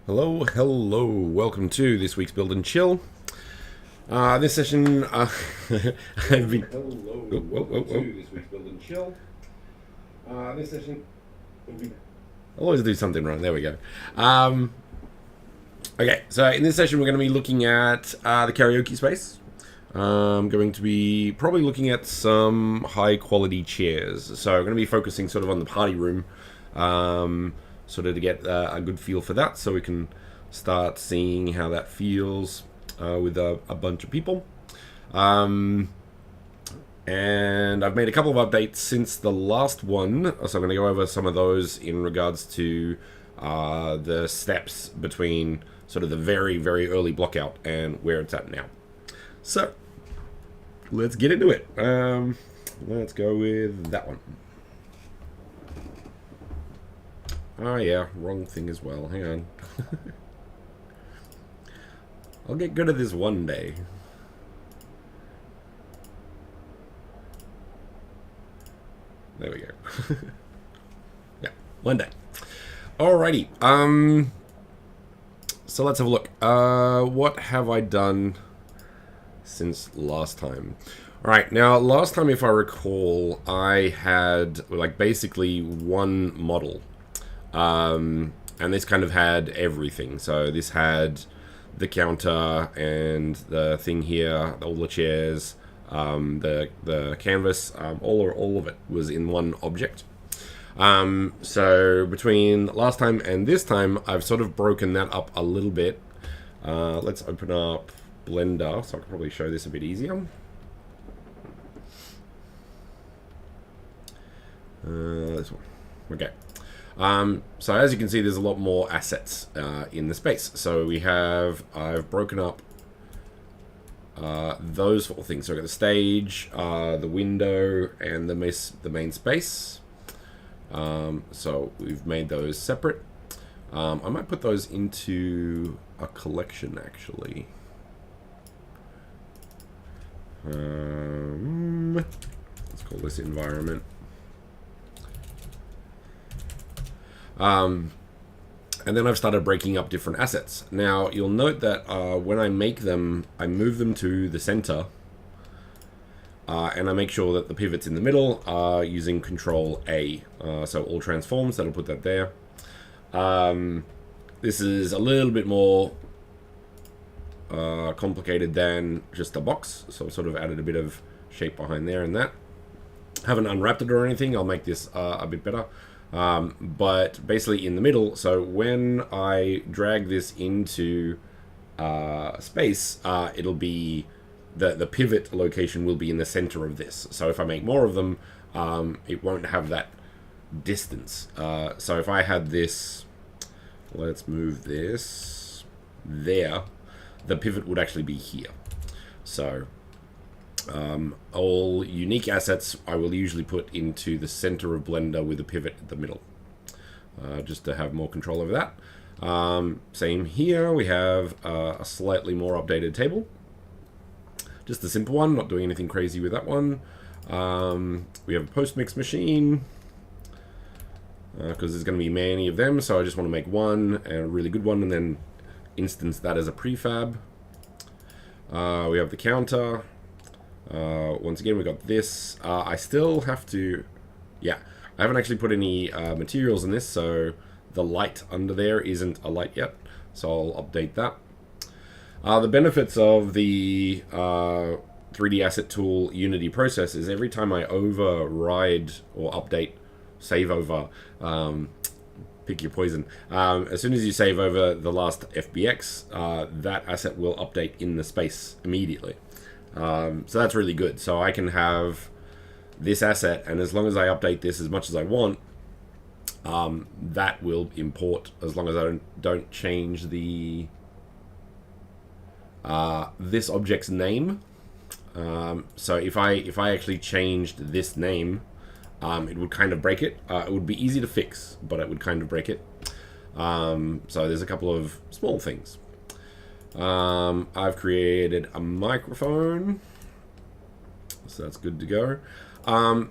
Hello, hello. Welcome to this week's Build and Chill. This session, I've been. Hello, Whoa. to this week's Build and Chill. This session will be. I'll always do something wrong. There we go. Okay, so in this session, we're going to be looking at the karaoke space. I'm going to be probably looking at some high quality chairs. So I'm going to be focusing sort of on the party room. Sort of to get a good feel for that, so we can start seeing how that feels with a bunch of people. And I've made a couple of updates since the last one, so I'm going to go over some of those in regards to the steps between sort of the very, very early block out and where it's at now. So, let's get into it. Let's go with that one. Oh yeah, wrong thing as well. Hang on. I'll get good at this one day. There we go. Yeah, one day. Alrighty. So let's have a look. What have I done since last time? Alright, now last time, if I recall, I had like basically one model. And this kind of had everything. So this had the counter and the thing here, all the chairs, the canvas, all of it was in one object. So between last time and this time, I've sort of broken that up a little bit. Let's open up Blender, so I can probably show this a bit easier. This one. Okay. So as you can see, there's a lot more assets in the space. So I've broken up those four things. So I've got the stage, the window, and the main space. So we've made those separate. I might put those into a collection, actually. Let's call this environment. And then I've started breaking up different assets. Now, you'll note that when I make them, I move them to the center. And I make sure that the pivot's in the middle using Control A. So all transforms, that'll put that there. This is a little bit more complicated than just a box. So I've sort of added a bit of shape behind there and that. Haven't unwrapped it or anything. I'll make this a bit better. But basically in the middle, so when I drag this into space, it'll be the pivot location will be in the center of this. So if I make more of them, it won't have that distance. So if I had this, let's move this there, the pivot would actually be here. So all unique assets I will usually put into the center of Blender with a pivot at the middle, just to have more control over that. Same here, we have a slightly more updated table. Just a simple one, not doing anything crazy with that one. We have a post-mix machine, because there's going to be many of them, so I just want to make one, and a really good one, and then instance that as a prefab. We have the counter. Once again, we got this. I still have to, I haven't actually put any materials in this, so the light under there isn't a light yet, so I'll update that. The benefits of the 3D asset tool Unity process is every time I override or update, save over, pick your poison, as soon as you save over the last FBX, that asset will update in the space immediately. So that's really good. So I can have this asset, and as long as I update this as much as I want, that will import, as long as I don't change the this object's name. So if I actually changed this name, it would kind of break it. It would be easy to fix, but it would kind of break it. So there's a couple of small things. I've created a microphone, so that's good to go.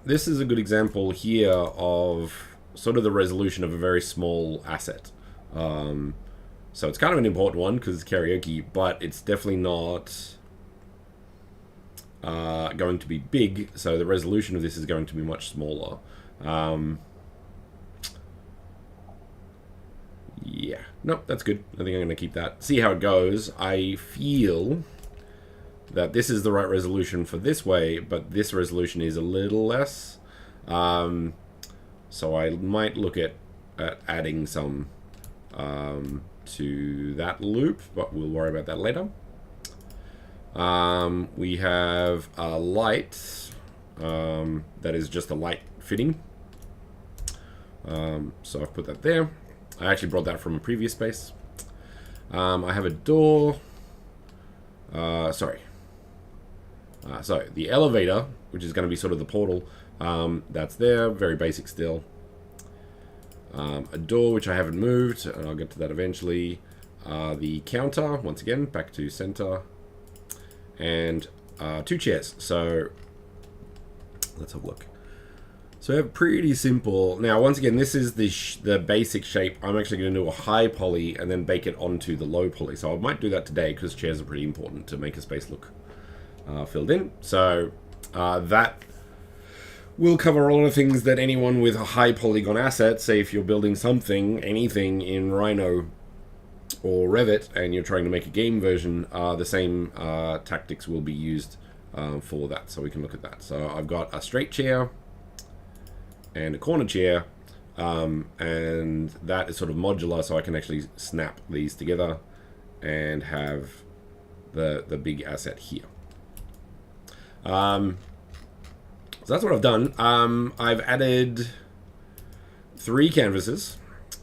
This is a good example here of sort of the resolution of a very small asset. So it's kind of an important one because it's karaoke, but it's definitely not going to be big. So the resolution of this is going to be much smaller. Yeah, nope, that's good. I think I'm going to keep that. See how it goes. I feel that this is the right resolution for this way, but this resolution is a little less. So I might look at adding some to that loop, but we'll worry about that later. We have a light that is just a light fitting. So I've put that there. I actually brought that from a previous space. I have a door. So the elevator, which is going to be sort of the portal, that's there, very basic still. A door, which I haven't moved, and I'll get to that eventually. The counter, once again, back to center. And 2 chairs. So let's have a look. So I have pretty simple. Now, once again, this is the basic shape. I'm actually going to do a high poly and then bake it onto the low poly. So I might do that today because chairs are pretty important to make a space look filled in. So that will cover a lot of things that anyone with a high polygon asset, say if you're building something, anything in Rhino or Revit, and you're trying to make a game version, the same tactics will be used for that. So we can look at that. So I've got a straight chair and a corner chair, and that is sort of modular, so I can actually snap these together and have the big asset here. So that's what I've done. I've added 3 canvases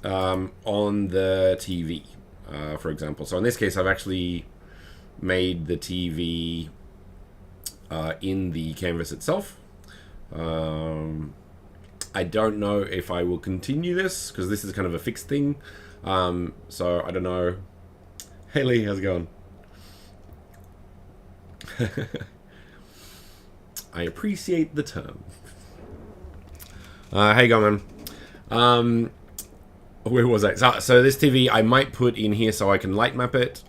on the TV, for example. So in this case, I've actually made the TV in the canvas itself. I don't know if I will continue this, because this is kind of a fixed thing. So I don't know. Hey Lee, how's it going? I appreciate the term. How you going, man? Where was I? So this TV I might put in here so I can light map it,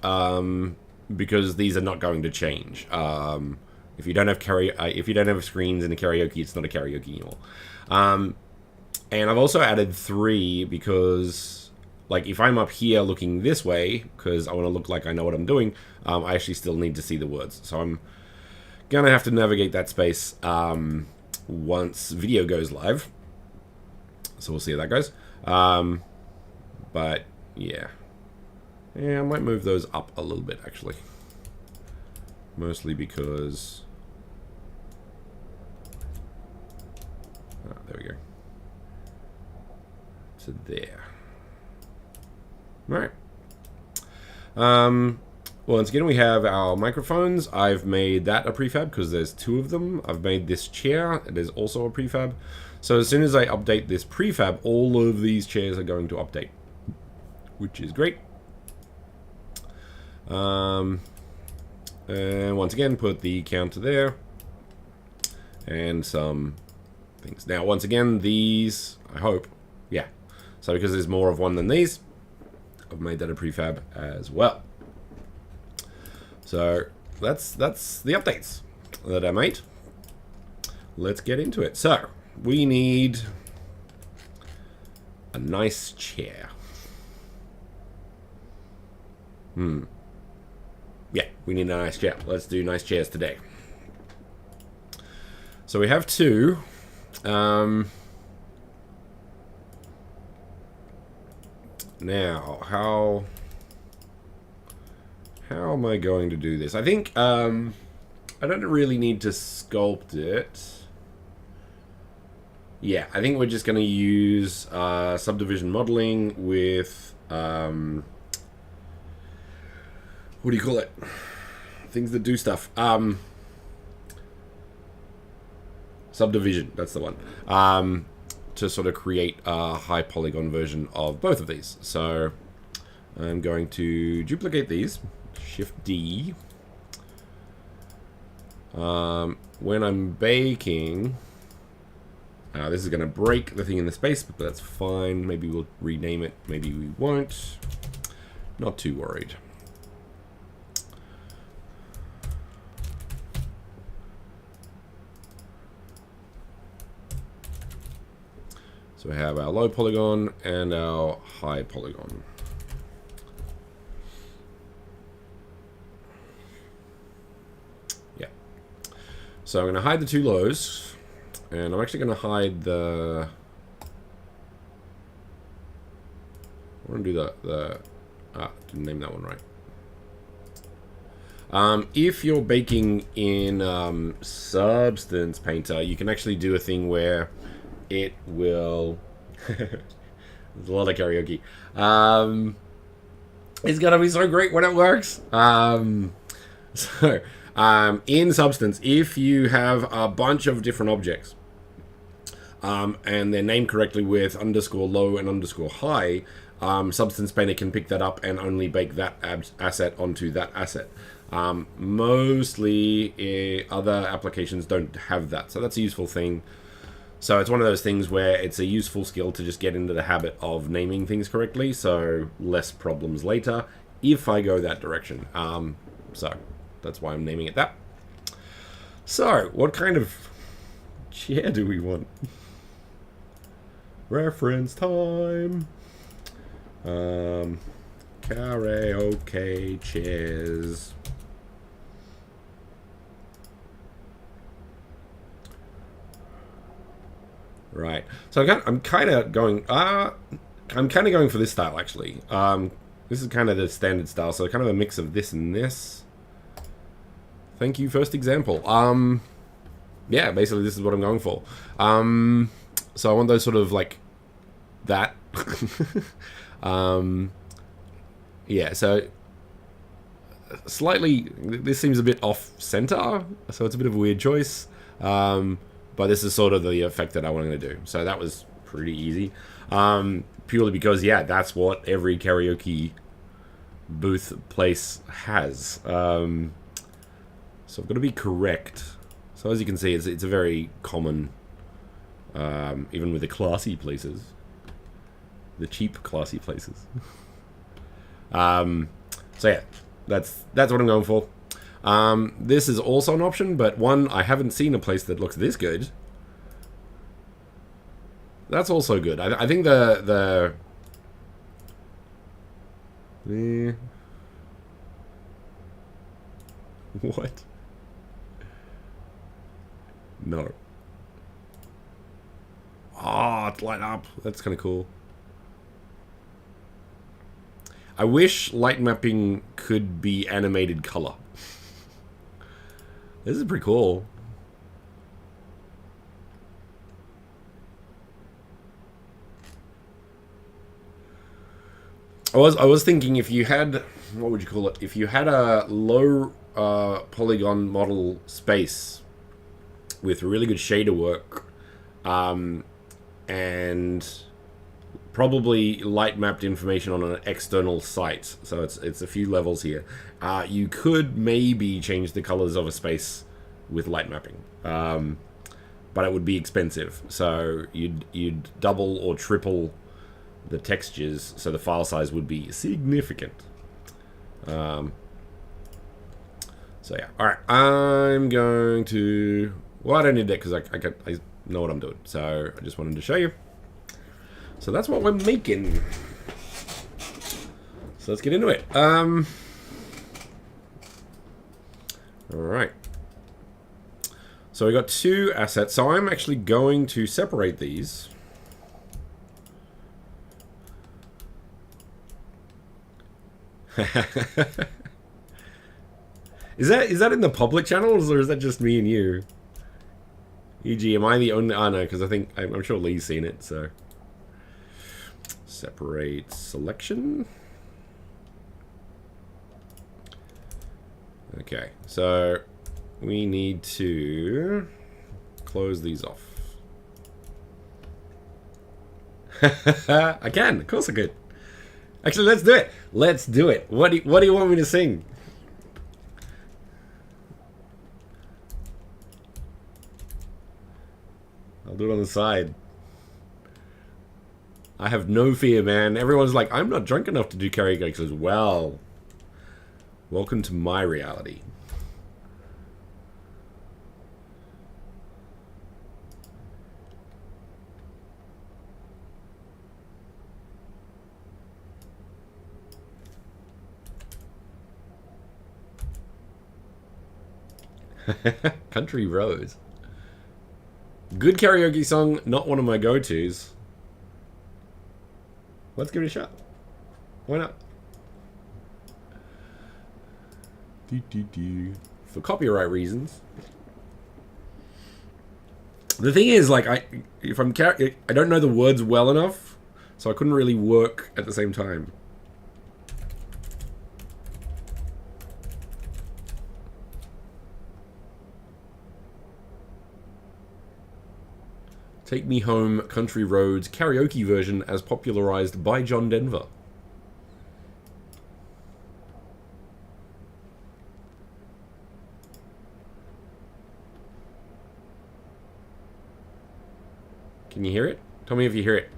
because these are not going to change. If you don't have screens in a karaoke, it's not a karaoke anymore. And I've also added 3 because, like, if I'm up here looking this way, because I want to look like I know what I'm doing, I actually still need to see the words. So I'm gonna have to navigate that space once video goes live. So we'll see how that goes. But yeah, I might move those up a little bit actually, mostly because there we go. So there. All right. Well, once again, we have our microphones. I've made that a prefab because there's 2 of them. I've made this chair. It is also a prefab. So as soon as I update this prefab, all of these chairs are going to update, which is great. And once again, put the counter there and some things. Now, once again, these, I hope, yeah. So because there's more of one than these, I've made that a prefab as well. So that's the updates that I made. Let's get into it. So we need a nice chair. Yeah, we need a nice chair. Let's do nice chairs today. So we have 2. Now, how am I going to do this? I think I don't really need to sculpt it. Yeah, I think we're just going to use subdivision modeling with what do you call it? Things that do stuff. Subdivision, that's the one. To sort of create a high polygon version of both of these. So I'm going to duplicate these. Shift D. When I'm baking, this is going to break the thing in the space, but that's fine. Maybe we'll rename it. Maybe we won't. not too worried. So we have our low polygon and our high polygon. Yeah. So I'm going to hide the two lows, and I'm actually going to hide the... I want to do didn't name that one right. If you're baking in Substance Painter, you can actually do a thing where it will... There's a lot of karaoke. It's gonna be so great when it works. In Substance, if you have a bunch of different objects, and they're named correctly with underscore low and underscore high, Substance Painter can pick that up and only bake that asset onto that asset. Mostly other applications don't have that, so that's a useful thing. So it's one of those things where it's a useful skill to just get into the habit of naming things correctly, so less problems later if I go that direction. So that's why I'm naming it that. So what kind of chair do we want? Reference time. Karaoke chairs. Right. So I'm kind of going for this style actually. This is kind of the standard style, so kind of a mix of this and this. Thank you, first example. Yeah, basically this is what I'm going for. So I want those sort of like that. Yeah, so slightly, this seems a bit off center, so it's a bit of a weird choice. But this is sort of the effect that I wanted to do. So that was pretty easy. Purely because, yeah, that's what every karaoke booth place has. So I've got to be correct. So as you can see, it's a very common, even with the classy places. The cheap classy places. So yeah, that's what I'm going for. This is also an option, but one, I haven't seen a place that looks this good. That's also good. I think the what? No. Oh, it's light up. That's kind of cool. I wish light mapping could be animated color. This is pretty cool. I was thinking if you had, what would you call it? If you had a low polygon model space with really good shader work, and probably light mapped information on an external site, so it's a few levels here. You could maybe change the colors of a space with light mapping, but it would be expensive. So you'd double or triple the textures, so the file size would be significant. So yeah, all right. I'm going to. Well, I don't need that because I know what I'm doing. So I just wanted to show you. So that's what we're making. So let's get into it. All right. So we got two assets. So I'm actually going to separate these. Is that in the public channels or is that just me and you? E.g., am I the only? Oh no, because I'm sure Lee's seen it. So separate selection. Okay, so we need to close these off. I can, of course I could. Actually, let's do it. Let's do it. What do you want me to sing? I'll do it on the side. I have no fear, man. Everyone's like, I'm not drunk enough to do karaoke. Says, well, welcome to my reality. Country Roads. Good karaoke song, not one of my go-tos. Let's give it a shot. Why not? For copyright reasons. The thing is, like, I don't know the words well enough, so I couldn't really work at the same time. Take Me Home, Country Roads, karaoke version as popularized by John Denver. Can you hear it? Tell me if you hear it.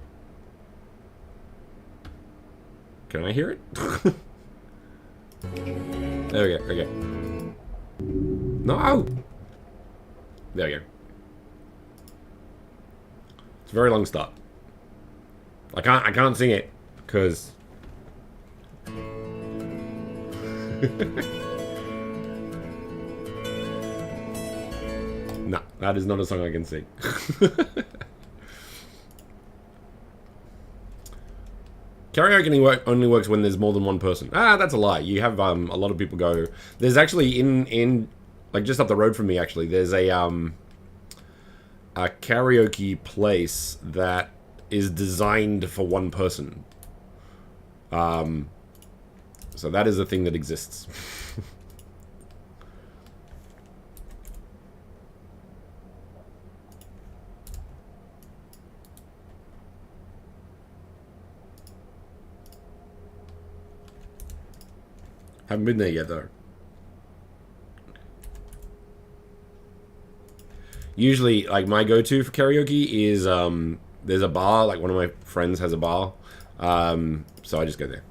Can I hear it? There we go, okay. No! There we go. It's a very long start. I can't sing it, because... Nah, that is not a song I can sing. Karaoke only works when there's more than one person. Ah, that's a lie. You have a lot of people go. There's actually in like just up the road from me. Actually, there's a karaoke place that is designed for one person. So that is a thing that exists. Haven't been there yet, though. Usually, like, my go-to for karaoke is, there's a bar, like, one of my friends has a bar, so I just go there.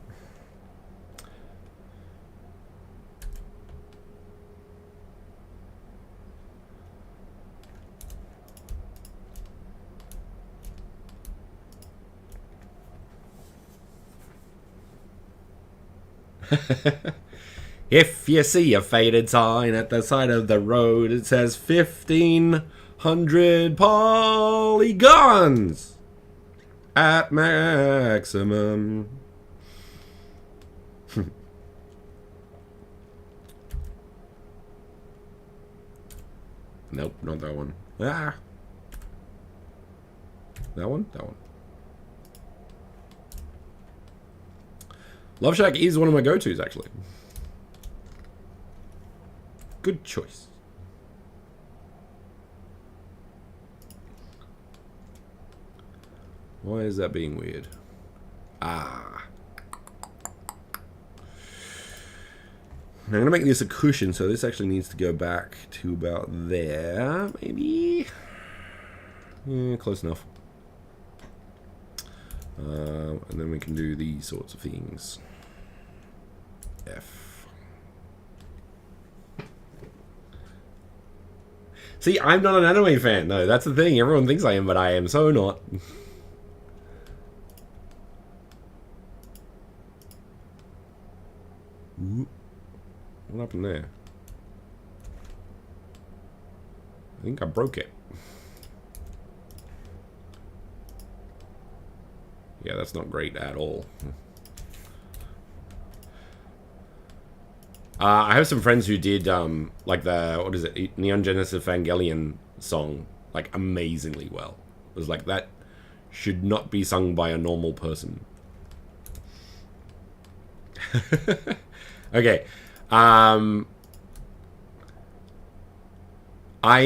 If you see a faded sign at the side of the road, it says 1,500 polygons at maximum. Nope, not that one. Ah. That one? That one. Love Shack is one of my go-tos, actually. Good choice. Why is that being weird? Ah. I'm going to make this a cushion, so this actually needs to go back to about there, maybe? Yeah, close enough. And then we can do these sorts of things. F. See, I'm not an anime fan, though. That's the thing. Everyone thinks I am, but I am so not. Ooh. What happened there? I think I broke it. Yeah, that's not great at all. I have some friends who did, like the, what is it, Neon Genesis Evangelion song, like, amazingly well. It was like, that should not be sung by a normal person. Okay. I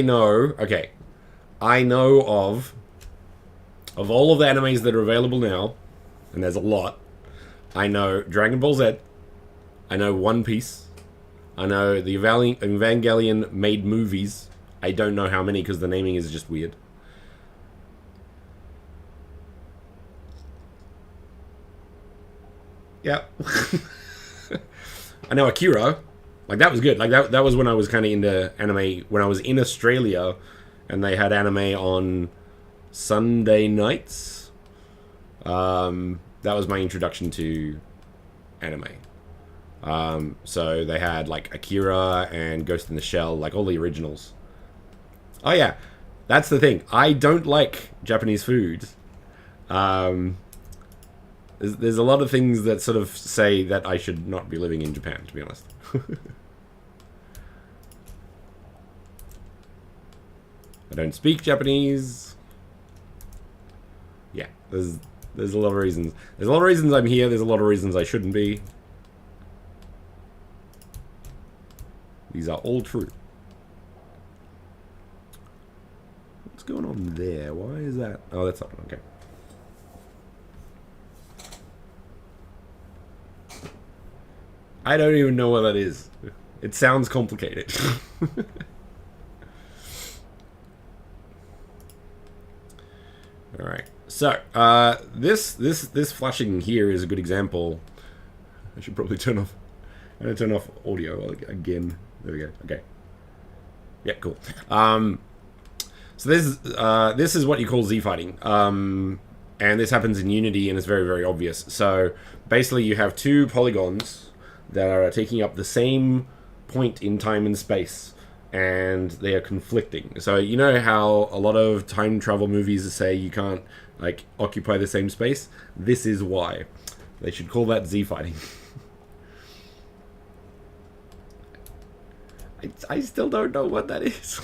know of all of the animes that are available now, and there's a lot, I know Dragon Ball Z, I know One Piece, I know the Evangelion made movies. I don't know how many because the naming is just weird. Yeah. I know Akira. Like, that was good. Like, that was when I was kind of into anime. When I was in Australia, and they had anime on Sunday nights. That was my introduction to anime. So they had, like, Akira and Ghost in the Shell, like, all the originals. Oh, yeah. That's the thing. I don't like Japanese food. There's a lot of things that sort of say that I should not be living in Japan, to be honest. I don't speak Japanese. Yeah, there's a lot of reasons. There's a lot of reasons I'm here. There's a lot of reasons I shouldn't be. These are all true. What's going on there? Why is that? Oh, that's not okay. I don't even know what that is. It sounds complicated. All right. So this flashing here is a good example. I should probably turn off. I'm gonna turn off audio again. There we go. Okay. Yeah. Cool. So this is what you call Z fighting. And this happens in Unity, and it's very, very obvious. So basically, you have two polygons that are taking up the same point in time and space, and they are conflicting. So you know how a lot of time travel movies say you can't, like, occupy the same space? This is why. They should call that Z fighting. I still don't know what that is.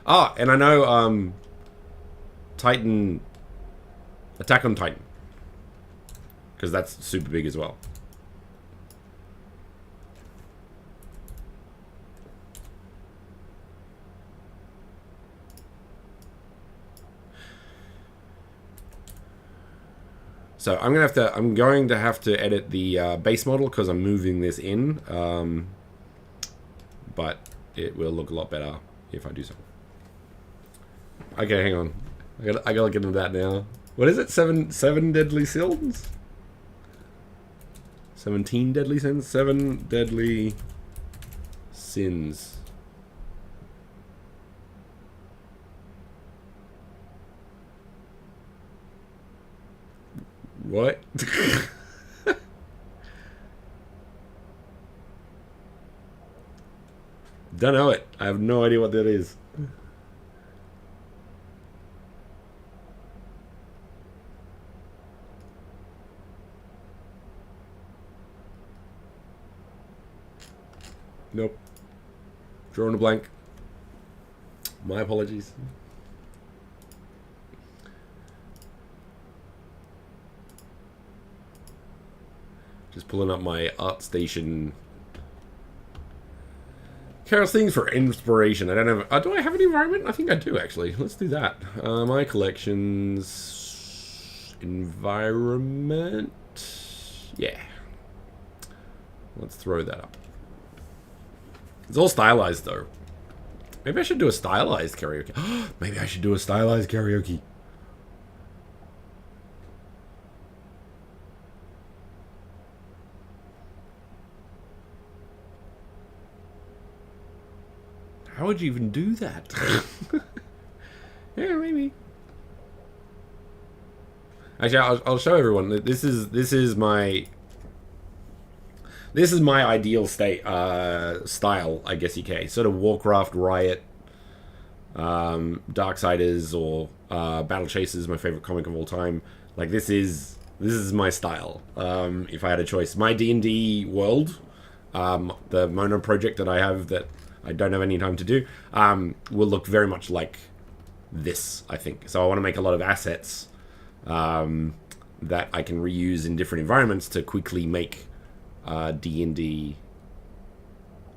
And I know Titan, Attack on Titan, because that's super big as well. So I'm going to have to edit the base model because I'm moving this in, but it will look a lot better if I do so. Okay, hang on. I gotta get into that now. What is it? Seven deadly sins? 17 deadly sins? 7 deadly sins. What? Don't know it. I have no idea what that is. Nope. Drawing a blank. My apologies. Just pulling up my ArtStation. Carol's things for inspiration. I don't have. Do I have an environment? I think I do, actually. Let's do that. My collections. Environment. Yeah. Let's throw that up. It's all stylized, though. Maybe I should do a stylized karaoke. Maybe I should do a stylized karaoke. How would you even do that? Yeah, maybe. Actually, I'll show everyone. This is my ideal state style, I guess you can. Sort of Warcraft, Riot, Darksiders, or Battle Chasers, my favorite comic of all time. Like, this is my style. If I had a choice, my D&D world, the Mono project that I have that I don't have any time to do, will look very much like this, I think. So I want to make a lot of assets that I can reuse in different environments to quickly make D&D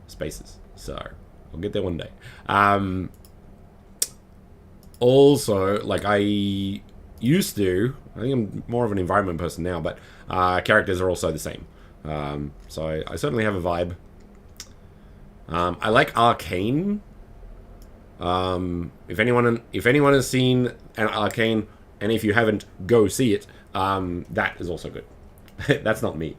spaces. So I'll get there one day. Also, like, I used to, I think I'm more of an environment person now, but characters are also the same. So I certainly have a vibe. I like Arcane. If anyone has seen an Arcane, and if you haven't, go see it. That is also good. That's not me.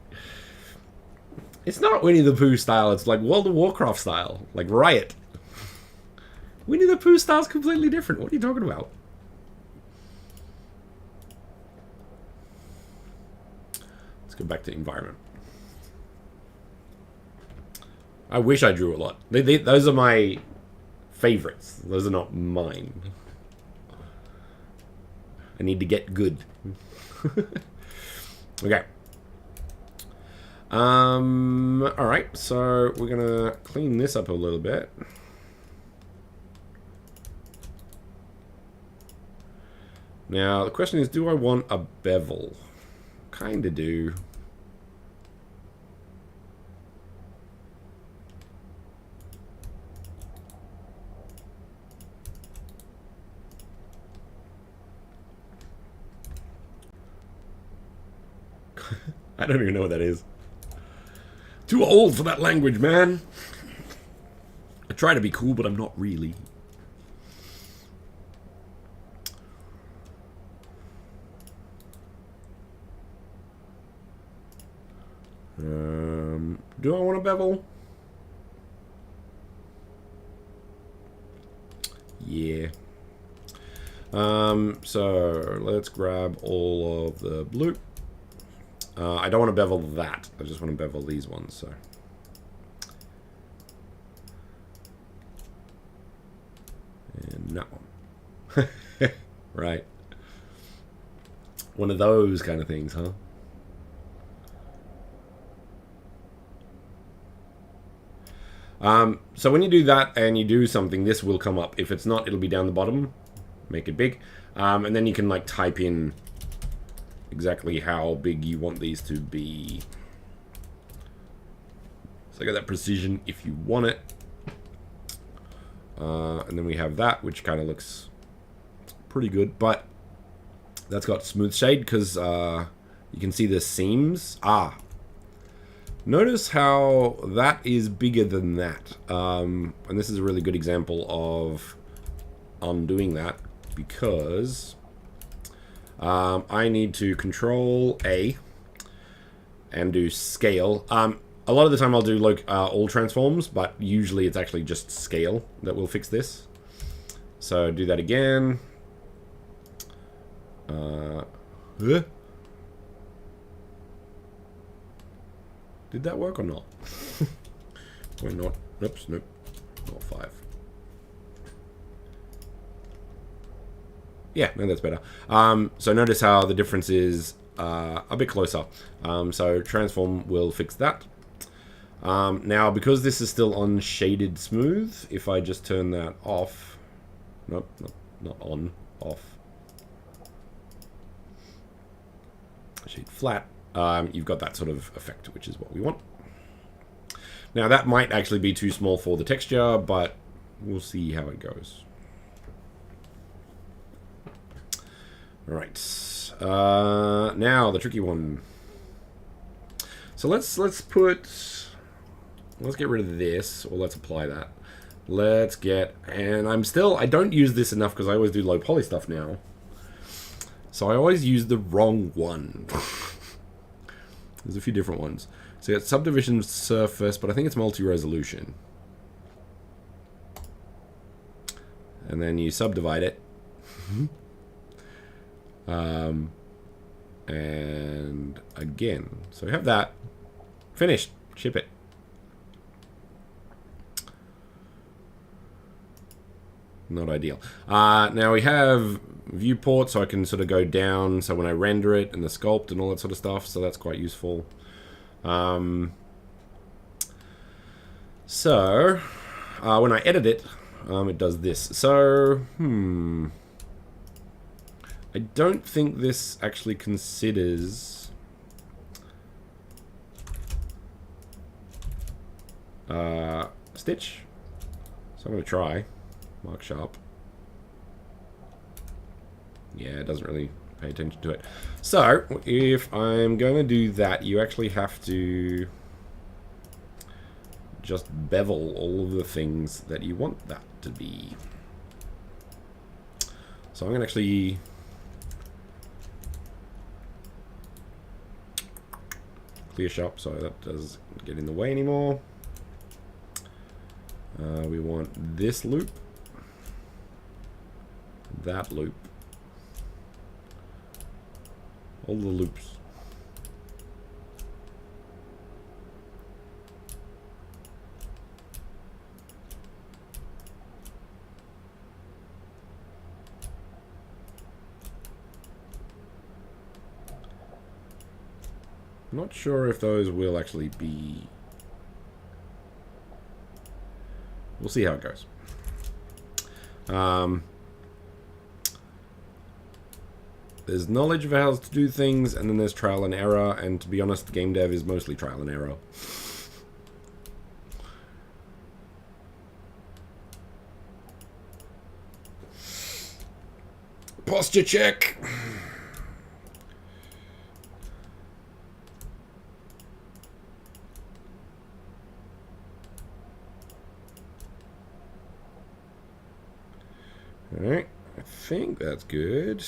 It's not Winnie the Pooh style. It's like World of Warcraft style. Like Riot. Winnie the Pooh style is completely different. What are you talking about? Let's go back to environment. I wish I drew a lot. Those are my favorites. Those are not mine. I need to get good. Okay. Alright, so we're gonna clean this up a little bit. Now, the question is, do I want a bevel? Kinda do. I don't even know what that is. Too old for that language, man. I try to be cool, but I'm not really. Do I want a bevel? Yeah. So let's grab all of the blue. I don't want to bevel that. I just want to bevel these ones, so. And that one. Right. One of those kind of things, huh? So when you do that and you do something, this will come up. If it's not, it'll be down the bottom. Make it big. And then you can like type in exactly how big you want these to be. So I got that precision if you want it. And then we have that, which kind of looks pretty good, but that's got smooth shade because you can see the seams. Notice how that is bigger than that. And this is a really good example of undoing that because I need to Control A and do scale. A lot of the time I'll do like all transforms, but usually it's actually just scale that will fix this. So do that again. Did that work or not? Why not? Oops, nope. Not 5. Yeah, no, that's better. So notice how the difference is a bit closer. So transform will fix that. Now, because this is still on shaded smooth, if I just turn that off, nope, not on, off, shade flat, you've got that sort of effect, which is what we want. Now, that might actually be too small for the texture, but we'll see how it goes. All right, now the tricky one. So let's get rid of this, or let's apply that. Let's get, and I don't use this enough because I always do low poly stuff now. So I always use the wrong one. There's a few different ones. So you got subdivision surface, but I think it's multi-resolution. And then you subdivide it. And again, so we have that. Finished. Ship it. Not ideal. Now we have viewport, so I can sort of go down, so when I render it, and the sculpt and all that sort of stuff, so that's quite useful. So when I edit it, it does this. So, I don't think this actually considers stitch. So I'm going to try. Mark sharp. Yeah, it doesn't really pay attention to it. So, if I'm going to do that, you actually have to just bevel all of the things that you want that to be. So I'm going to actually clear shop, so that doesn't get in the way anymore. We want this loop, that loop, all the loops. Not sure if those will actually be... We'll see how it goes. There's knowledge of how to do things, and then there's trial and error, and to be honest, game dev is mostly trial and error. Posture check! Alright, I think that's good.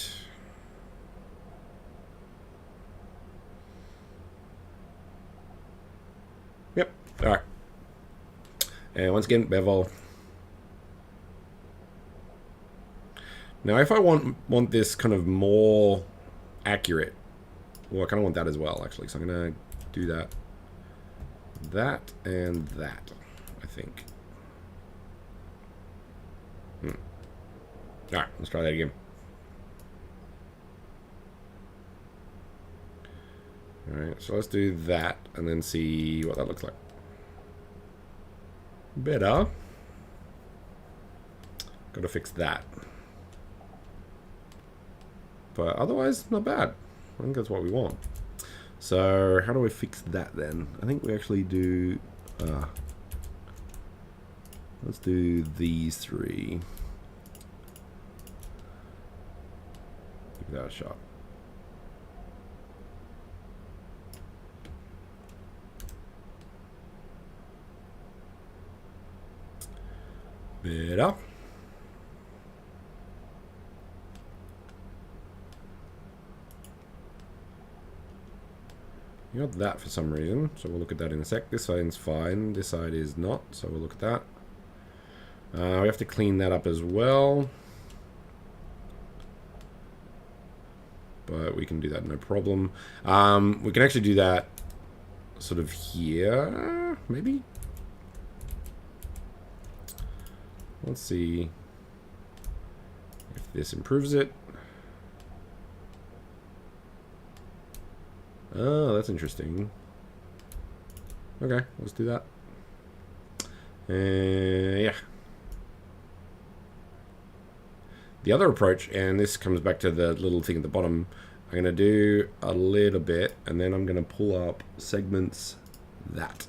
Yep, alright. And once again, bevel. Now if I want this kind of more accurate, well, I kind of want that as well, actually. So I'm going to do that. That and that, I think. Alright, let's try that again. Alright, so let's do that and then see what that looks like. Better. Gotta fix that. But otherwise, not bad. I think that's what we want. So, how do we fix that then? I think we actually do... let's do these three. Give that a shot. Better. You got that for some reason, so we'll look at that in a sec. This side's fine, this side is not, so we'll look at that. We have to clean that up as well. But we can do that, no problem. We can actually do that sort of here, maybe? Let's see if this improves it. Oh, that's interesting. Okay, let's do that. Yeah. The other approach, and this comes back to the little thing at the bottom, I'm going to do a little bit, and then I'm going to pull up segments that.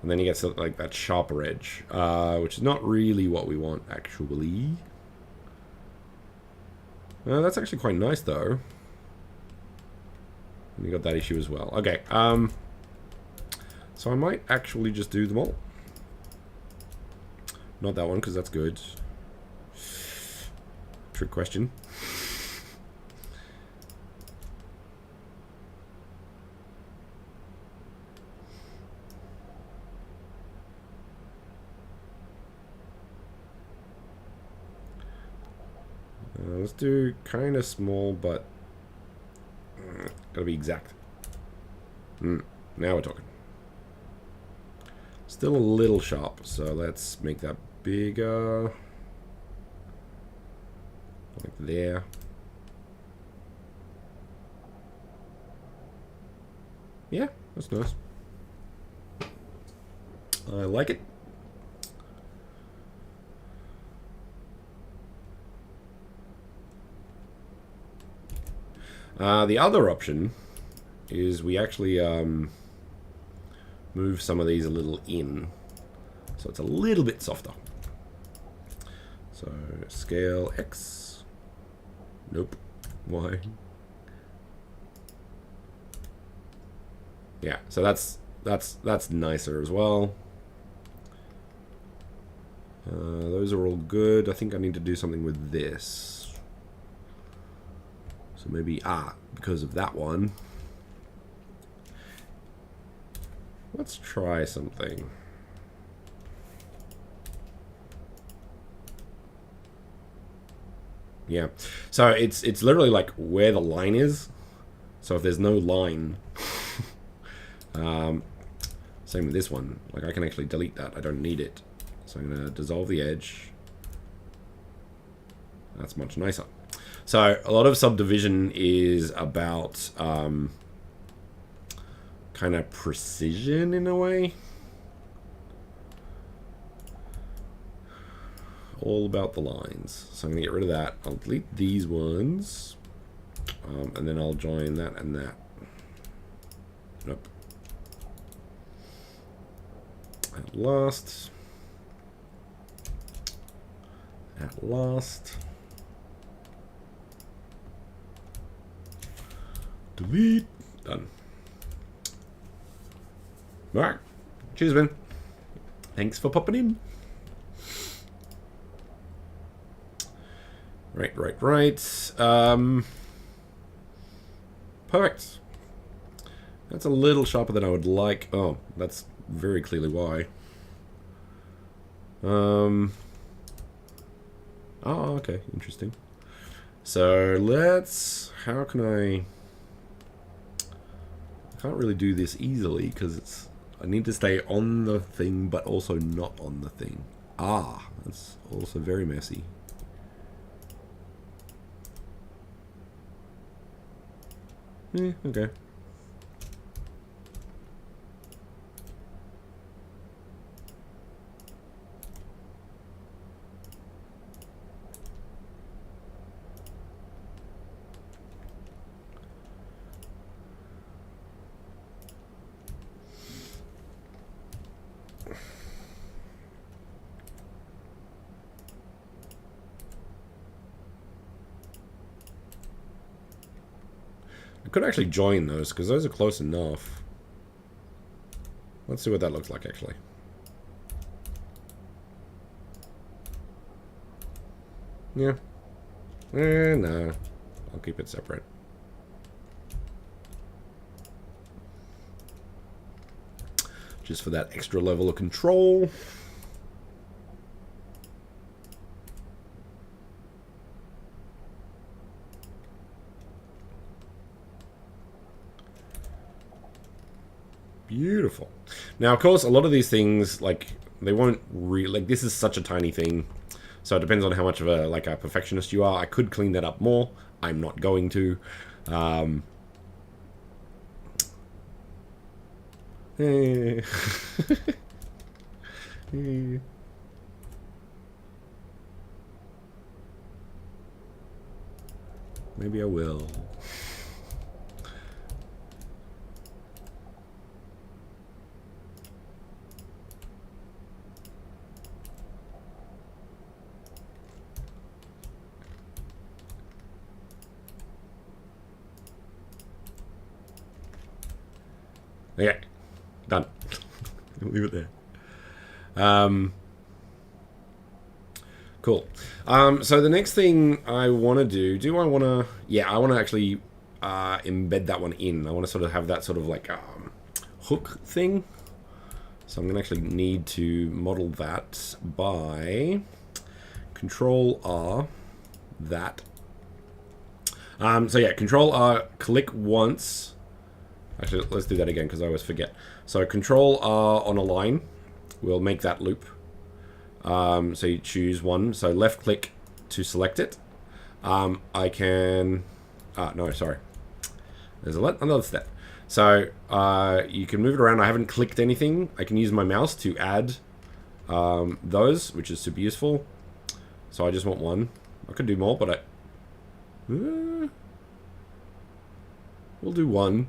And then you get something like that sharper edge, which is not really what we want, actually. That's actually quite nice, though. And you got that issue as well. Okay, so I might actually just do them all. Not that one, because that's good. Trick question. Let's do kind of small, but gotta be exact. Now we're talking. Still a little sharp, so let's make that bigger. Like there. Yeah, that's nice. I like it. The other option is we actually move some of these a little in, so it's a little bit softer. So scale X. Nope. Y. Yeah. So that's nicer as well. Those are all good. I think I need to do something with this. So maybe, because of that one, Let's try something. Yeah. So it's literally like where the line is. So if there's no line, same with this one. Like I can actually delete that. I don't need it. So I'm gonna dissolve the edge. That's much nicer. So a lot of subdivision is about kind of precision in a way. All about the lines. So I'm going to get rid of that. I'll delete these ones. And then I'll join that and that. Nope. At last. At last. Delete. Done. Alright. Cheers, man. Thanks for popping in. Right. Perfect. That's a little sharper than I would like. Oh, that's very clearly why. Oh, okay. Interesting. So let's... How can I can't really do this easily because it's... I need to stay on the thing, but also not on the thing. Ah, that's also very messy. Okay. I could actually join those, because those are close enough. Let's see what that looks like, actually. Yeah. No. I'll keep it separate. Just for that extra level of control. Beautiful. Now, of course, a lot of these things, like, they won't really... Like, this is such a tiny thing. So it depends on how much of a, like, a perfectionist you are. I could clean that up more. I'm not going to. Maybe I will. Okay, done. Leave it there. Cool. So the next thing I want to do I want to... Yeah, I want to actually embed that one in. I want to sort of have that sort of like hook thing. So I'm going to actually need to model that by Control R, that. So yeah, Control R, click once. Actually, let's do that again because I always forget. So Control R on a line will make that loop. So you choose one. So left click to select it. I can... no, sorry. There's another step. So you can move it around. I haven't clicked anything. I can use my mouse to add those, which is super useful. So I just want one. I could do more, but we'll do one.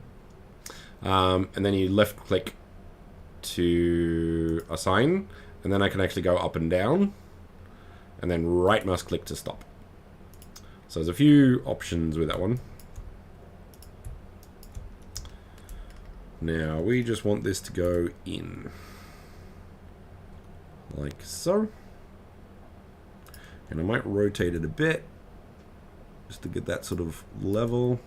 And then you left click to assign, and then I can actually go up and down, and then right mouse click to stop. So there's a few options with that one. Now we just want this to go in, like so. And I might rotate it a bit, just to get that sort of level.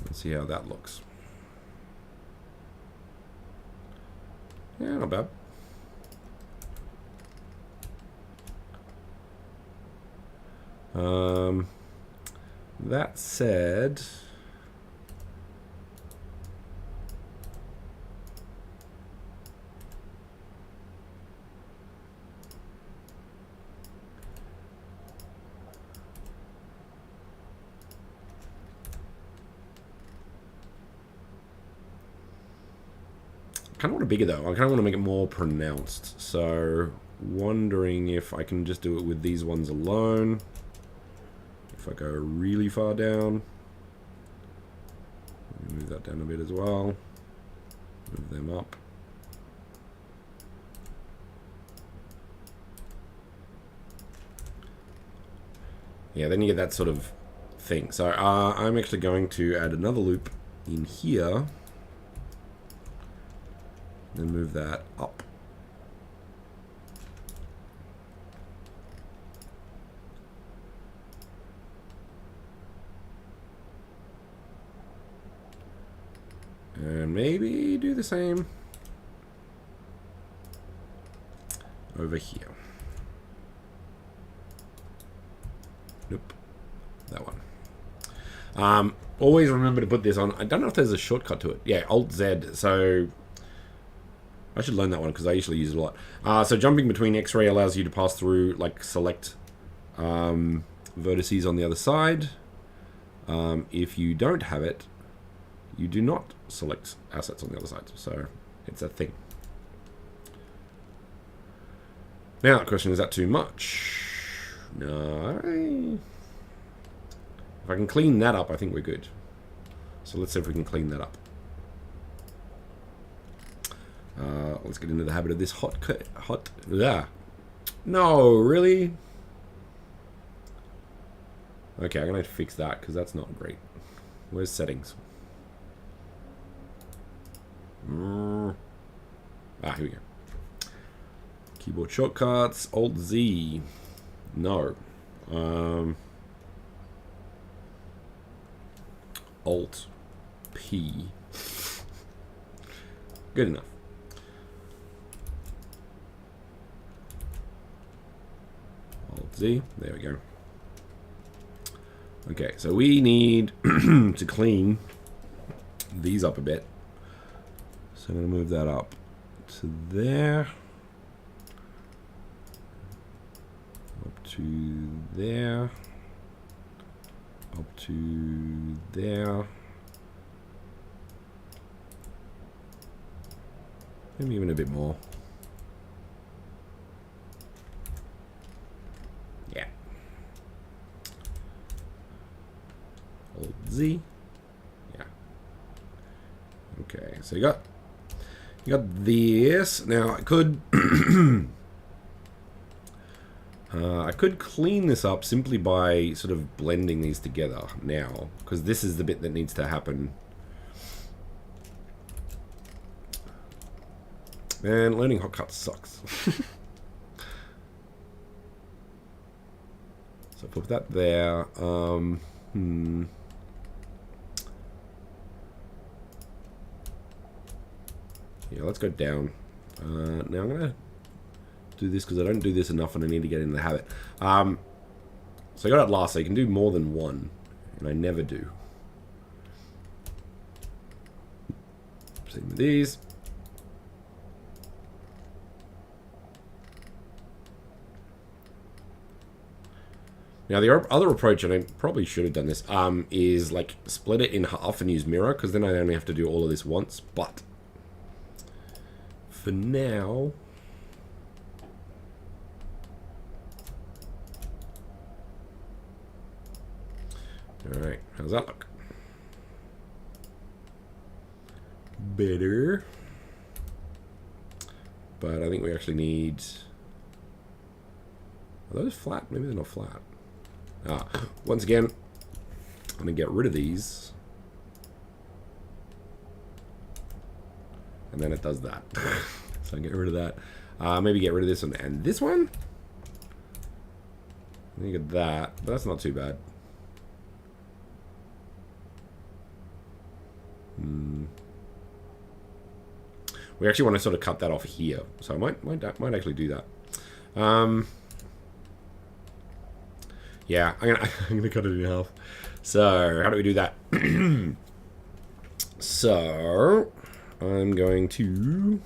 Let's see how that looks. Yeah, not bad. That said, I kind of want it bigger though. I kind of want to make it more pronounced. So, wondering if I can just do it with these ones alone. If I go really far down, move that down a bit as well. Move them up. Yeah, then you get that sort of thing. So I'm actually going to add another loop in here. Then move that up. And maybe do the same over here. Nope. That one. Always remember to put this on. I don't know if there's a shortcut to it. Yeah, Alt-Z. So I should learn that one because I usually use it a lot. So jumping between X-ray allows you to pass through, like, select vertices on the other side. If you don't have it, you do not select assets on the other side. So it's a thing. Now the question, is that too much? No. If I can clean that up, I think we're good. So let's see if we can clean that up. Let's get into the habit of this yeah. No, really? Okay, I'm going to fix that because that's not great. Where's settings? Here we go. Keyboard shortcuts, Alt-Z. No. Alt-P. Good enough. Alt-Z. There we go. Okay, so we need to clean these up a bit. So I'm going to move that up to there. Up to there. Up to there. Maybe even a bit more. Yeah. Alt-Z. Yeah. Okay, so you got this. Now I could I could clean this up simply by sort of blending these together now, because this is the bit that needs to happen. Man, learning hotcuts sucks. So put that there. Yeah, let's go down. Now I'm going to do this because I don't do this enough and I need to get into the habit. So I got it last, so you can do more than one, and I never do. Same with these. Now the other approach, and I probably should have done this, is like split it in half and use mirror, because then I only have to do all of this once. But for now, all right, how's that look? Better, but I think we actually need. Are those flat? Maybe they're not flat. Once again, I'm going to get rid of these. And then it does that. So I get rid of that. Maybe get rid of this one and this one. I think of that, but that's not too bad. We actually want to sort of cut that off here. So I might actually do that. Yeah, I'm gonna cut it in half. So how do we do that? So I'm going to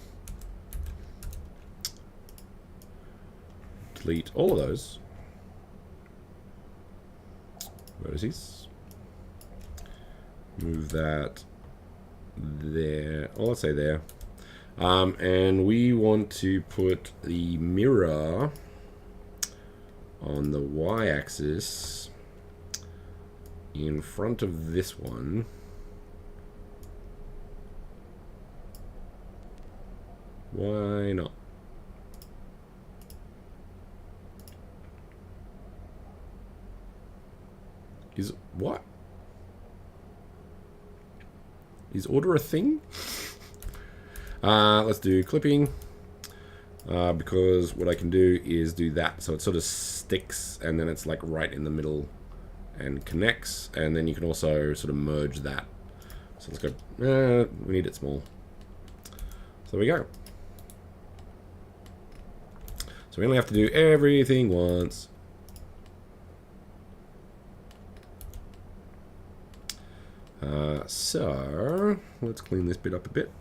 delete all of those vertices. Move that there. Oh, let's say there. And we want to put the mirror on the y-axis in front of this one. Why not? Is what? Is order a thing? Let's do clipping. Because what I can do is do that. So it sort of sticks and then it's like right in the middle and connects. And then you can also sort of merge that. So let's go. We need it small. So there we go. So we only have to do everything once. So let's clean this bit up a bit.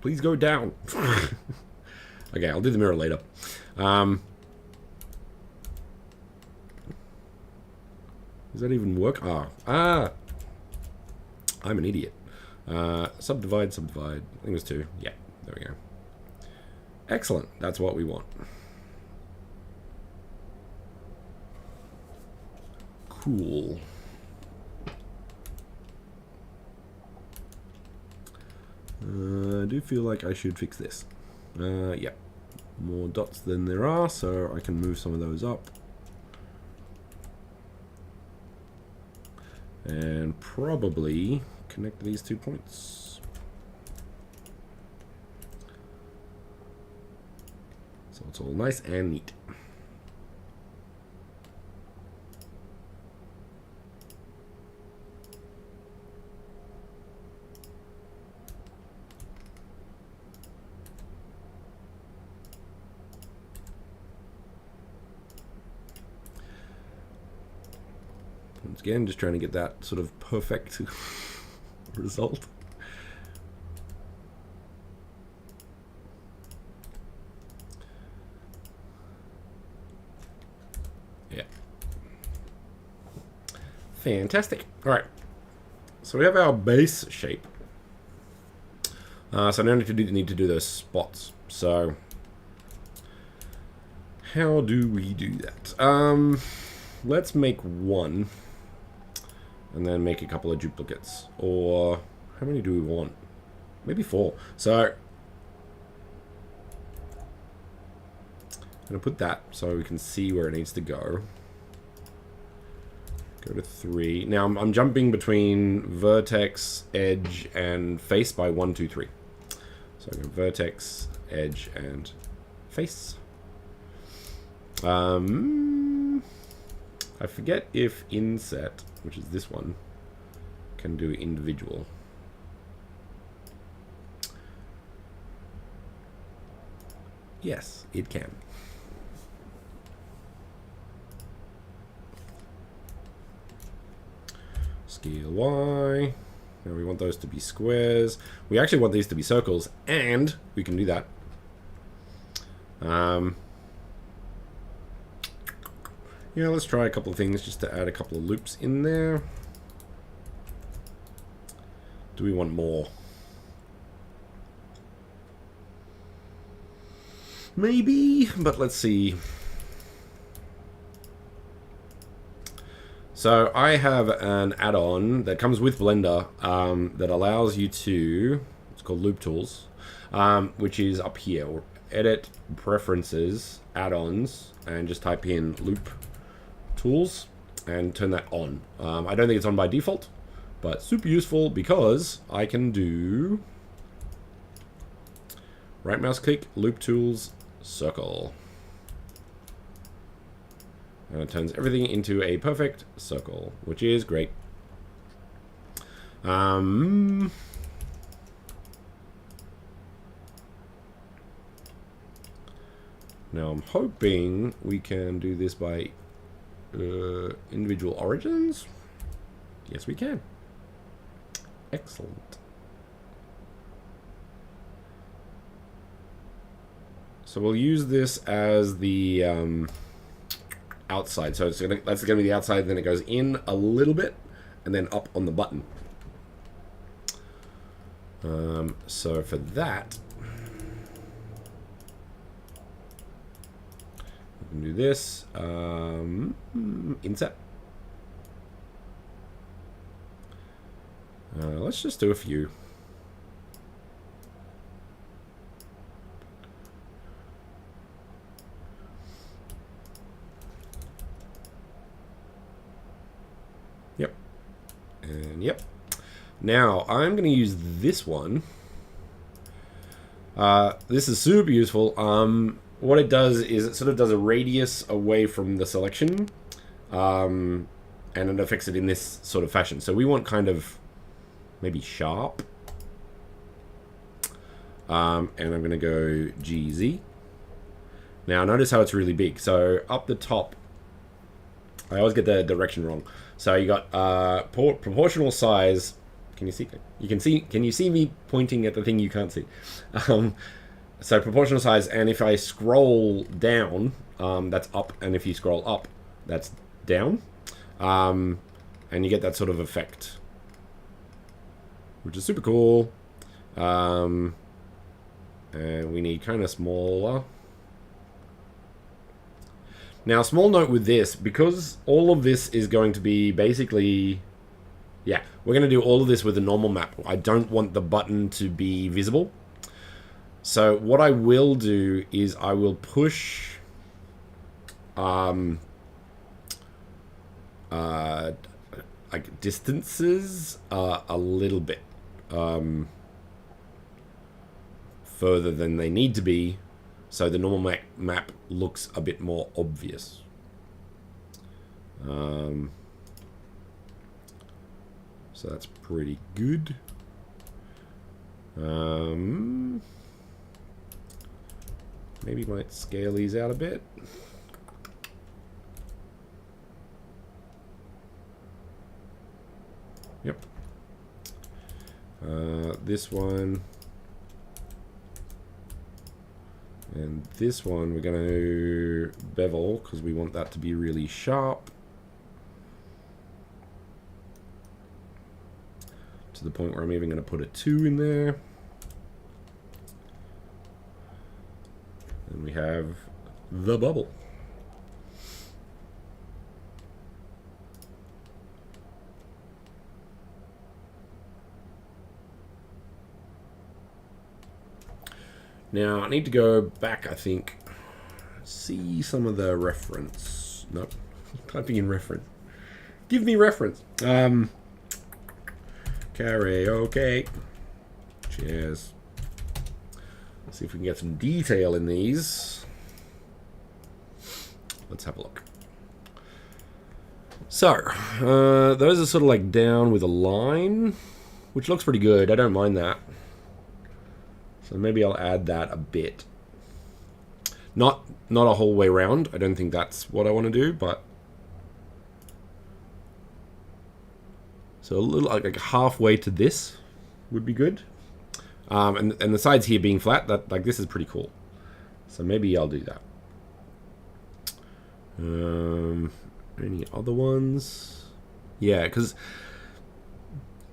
Please go down. Okay, I'll do the mirror later. Does that even work? I'm an idiot. Subdivide. I think it was 2. Yeah, there we go. Excellent. That's what we want. Cool. I do feel like I should fix this. Yeah. More dots than there are, so I can move some of those up. And probably connect these 2 points. So it's all nice and neat. Once again, just trying to get that sort of perfect result. Yeah. Fantastic. All right. So we have our base shape. So I don't need to do those spots. So how do we do that? Let's make one. And then make a couple of duplicates. Or how many do we want? Maybe 4. So I'm going to put that so we can see where it needs to go. Go to 3. Now I'm jumping between vertex, edge, and face by 1, 2, 3. So I go vertex, edge, and face. I forget if inset, which is this one, can do individual. Yes, it can. Scale Y. Now we want those to be squares. We actually want these to be circles, and we can do that. Yeah, let's try a couple of things just to add a couple of loops in there. Do we want more? Maybe, but let's see. So I have an add-on that comes with Blender that allows you to, it's called Loop Tools, which is up here. Edit, Preferences, Add-ons, and just type in Loop Tools and turn that on. I don't think it's on by default, but super useful because I can do right mouse click, Loop Tools, Circle. And it turns everything into a perfect circle, which is great. Now I'm hoping we can do this by individual origins. Yes, we can. Excellent. So we'll use this as the outside. So it's that's going to be the outside, then it goes in a little bit, and then up on the button. So for that, we can do this. Inset. Let's just do a few. Yep. And yep. Now I'm going to use this one. This is super useful. What it does is it sort of does a radius away from the selection, and it affects it in this sort of fashion. So we want kind of maybe sharp, and I'm going to go GZ. Now notice how it's really big. So up the top, I always get the direction wrong. So you got proportional size. Can you see? You can see. Can you see me pointing at the thing you can't see? So proportional size, and if I scroll down, that's up, and if you scroll up, that's down, and you get that sort of effect, which is super cool. And we need kind of smaller. Now, small note with this, because all of this is going to be basically, yeah, we're going to do all of this with a normal map. I don't want the button to be visible. So what I will do is I will push like distances a little bit further than they need to be, so the normal map looks a bit more obvious. So that's pretty good. Maybe might scale these out a bit. Yep. This one. And this one we're going to bevel because we want that to be really sharp. To the point where I'm even going to put a 2 in there. And we have the bubble. Now I need to go back, I think, see some of the reference. Nope, typing in reference. Give me reference. Karaoke. Cheers. Let's see if we can get some detail in these. Let's have a look. So, those are sort of like down with a line, which looks pretty good. I don't mind that. So maybe I'll add that a bit. Not a whole way around. I don't think that's what I want to do, but so a little like halfway to this would be good. And the sides here being flat, that like this is pretty cool. So maybe I'll do that. Any other ones? Yeah, because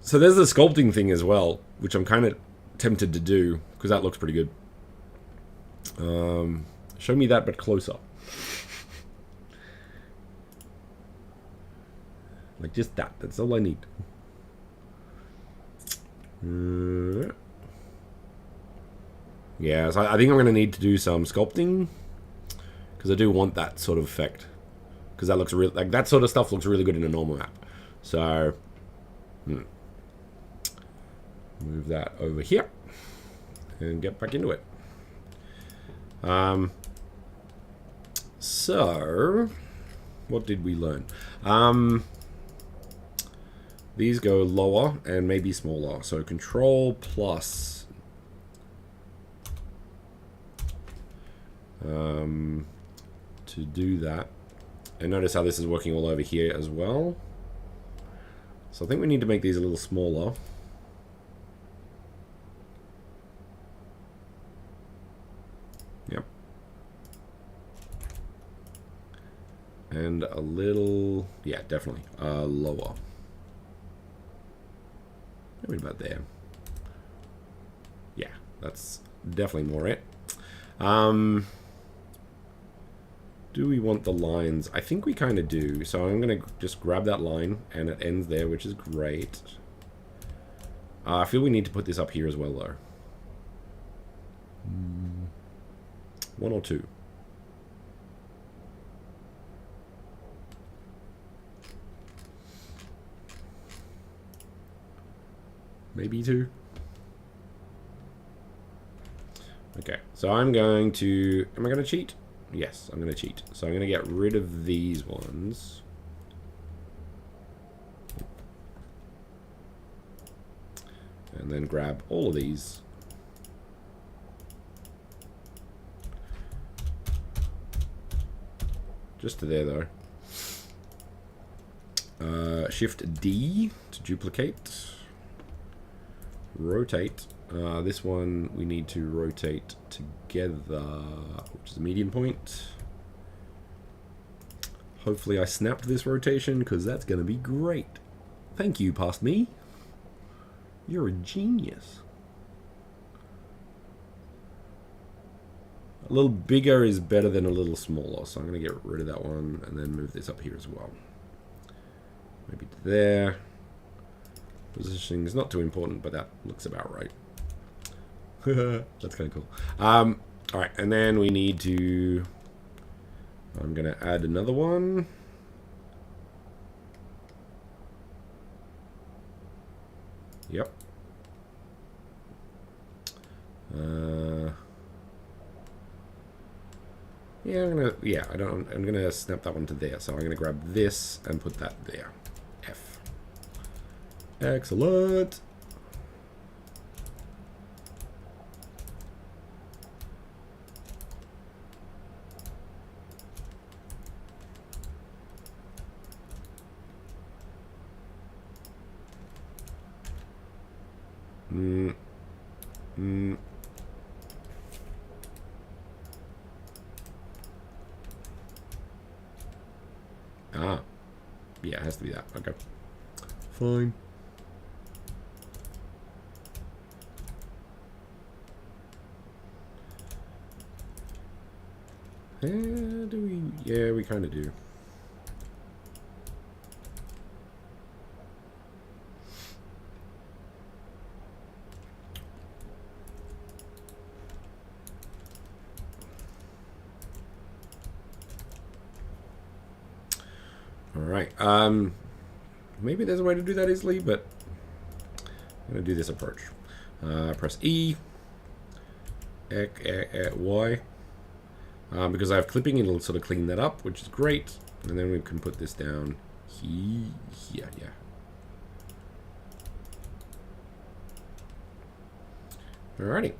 so there's the sculpting thing as well, which I'm kind of tempted to do because that looks pretty good. Show me that, but closer. Like just that. That's all I need. Yeah, so I think I'm going to need to do some sculpting. Because I do want that sort of effect. Because that looks real, like that sort of stuff looks really good in a normal map. So, move that over here. And get back into it. So, what did we learn? These go lower and maybe smaller. So control plus to do that. And notice how this is working all over here as well. So I think we need to make these a little smaller. Yep. And a little, yeah, definitely lower. Maybe about there. Yeah, that's definitely more it. Do we want the lines? I think we kind of do. So I'm going to just grab that line, and it ends there, which is great. I feel we need to put this up here as well, though. 1 or 2. Maybe 2. Okay, so I'm going to... Am I going to cheat? Yes, I'm going to cheat. So I'm going to get rid of these ones. And then grab all of these. Just to there, though. Shift D to duplicate. Rotate. This one we need to rotate together, which is a median point. Hopefully I snapped this rotation, because that's going to be great. Thank you, past me. You're a genius. A little bigger is better than a little smaller, so I'm going to get rid of that one and then move this up here as well. Maybe to there. Positioning is not too important, but that looks about right. That's kind of cool. Alright, and then we need to... I'm going to add another one. Yep. Yeah, I'm gonna snap that one to there. So I'm gonna grab this and put that there. F. Excellent. Ah. Yeah, it has to be that. Okay. Fine. Do we? Yeah, we kind of do. Alright, maybe there's a way to do that easily, but I'm going to do this approach. Press E, Y, because I have clipping, it'll sort of clean that up, which is great, and then we can put this down here, yeah. Alrighty.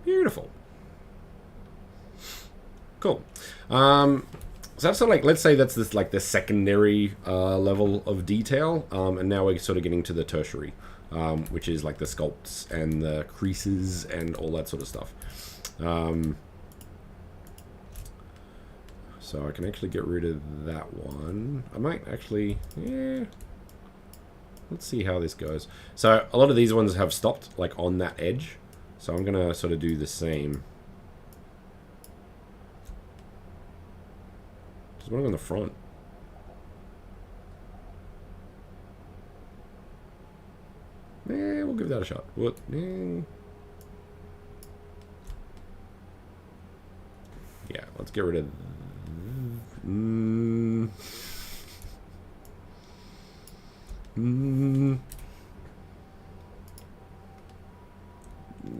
Beautiful. Cool. So that's sort of like, let's say that's this like the secondary level of detail, and now we're sort of getting to the tertiary, which is like the sculpts and the creases and all that sort of stuff. So I can actually get rid of that one. I might actually, yeah. Let's see how this goes. So a lot of these ones have stopped like on that edge, so I'm gonna sort of do the same. There's one on the front. We'll give that a shot. What? Yeah, let's get rid of...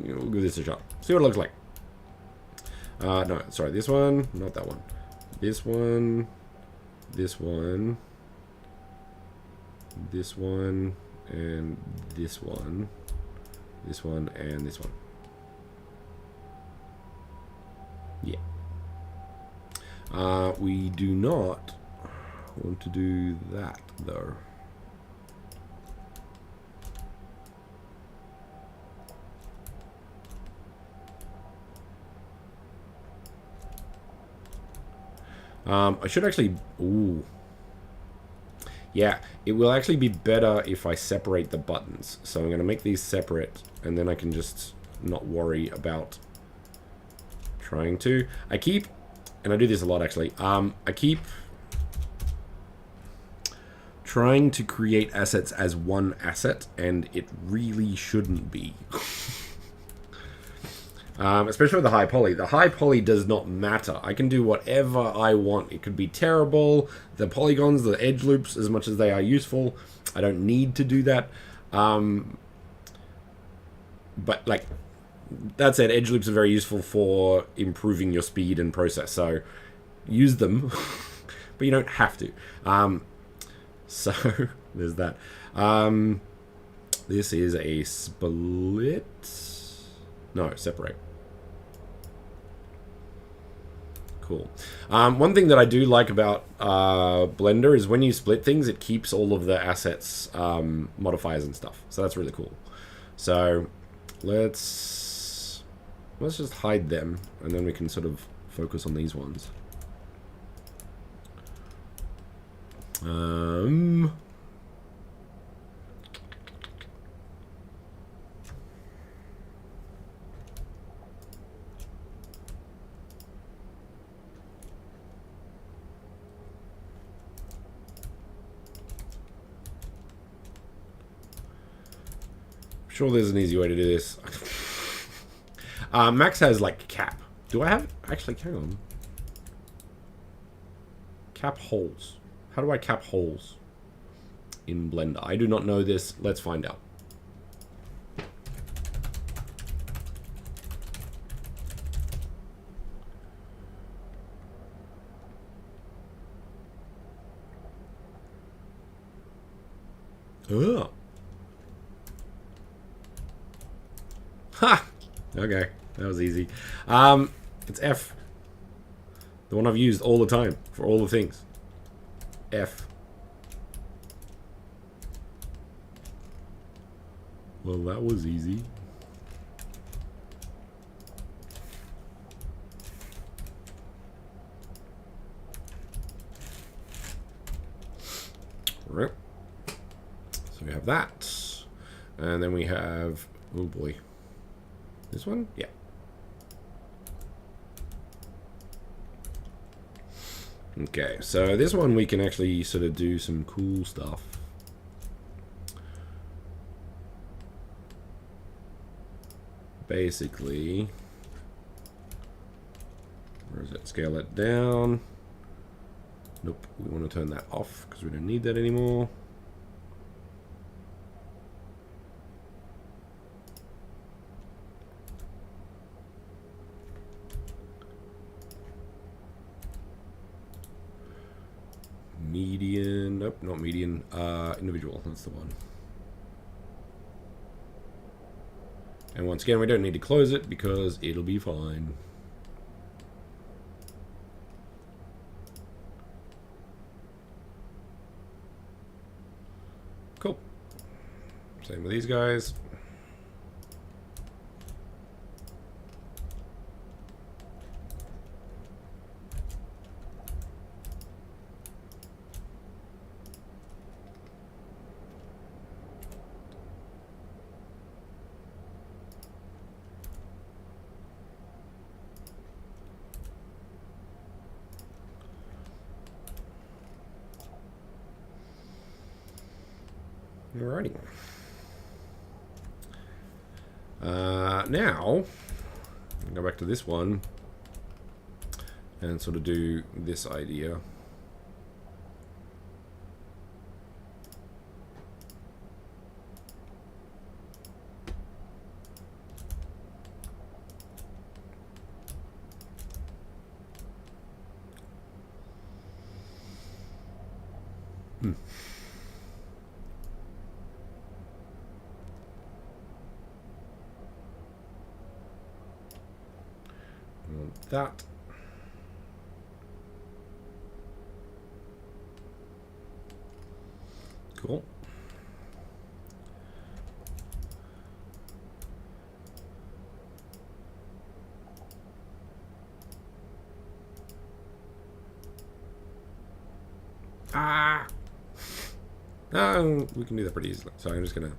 We'll give this a shot. See what it looks like. No, sorry, this one, not that one. This one, this one, this one, and this one, this one, and this one. Yeah. We do not want to do that, though. I should actually... Ooh. Yeah, it will actually be better if I separate the buttons. So I'm going to make these separate, and then I can just not worry about trying to. I keep... And I do this a lot, actually. I keep trying to create assets as one asset, and it really shouldn't be. Especially with the high poly. The high poly does not matter. I can do whatever I want. It could be terrible. The polygons, the edge loops, as much as they are useful, I don't need to do that. But, like, that said, edge loops are very useful for improving your speed and process. So, use them, but you don't have to. So, there's that. This is a split. No, separate. Cool. One thing that I do like about Blender is when you split things, it keeps all of the assets modifiers and stuff. So that's really cool. So let's just hide them, and then we can sort of focus on these ones. Sure, there's an easy way to do this. Max has like cap. Do I have actually? Hang on. Cap holes. How do I cap holes in Blender? I do not know this. Let's find out. Oh. Ha! Okay, that was easy. It's F. The one I've used all the time for all the things. F. Well, that was easy. Right. So we have that. And then we have... Oh boy. This one? Yeah. Okay, so this one we can actually sort of do some cool stuff. Basically, where is it? Scale it down. Nope, we want to turn that off because we don't need that anymore. Median, nope, not median, individual, that's the one. And once again, we don't need to close it because it'll be fine. Cool. Same with these guys. Alrighty. Now, go back to this one and sort of do this idea. That. Cool. Ah! We can do that pretty easily. So I'm just gonna.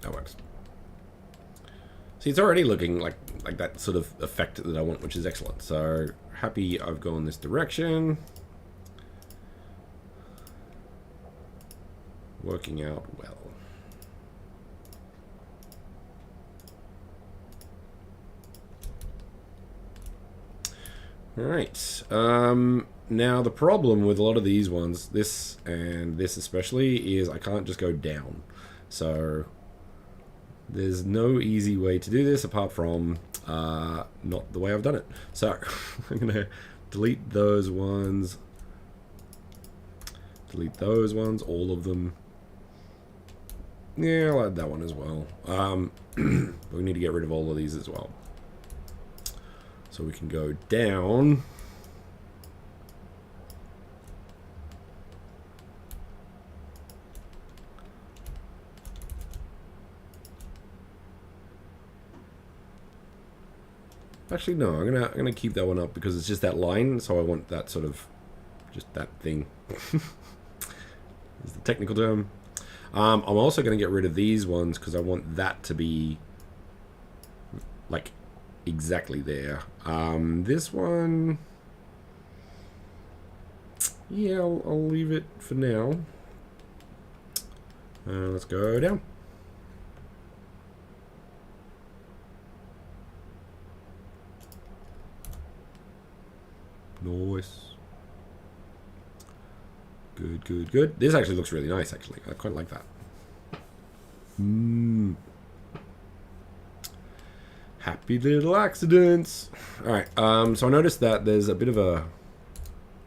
That works. See, it's already looking like that sort of effect that I want, which is excellent. So happy I've gone this direction. Working out well. All right. Now the problem with a lot of these ones, this and this especially, is I can't just go down. So there's no easy way to do this apart from not the way I've done it. So I'm going to delete those ones. Delete those ones, all of them. Yeah, I'll add that one as well. But we need to get rid of all of these as well. So we can go down. Actually, no, I'm gonna keep that one up because it's just that line, so I want that sort of, just that thing. Is the technical term. I'm also gonna get rid of these ones because I want that to be like exactly there. This one, yeah, I'll leave it for now. Let's go down. Nice. Good, good, good. This actually looks really nice, actually. I quite like that. Happy little accidents. Alright, so I noticed that there's a bit of a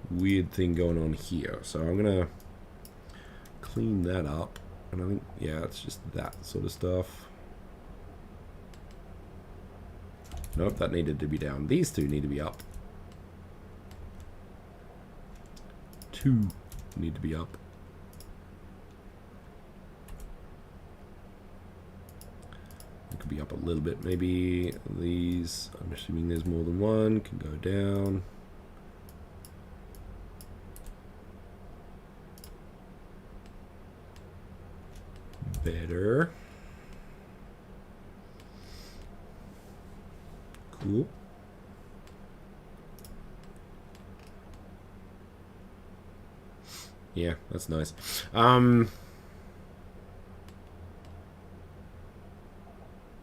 weird thing going on here. So I'm going to clean that up. And I think, yeah, it's just that sort of stuff. Nope, that needed to be down. These two need to be up. Two need to be up. It could be up a little bit. Maybe these, I'm assuming there's more than one, can go down. Better. Cool. Yeah, that's nice. Yeah,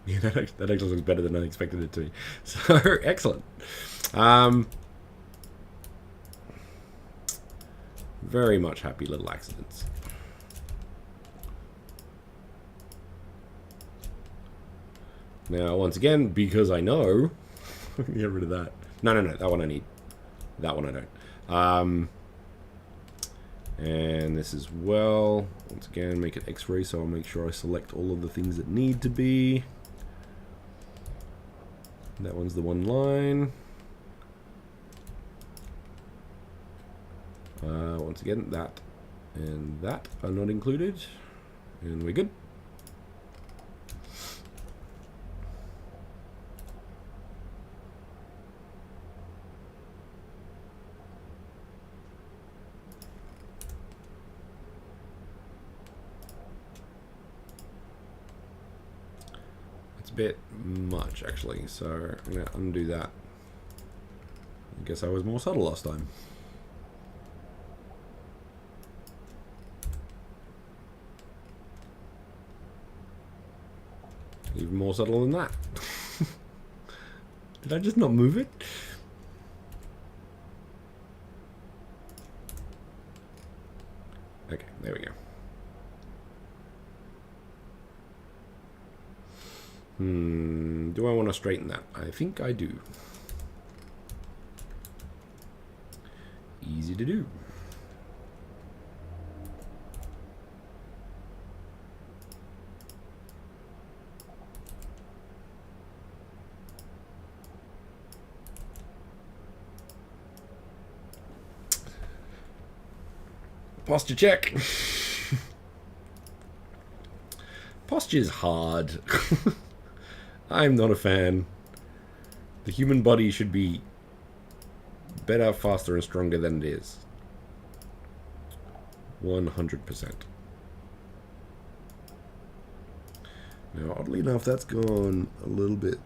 that actually looks better than I expected it to be. So, excellent. Very much happy little accidents. Now, once again, because I know, get rid of that. No, that one I need. That one I don't. And this as well. Once again, make it X-ray, so I'll make sure I select all of the things that need to be. That one's the one line. Once again, that and that are not included. And we're good. bit much, actually. So I'm going to undo that. I guess I was more subtle last time. Even more subtle than that. Did I just not move it? Okay, there we go. Do I want to straighten that? I think I do. Easy to do. Posture check. Posture's hard. I'm not a fan. The human body should be better, faster, and stronger than it is. 100%. Now, oddly enough, that's gone a little bit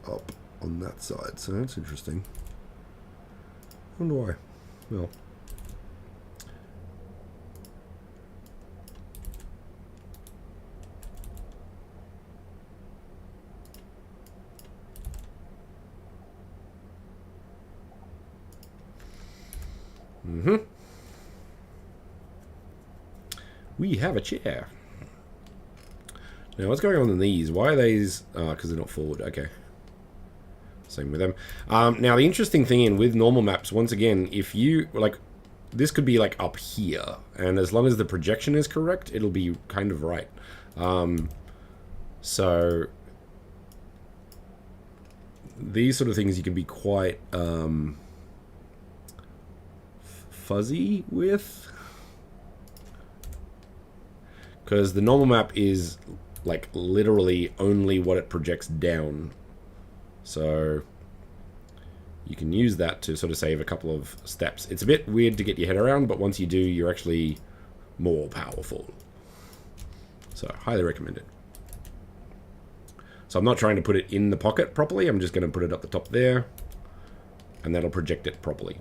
up on that side, so that's interesting. I wonder why. Well. We have a chair. Now, what's going on in these? Why are these? Because they're not forward. Okay. Same with them. Now, the interesting thing with normal maps, once again, if you, like, this could be, like, up here. And as long as the projection is correct, it'll be kind of right. So, these sort of things you can be quite fuzzy with. Because the normal map is, like, literally only what it projects down. So you can use that to sort of save a couple of steps. It's a bit weird to get your head around, but once you do, you're actually more powerful. So highly recommend it. So I'm not trying to put it in the pocket properly. I'm just going to put it up the top there. And that'll project it properly.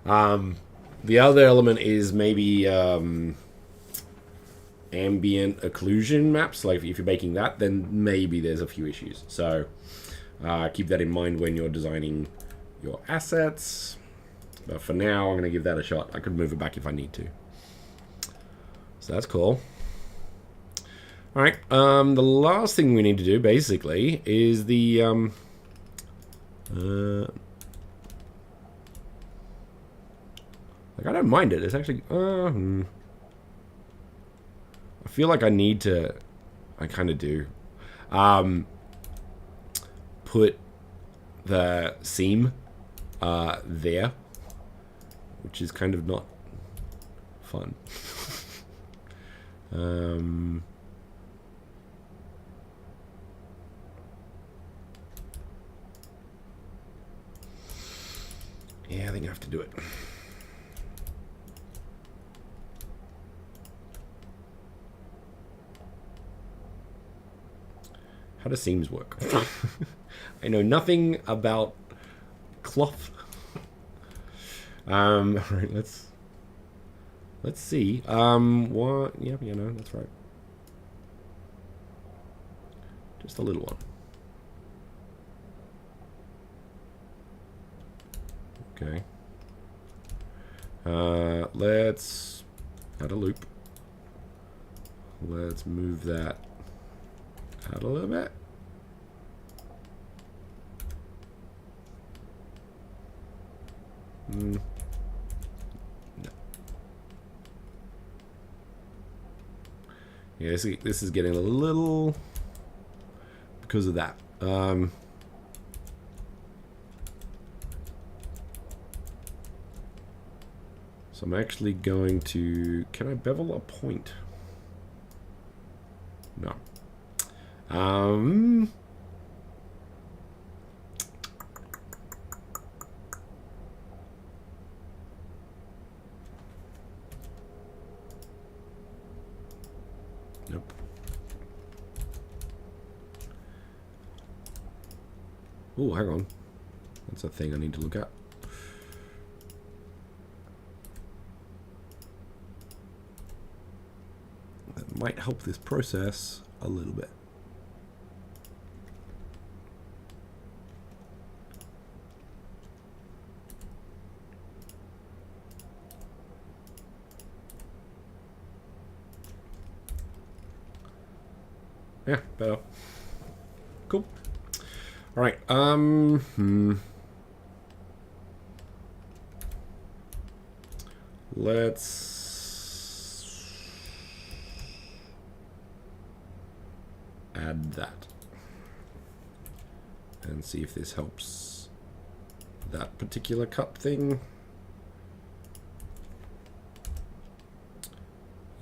The other element is maybe ambient occlusion maps. Like if you're making that, then maybe there's a few issues. So keep that in mind when you're designing your assets. But for now, I'm going to give that a shot. I could move it back if I need to. So that's cool. All right. The last thing we need to do, basically, is the like, I don't mind it. It's actually I feel like I need to, I kind of do, put the seam there, which is kind of not fun. Yeah, I think I have to do it. How do seams work? I know nothing about cloth. Right, let's see. What? Yeah, you know, that's right. Just a little one. Okay. Let's add a loop. Let's move that out a little bit. No. Yeah, this is getting a little because of that. So I'm actually going to, can I bevel a point? No. Nope. Oh, hang on. That's a thing I need to look at. That might help this process a little bit. Yeah, better. Cool. All right. Let's add that and see if this helps that particular cut thing.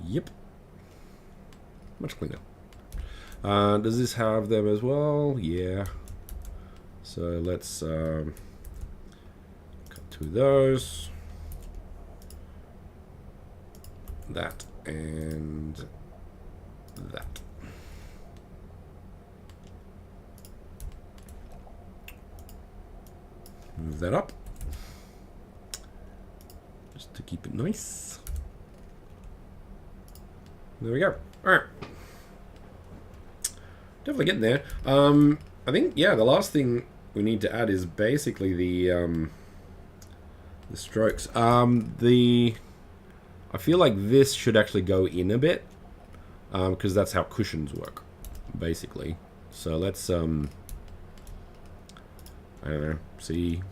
Yep. Much cleaner. Does this have them as well? Yeah. So let's cut two of those. That and that. Move that up. Just to keep it nice. There we go. Alright. Definitely getting there. I think, yeah, the last thing we need to add is basically the strokes. I feel like this should actually go in a bit, because that's how cushions work, basically. So let's, I don't know, see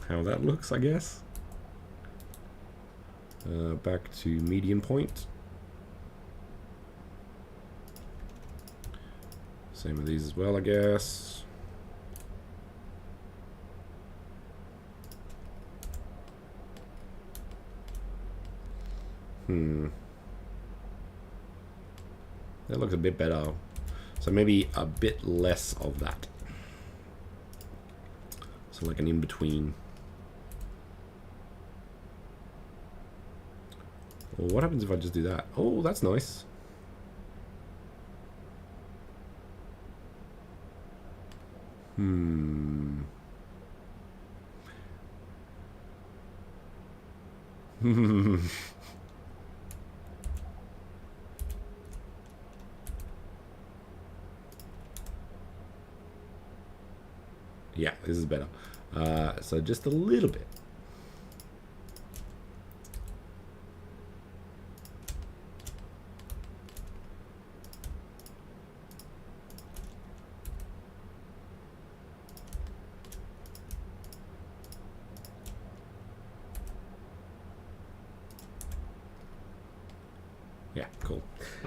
how that looks, I guess. Back to median point. Same with these as well, I guess. That looks a bit better. So maybe a bit less of that. So like an in-between. Well, what happens if I just do that? Oh, that's nice. Yeah, this is better. So just a little bit. Yeah, cool.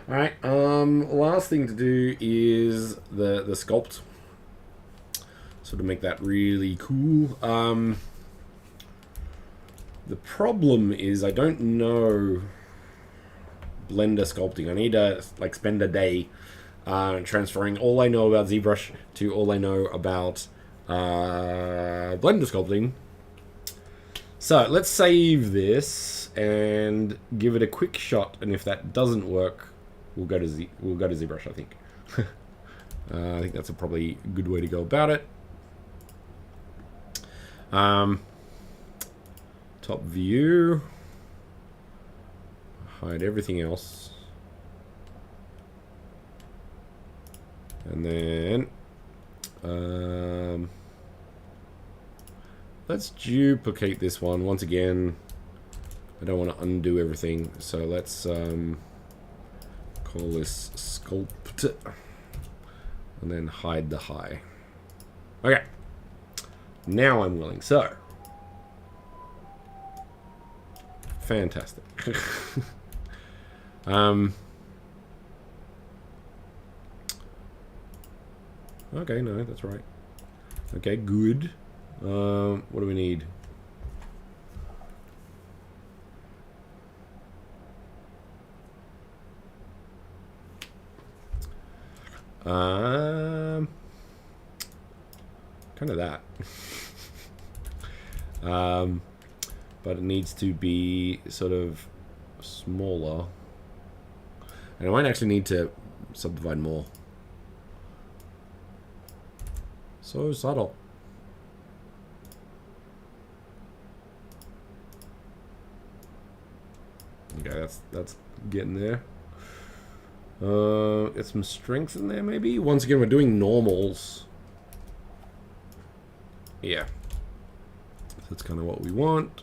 All right. Last thing to do is the sculpt. So to make that really cool. The problem is I don't know Blender sculpting. I need to like spend a day transferring all I know about ZBrush to all I know about Blender sculpting. So let's save this and give it a quick shot, and if that doesn't work, we'll go to ZBrush, I think. I think that's a probably good way to go about it. Top view. Hide everything else. And then let's duplicate this one once again. I don't want to undo everything, so let's call this sculpt and then hide the high. Okay, now I'm willing. So fantastic. Okay, no, that's right. Okay, good. What do we need? Kind of that. But it needs to be sort of smaller. And I might actually need to subdivide more. So subtle. Okay, that's getting there. Get some strength in there, maybe? Once again, we're doing normals. Yeah. That's kind of what we want.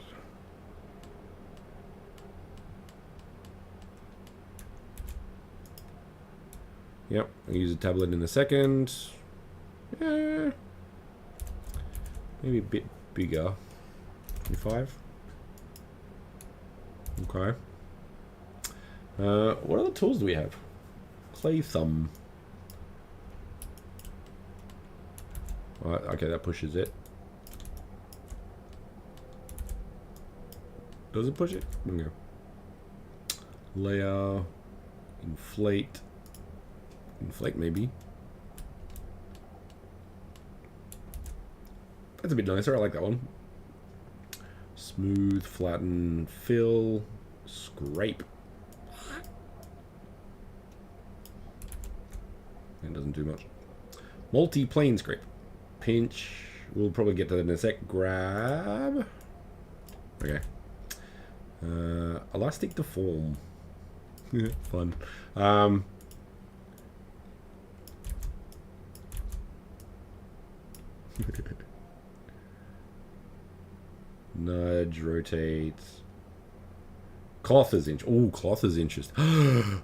Yep, I'll use a tablet in a second. Maybe a bit bigger. 25. Okay. What other tools do we have? Clay thumb. Alright, okay, that pushes it. Does it push it? Okay. Layer. Inflate. Inflate, maybe. That's a bit nicer. I like that one. Smooth, flatten, fill, scrape. It doesn't do much. Multi-plane scrape. Pinch. We'll probably get to that in a sec. Grab. Okay. Elastic deform. Fun. Nudge, rotate. Cloth is inch. Oh, cloth is interesting.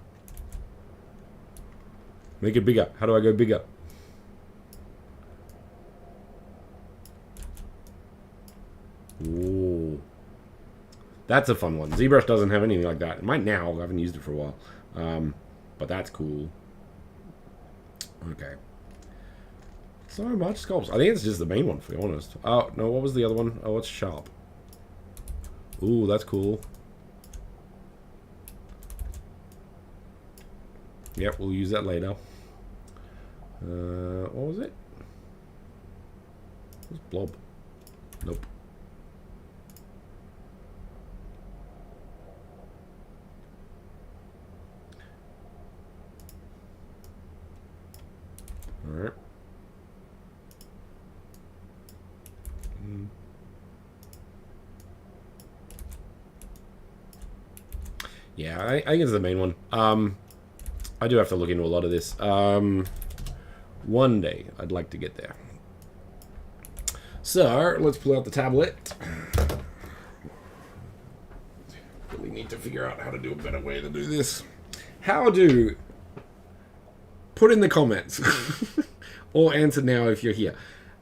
Make it bigger. How do I go bigger? Ooh. That's a fun one. ZBrush doesn't have anything like that. It might now. I haven't used it for a while. But that's cool. Okay. So much sculpts. I think it's just the main one, to be honest. Oh, no, what was the other one? Oh, it's sharp. Ooh, that's cool. Yep, we'll use that later. What was it? It was blob. Nope. Alright. Yeah, I think it's the main one. I do have to look into a lot of this. One day, I'd like to get there. So, let's pull out the tablet. Really need to figure out how to do a better way to do this. How do... Put in the comments. Or answer now if you're here.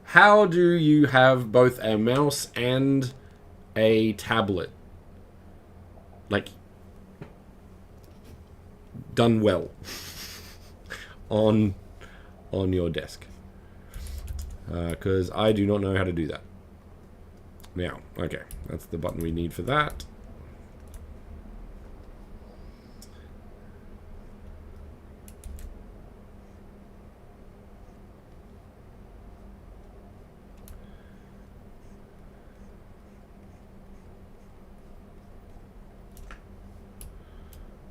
How do you have both a mouse and a tablet? Like... done well on your desk, because I do not know how to do that. Now, okay, that's the button we need for that.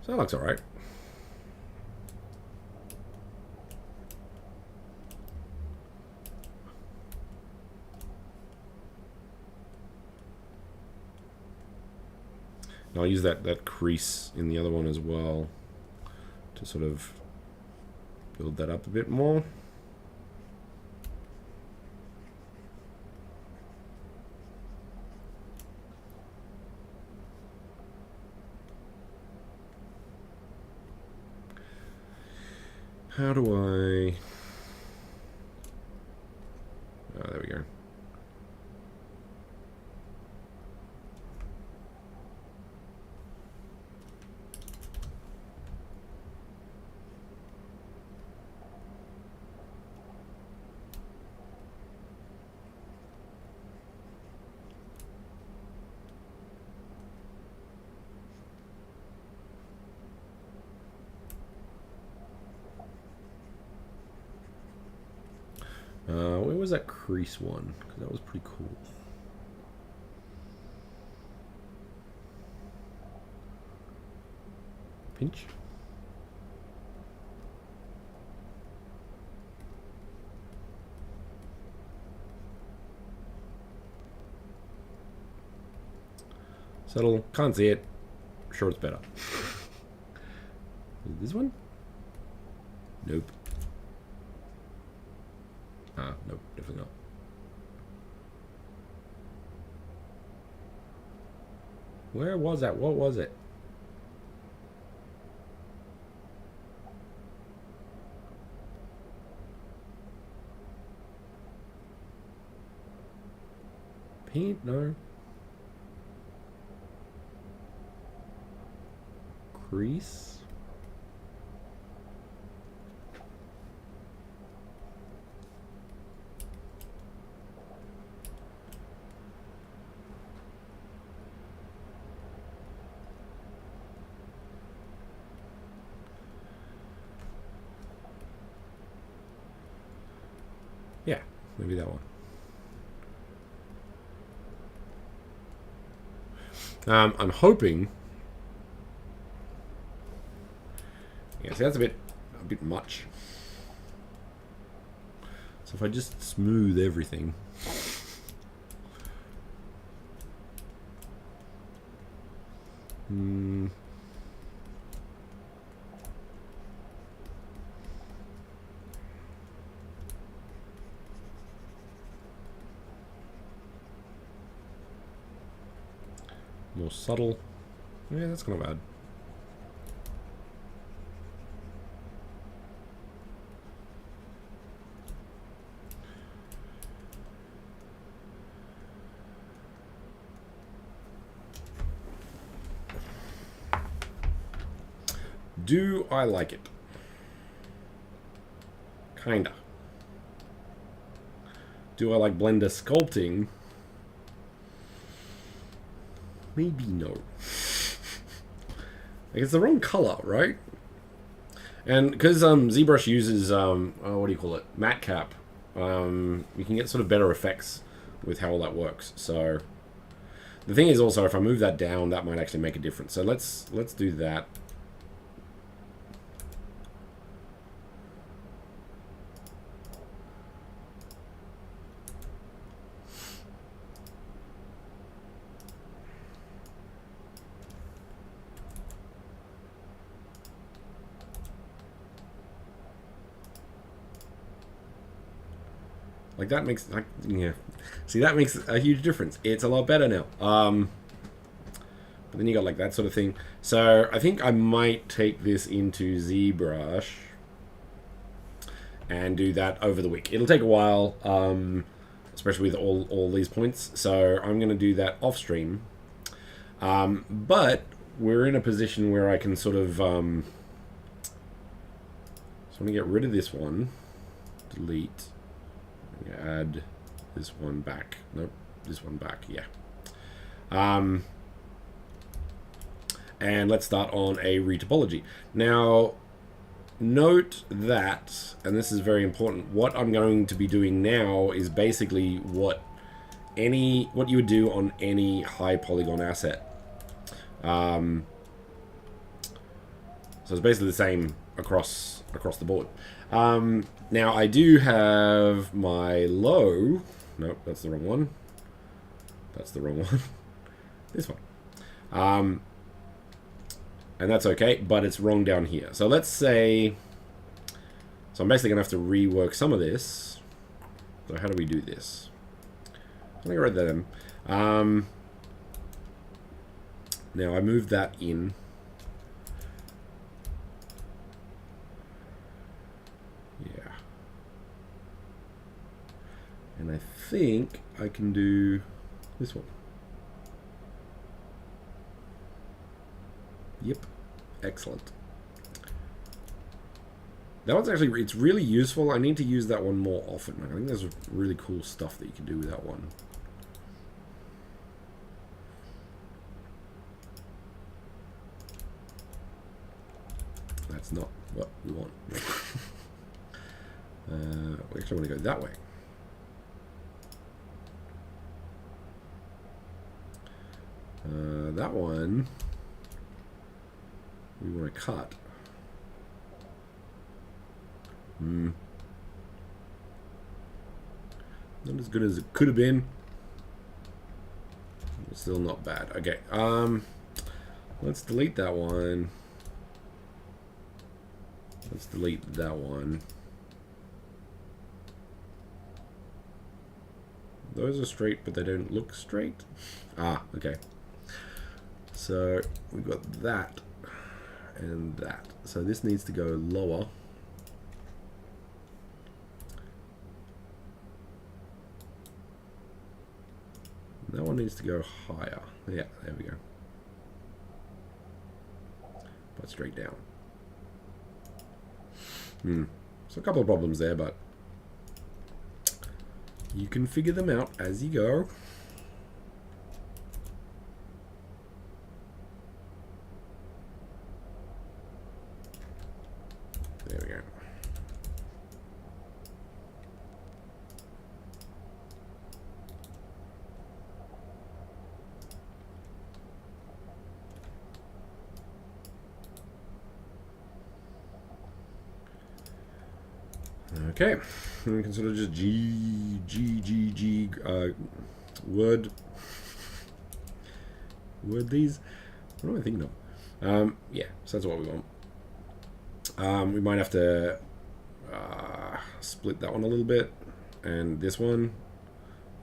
So that looks all right. I'll use that crease in the other one as well to sort of build that up a bit more. How do I... Oh, there we go. Where was that crease one? Because that was pretty cool. Pinch. Subtle. Can't see it. Sure, it's better. This one? Nope. Nope, definitely not. Where was that? What was it? Paint? No. Crease? Yeah, maybe that one. I'm hoping. Yeah, see, that's a bit much. So if I just smooth everything. More subtle. Yeah, that's not bad. Do I like it? Kinda. Do I like Blender sculpting? Maybe no. Like, it's the wrong color, right? And because ZBrush uses what do you call it, matte cap, you can get sort of better effects with how all that works. So the thing is also, if I move that down, that might actually make a difference. So let's do that. Like, that makes, like, yeah. See, that makes a huge difference. It's a lot better now. But then you got, like, that sort of thing. So, I think I might take this into ZBrush and do that over the week. It'll take a while, especially with all these points. So, I'm going to do that off stream. But we're in a position where I can sort of, so I'm going to get rid of this one. Delete. Add this one back. Nope, this one back. Yeah. And let's start on a retopology. Now, note that, and this is very important, what I'm going to be doing now is basically what you would do on any high polygon asset. So it's basically the same across the board. Now, I do have my low. Nope, that's the wrong one. That's the wrong one. This one. And that's okay, but it's wrong down here. So let's say... So I'm basically going to have to rework some of this. So how do we do this? I think I read that in. Now, I moved that in. And I think I can do this one. Yep. Excellent. That one's actually, it's really useful. I need to use that one more often. I think there's really cool stuff that you can do with that one. That's not what we want. We actually want to go that way. That one we want to cut. Not as good as it could have been. We'll Still not bad. Okay, let's delete that one. Let's delete that one. Those are straight, but they don't look straight. Ah, okay. So we've got that and that. So this needs to go lower. That one needs to go higher. Yeah, there we go. But straight down. So a couple of problems there, but you can figure them out as you go. There we go. Okay, we can sort of just word these. What am I thinking of? Yeah, so that's what we want. We might have to split that one a little bit, and this one.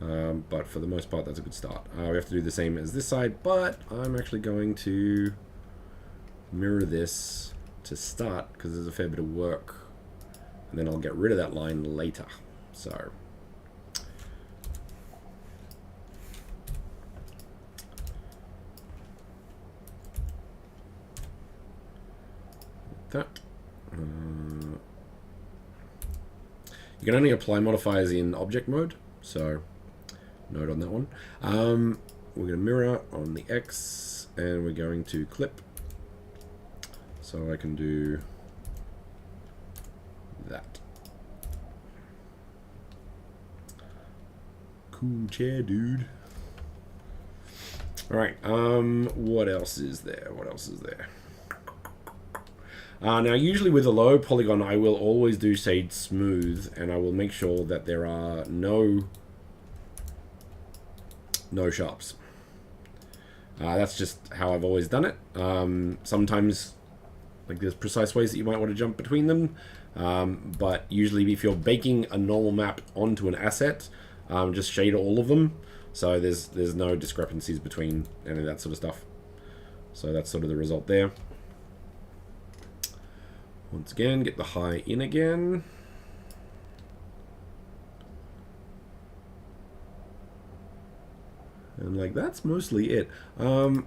But for the most part, that's a good start. We have to do the same as this side, but I'm actually going to mirror this to start because there's a fair bit of work. And then I'll get rid of that line later. So that you can only apply modifiers in object mode, so note on that one. We're going to mirror on the X, and we're going to clip, so I can do that. Cool chair, dude. All right. What else is there? What else is there? Now, usually with a low polygon, I will always do shade smooth, and I will make sure that there are no sharps. That's just how I've always done it. Sometimes, like, there's precise ways that you might want to jump between them. But usually if you're baking a normal map onto an asset, just shade all of them, so there's no discrepancies between any of that sort of stuff. So that's sort of the result there. Once again, get the high in again. And like, that's mostly it. I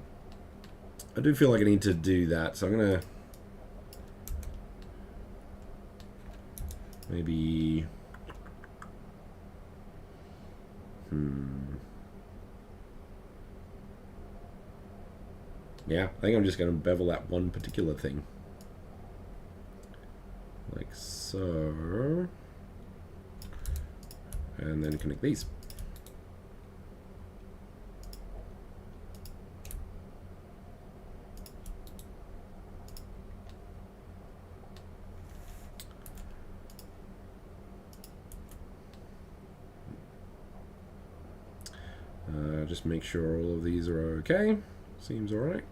do feel like I need to do that, so I'm gonna maybe yeah, I think I'm just going to bevel that one particular thing. Like so. And then connect these. Just make sure all of these are okay. Seems alright.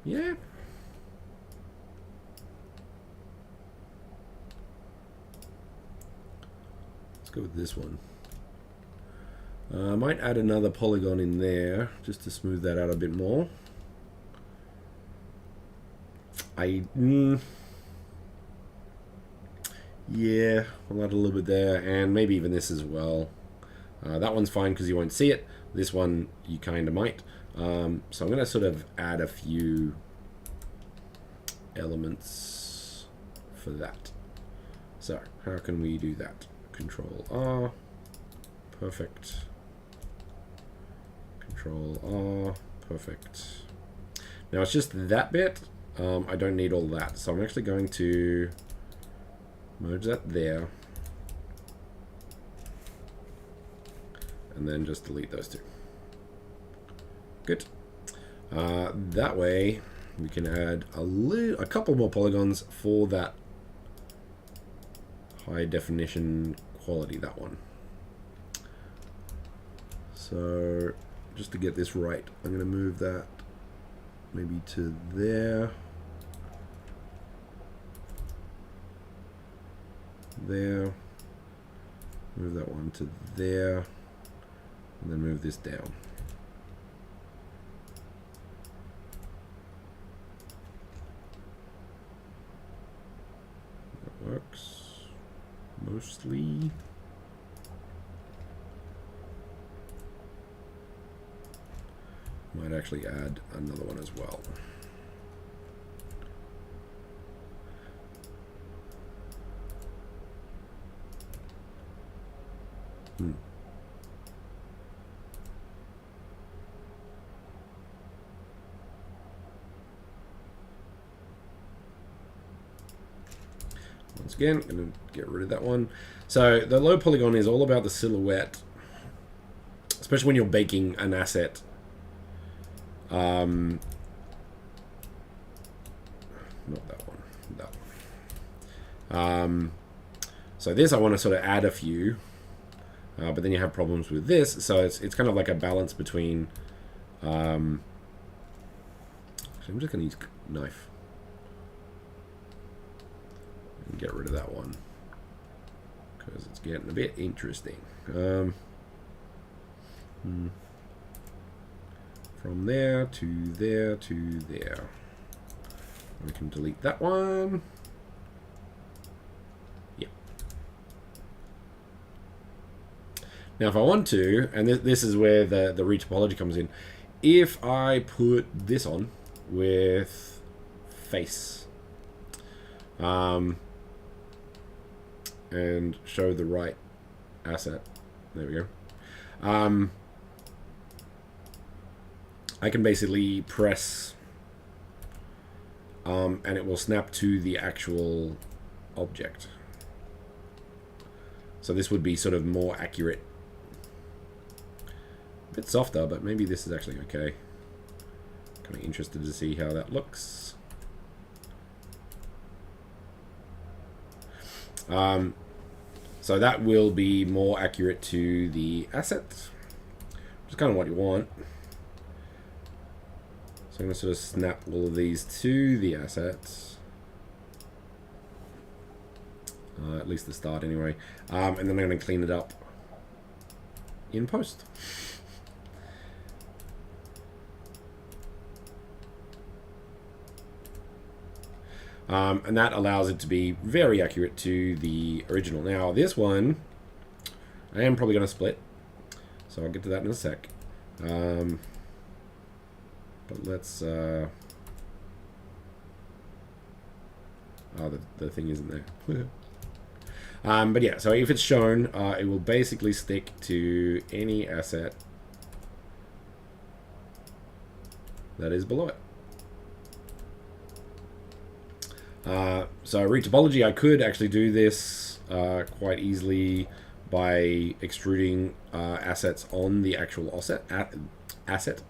Yeah. Let's go with this one. I might add another polygon in there just to smooth that out a bit more. Yeah, I'll add a little bit there, and maybe even this as well. That one's fine because you won't see it. This one, you kind of might. So I'm going to sort of add a few elements for that. So, how can we do that? Control R. Perfect. Control R. Perfect. Now, it's just that bit. I don't need all that. So I'm actually going to merge that there, and then just delete those two. Good. That way we can add a couple more polygons for that high definition quality, that one. So just to get this right, I'm going to move that maybe to there. There. Move that one to there. And then move this down. That works mostly. Might actually add another one as well. Once again, I'm going to get rid of that one. So the low polygon is all about the silhouette, especially when you're baking an asset. Not that one. That one. So this I want to sort of add a few, but then you have problems with this. So it's kind of like a balance between. Actually, I'm just going to use knife and get rid of that one because it's getting a bit interesting. From there to there to there. We can delete that one. Yeah. Now, if I want to, and this is where the retopology comes in, if I put this on with face, and show the right asset, there we go. I can basically press and it will snap to the actual object. So this would be sort of more accurate. A bit softer, but maybe this is actually okay. Kind of interested to see how that looks. So that will be more accurate to the asset, which is kind of what you want. So I'm going to sort of snap all of these to the assets. At least the start anyway. And then I'm going to clean it up in post. And that allows it to be very accurate to the original. Now this one, I am probably going to split. So I'll get to that in a sec. But let's, oh, the thing isn't there. But yeah, so if it's shown, it will basically stick to any asset that is below it. So retopology, I could actually do this quite easily by extruding assets on the actual asset.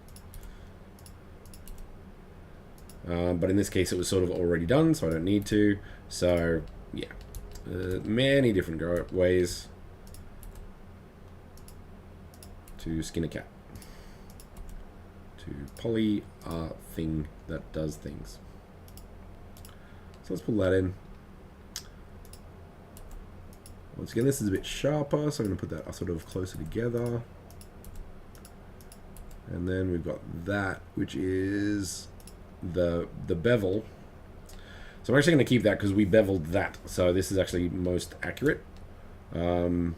But in this case, it was sort of already done, so I don't need to. So, yeah. Many different ways to skin a cat. To poly a thing that does things. So let's pull that in. Once again, this is a bit sharper, so I'm going to put that sort of closer together. And then we've got that, which is the bevel. So I'm actually going to keep that because we beveled that. So this is actually most accurate. So I'm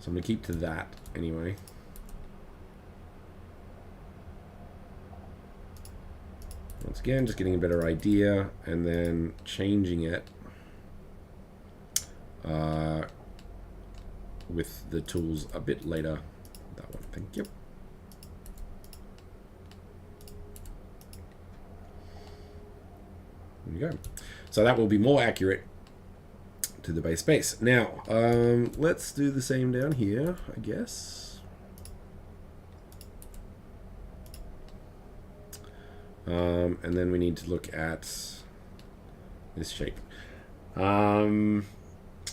going to keep to that anyway. Once again, just getting a better idea and then changing it with the tools a bit later. That one, thank you. There you go. So that will be more accurate to the base space. Now, let's do the same down here, I guess. And then we need to look at this shape.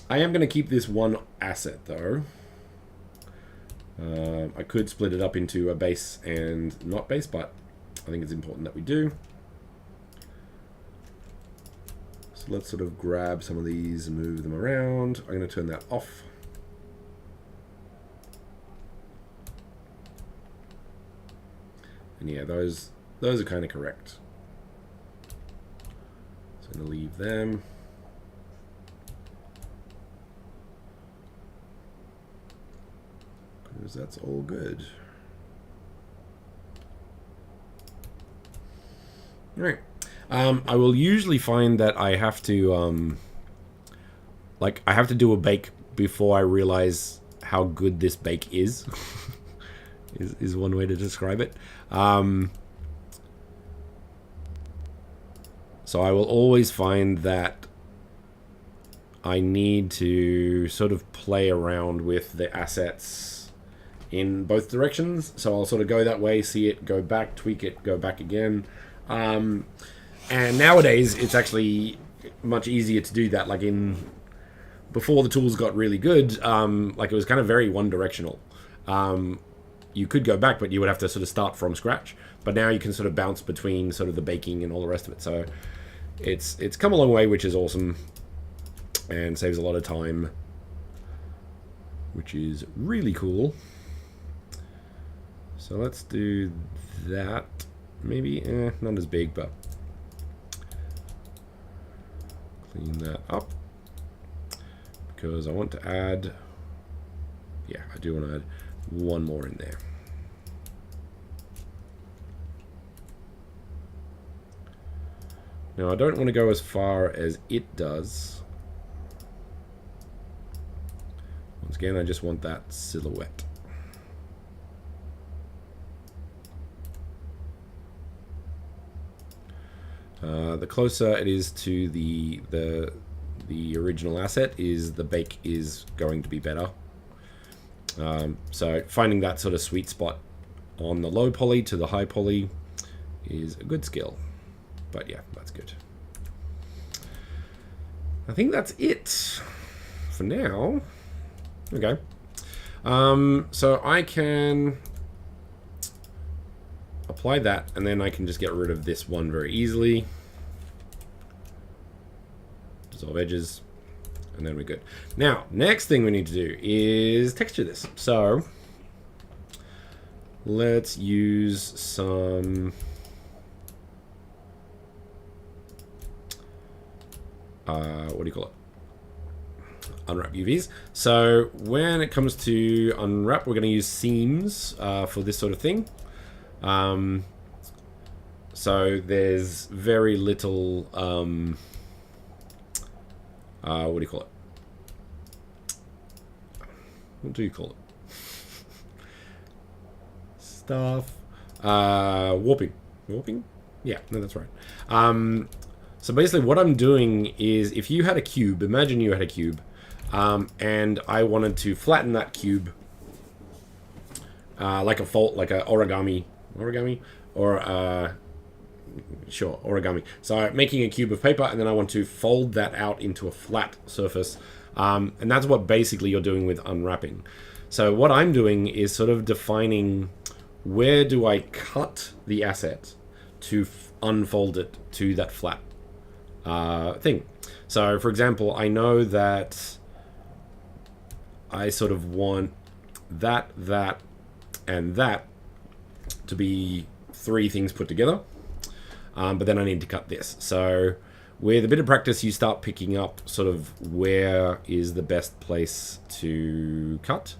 I am going to keep this one asset though. I could split it up into a base and not base, but I think it's important that we do. So let's sort of grab some of these and move them around. I'm going to turn that off. And yeah, those are kind of correct. So I'm going to leave them. Because that's all good. All right. I will usually find that I have to, I have to do a bake before I realize how good this bake is. is one way to describe it. So I will always find that I need to sort of play around with the assets in both directions. So I'll sort of go that way, see it, go back, tweak it, go back again. And nowadays it's actually much easier to do that. Like before the tools got really good, like it was kind of very one-directional. You could go back, but you would have to sort of start from scratch. But now you can sort of bounce between sort of the baking and all the rest of it. So it's come a long way, which is awesome and saves a lot of time, which is really cool. So let's do that. Maybe not as big, but clean that up because I want to add. Yeah, I do want to add one more in there. Now I don't want to go as far as it does. Once again, I just want that silhouette. The closer it is to the original asset, is the bake is going to be better. So finding that sort of sweet spot on the low poly to the high poly is a good skill. But yeah, that's good. I think that's it for now. Okay. So I can apply that, and then I can just get rid of this one very easily. Dissolve edges, and then we're good. Now, next thing we need to do is texture this. So let's use some what do you call it? Unwrap UVs. So when it comes to unwrap, we're going to use seams for this sort of thing. So there's very little what do you call it? What do you call it? Stuff. Warping. Warping? Yeah, no, that's right. So basically what I'm doing is, if you had a cube, imagine you had a cube, and I wanted to flatten that cube like a origami, or sure, origami. So making a cube of paper, and then I want to fold that out into a flat surface, and that's what basically you're doing with unwrapping. So what I'm doing is sort of defining where do I cut the asset to unfold it to that flat thing. So for example, I know that I sort of want that, and that to be three things put together, but then I need to cut this. So with a bit of practice, you start picking up sort of where is the best place to cut.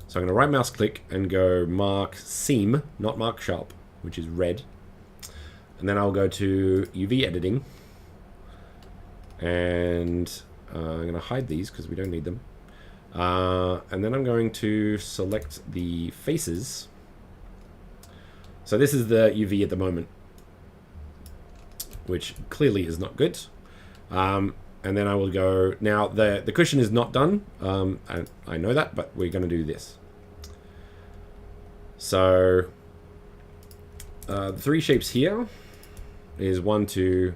So I'm going to right mouse click and go mark seam, not mark sharp, which is red, and then I'll go to UV editing, and I'm going to hide these because we don't need them. And then I'm going to select the faces. So this is the UV at the moment, which clearly is not good. And then I will go, now the cushion is not done. I know that, but we're going to do this. So the three shapes here is 1, 2,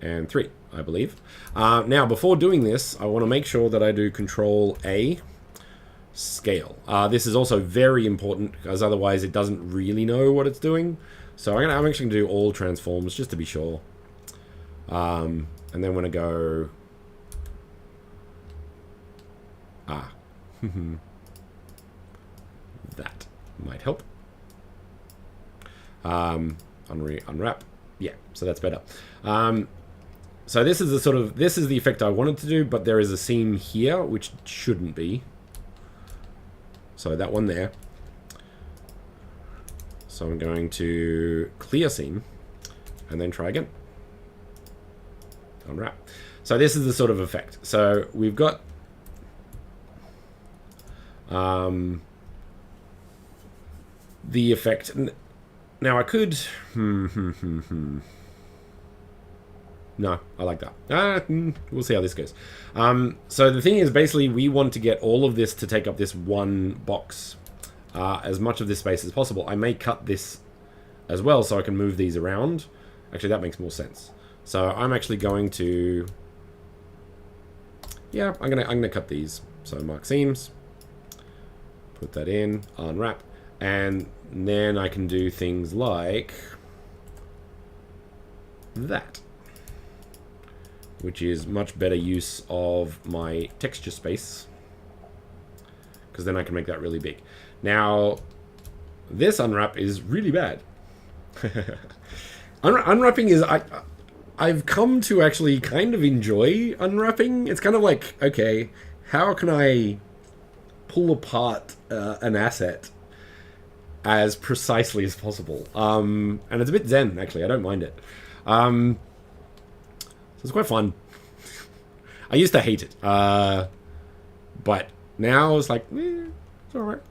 and 3, I believe. Now, before doing this, I want to make sure that I do Control A, scale. This is also very important because otherwise it doesn't really know what it's doing. So I'm actually going to do all transforms just to be sure. And then when I go... that might help. Unwrap. Yeah, so that's better. So this is the effect I wanted to do, but there is a seam here which shouldn't be. So that one there. So I'm going to clear seam and then try again. Unwrap. So this is the sort of effect. So we've got the effect. Now I could... No, I like that. We'll see how this goes. So the thing is, basically, we want to get all of this to take up this one box. As much of this space as possible. I may cut this as well so I can move these around. Actually, that makes more sense. So I'm actually going to... Yeah, I'm gonna cut these. So mark seams. Put that in. Unwrap. And then I can do things like... that. Which is much better use of my texture space. Because then I can make that really big. Now, this unwrap is really bad. Unwrapping is... I've come to actually kind of enjoy unwrapping. It's kind of like, okay, how can I pull apart an asset as precisely as possible? And it's a bit zen, actually. I don't mind it. So it's quite fun. I used to hate it. But now it's like, it's alright.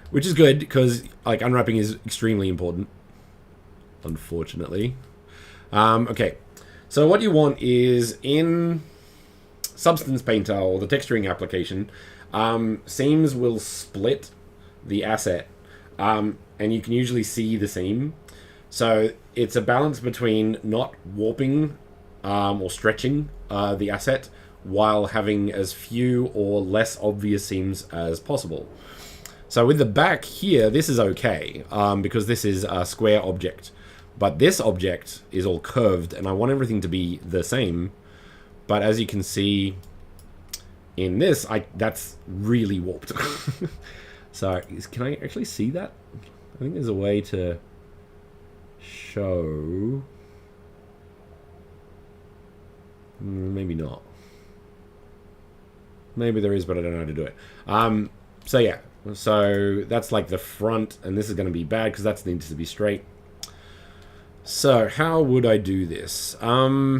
Which is good, because like unwrapping is extremely important. Unfortunately. Okay. So what you want is in Substance Painter or the texturing application, seams will split the asset. And you can usually see the seam. So it's a balance between not warping or stretching the asset while having as few or less obvious seams as possible. So with the back here, this is okay, because this is a square object. But this object is all curved, and I want everything to be the same. But as you can see in this, that's really warped. So can I actually see that? I think there's a way to show... maybe not. Maybe there is, but I don't know how to do it. So yeah. So that's like the front, and this is going to be bad because that needs to be straight. So how would I do this? Now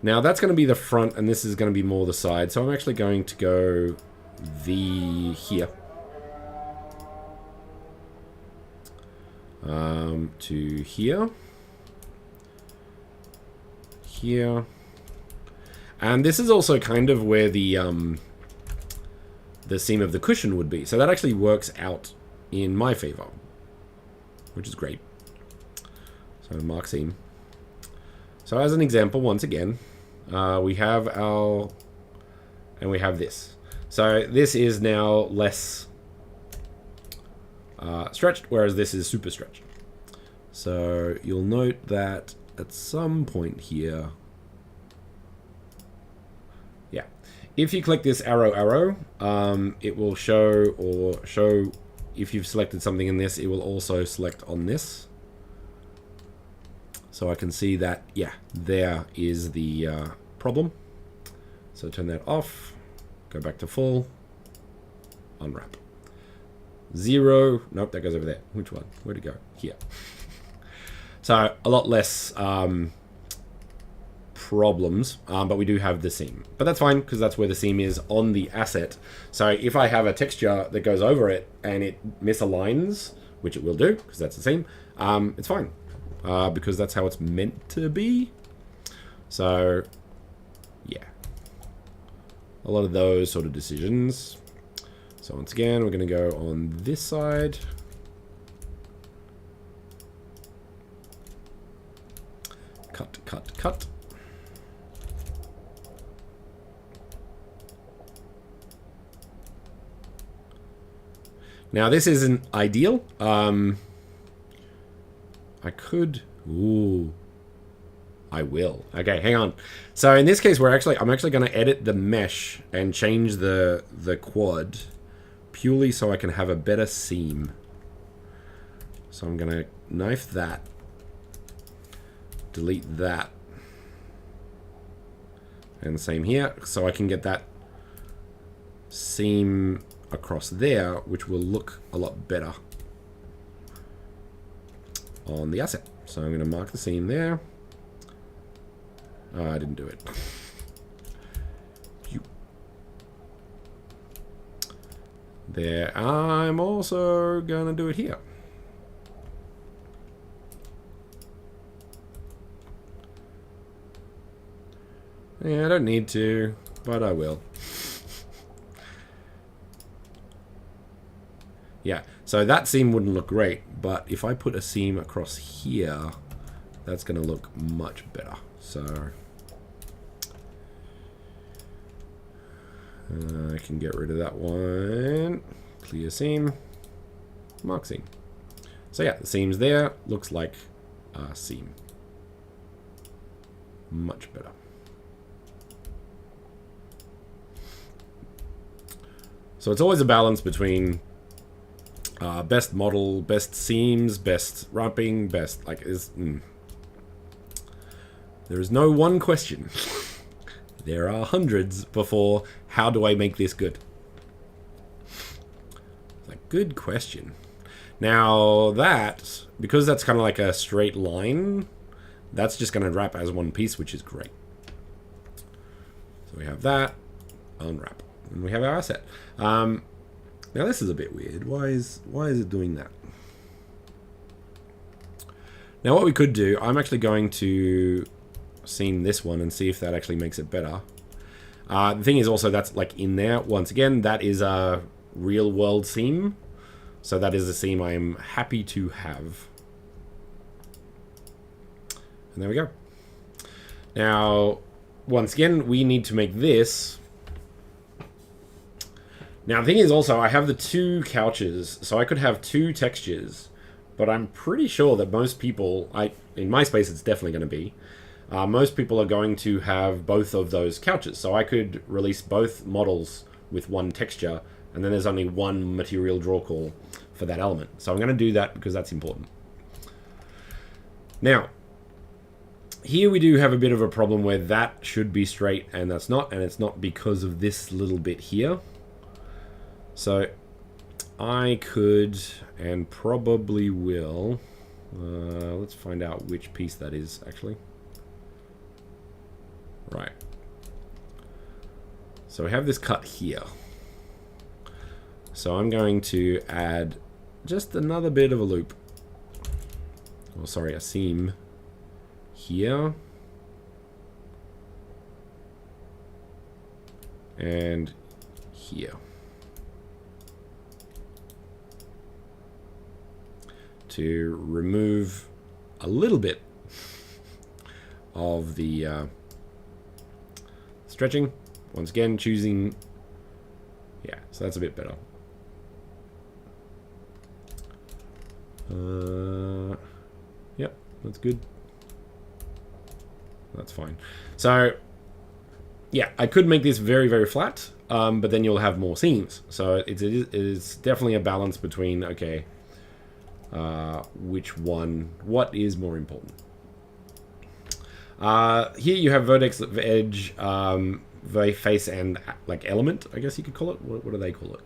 that's going to be the front, and this is going to be more the side. So I'm actually going to go here. To here. Here. And this is also kind of where the seam of the cushion would be. So that actually works out in my favor, which is great. So mark seam. So as an example, once again, we have our... and we have this. So this is now less stretched, whereas this is super stretched. So you'll note that at some point here... yeah. If you click this arrow, it will show, if you've selected something in this, it will also select on this. So I can see that, yeah, there is the problem. So turn that off, go back to full, unwrap. 0, nope, that goes over there. Which one? Where'd it go? Here. So a lot less problems, but we do have the seam. But that's fine, because that's where the seam is on the asset. So if I have a texture that goes over it and it misaligns, which it will do, because that's the seam, it's fine. Because that's how it's meant to be. So, yeah. A lot of those sort of decisions. So once again, we're going to go on this side. Cut, cut, cut. Now, this isn't ideal. I could... Ooh. I will. Okay, hang on. So in this case, I'm actually going to edit the mesh and change the quad purely so I can have a better seam. So I'm going to knife that. Delete that. And same here, so I can get that seam across there, which will look a lot better on the asset. So I'm going to mark the seam there. I didn't do it. There. I'm also going to do it here. Yeah, I don't need to, but I will. Yeah, so that seam wouldn't look great, but if I put a seam across here, that's going to look much better. So I can get rid of that one. Clear seam. Mark seam. So yeah, the seam's there. Looks like a seam. Much better. So it's always a balance between best model, best seams, best wrapping, best... There is no one question. There are hundreds before, how do I make this good? It's a good question. Now that, because that's kind of like a straight line, that's just going to wrap as one piece, which is great. So we have that, unwrap. And we have our asset. Now this is a bit weird. Why is it doing that? Now what we could do, I'm actually going to seam this one and see if that actually makes it better. The thing is also that's like in there. Once again, that is a real world seam. So that is a seam I am happy to have. And there we go. Now, once again, we need to make this. Now, the thing is also, I have the two couches, so I could have two textures, but I'm pretty sure that most people, in my space it's definitely going to be, most people are going to have both of those couches. So I could release both models with one texture, and then there's only one material draw call for that element. So I'm going to do that because that's important. Now, here we do have a bit of a problem where that should be straight and that's not, and it's not because of this little bit here. So I could, and probably will, let's find out which piece that is actually. Right. So we have this cut here. So I'm going to add just another bit of a loop. Oh, sorry, a seam here. And here. To remove a little bit of the stretching. Once again, choosing... Yeah, so that's a bit better. Yep, that's good. That's fine. So, yeah, I could make this very, very flat, but then you'll have more seams. So it is definitely a balance between, okay, which one, what is more important. Here you have vertex, edge, face, and like element, I guess you could call it. What do they call it?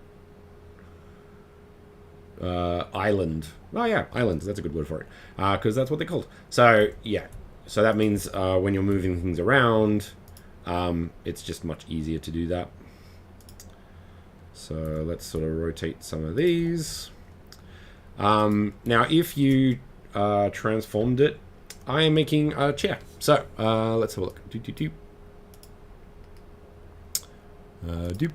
Island. Oh yeah, islands. That's a good word for it. Because that's what they're called. So yeah. So that means when you're moving things around, it's just much easier to do that. So let's sort of rotate some of these. Now, if you transformed it, I am making a chair. So let's have a look. Doop, doop, doop. Doop.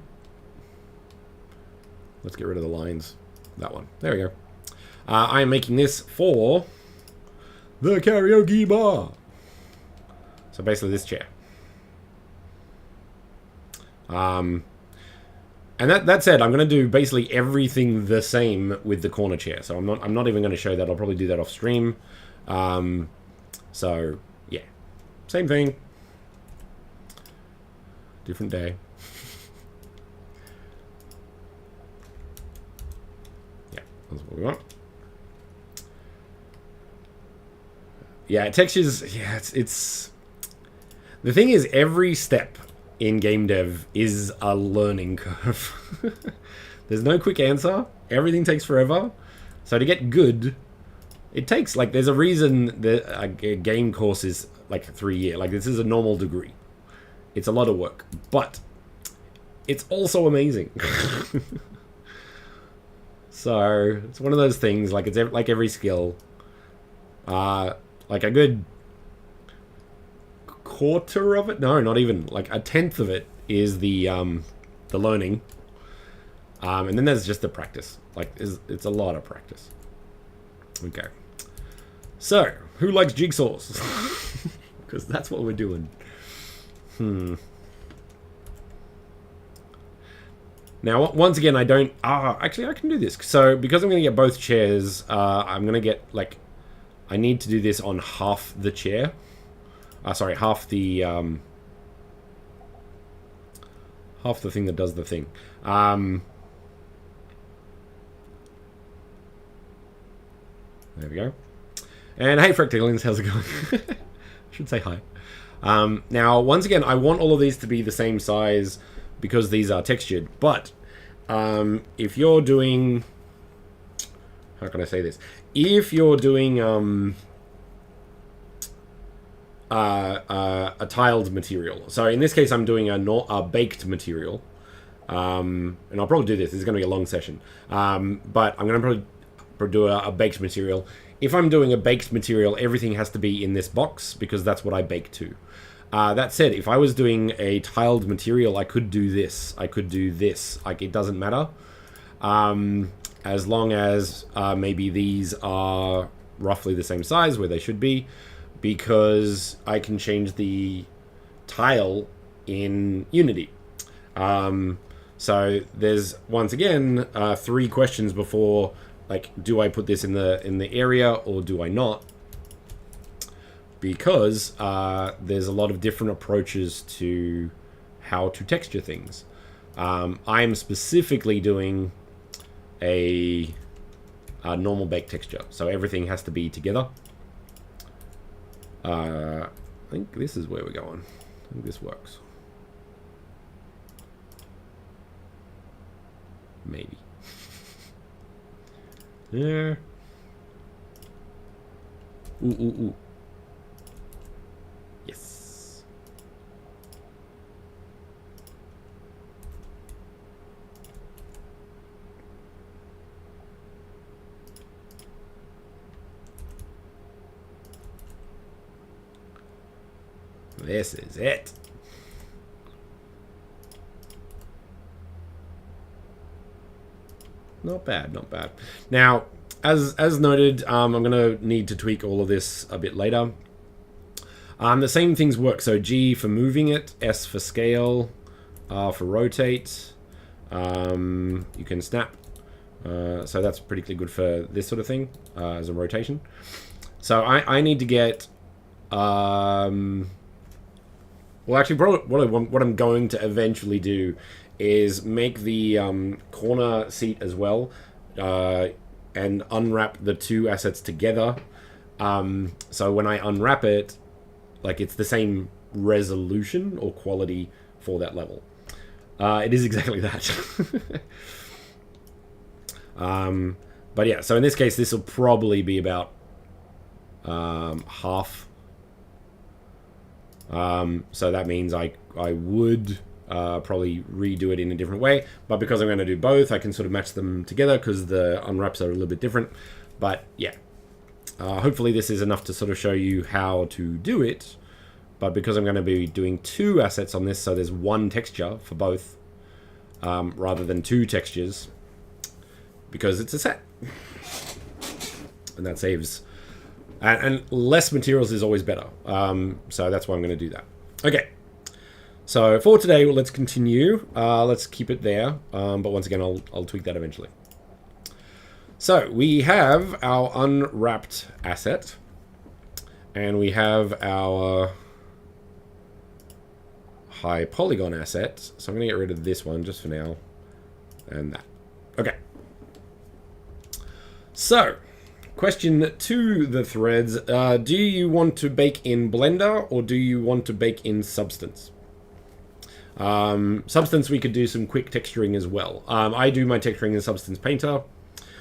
Let's get rid of the lines. That one. There we go. I am making this for the karaoke bar. So basically this chair. And that said, I'm going to do basically everything the same with the corner chair. So I'm not even going to show that. I'll probably do that off stream. So yeah, same thing, different day. Yeah, that's what we want. Yeah, textures. Yeah, it's the thing is, every step in game dev is a learning curve. There's no quick answer. Everything takes forever. So to get good, it takes, like, there's a reason that a game course is like 3 years. Like, this is a normal degree. It's a lot of work, but it's also amazing. So it's one of those things, like, it's like every skill. Like a good quarter of it, no, not even, like a tenth of it is the learning, and then there's just the practice. Like, it's a lot of practice. Okay, so who likes jigsaws? Because that's what we're doing. Now, once again, I don't. Actually, I can do this. So because I'm going to get both chairs, I'm going to get, like, I need to do this on half the chair. Sorry, half the thing that does the thing. There we go. And hey, Fractalians, how's it going? Should say hi. Now, once again, I want all of these to be the same size because these are textured. But if you're doing, how can I say this? If you're doing a tiled material, so in this case I'm doing a baked material, and I'll probably do this. This is going to be a long session, but I'm going to probably do a baked material. If I'm doing a baked material, everything has to be in this box because that's what I bake to. That said, if I was doing a tiled material, I could do this. I could do this. Like, it doesn't matter. As long as maybe these are roughly the same size where they should be, because I can change the tile in Unity. So there's, once again, 3 questions before, like, do I put this in the area or do I not? Because there's a lot of different approaches to how to texture things. I'm specifically doing a normal bake texture, so everything has to be together. I think this is where we're going. I think this works. Maybe. Yeah. Ooh. Yes. This is it. Not bad, not bad. Now, as noted, I'm going to need to tweak all of this a bit later. The same things work. So G for moving it, S for scale, R for rotate. You can snap. So that's particularly good for this sort of thing as a rotation. So I need to get... well, actually, probably what I'm going to eventually do is make the corner seat as well, and unwrap the 2 assets together. So when I unwrap it, like, it's the same resolution or quality for that level. It is exactly that. But yeah, so in this case, this will probably be about half. So that means I would probably redo it in a different way, but because I'm going to do both, I can sort of match them together because the unwraps are a little bit different. But yeah, hopefully this is enough to sort of show you how to do it. But because I'm going to be doing 2 assets on this, so there's 1 texture for both, rather than 2 textures, because it's a set, and that saves And less materials is always better. So that's why I'm going to do that. Okay. So for today, well, let's continue. Let's keep it there. But once again, I'll tweak that eventually. So we have our unwrapped asset. And we have our high polygon asset. So I'm going to get rid of this one just for now. And that. Okay. So, question to the threads. Do you want to bake in Blender or do you want to bake in Substance? Substance, we could do some quick texturing as well. I do my texturing in Substance Painter.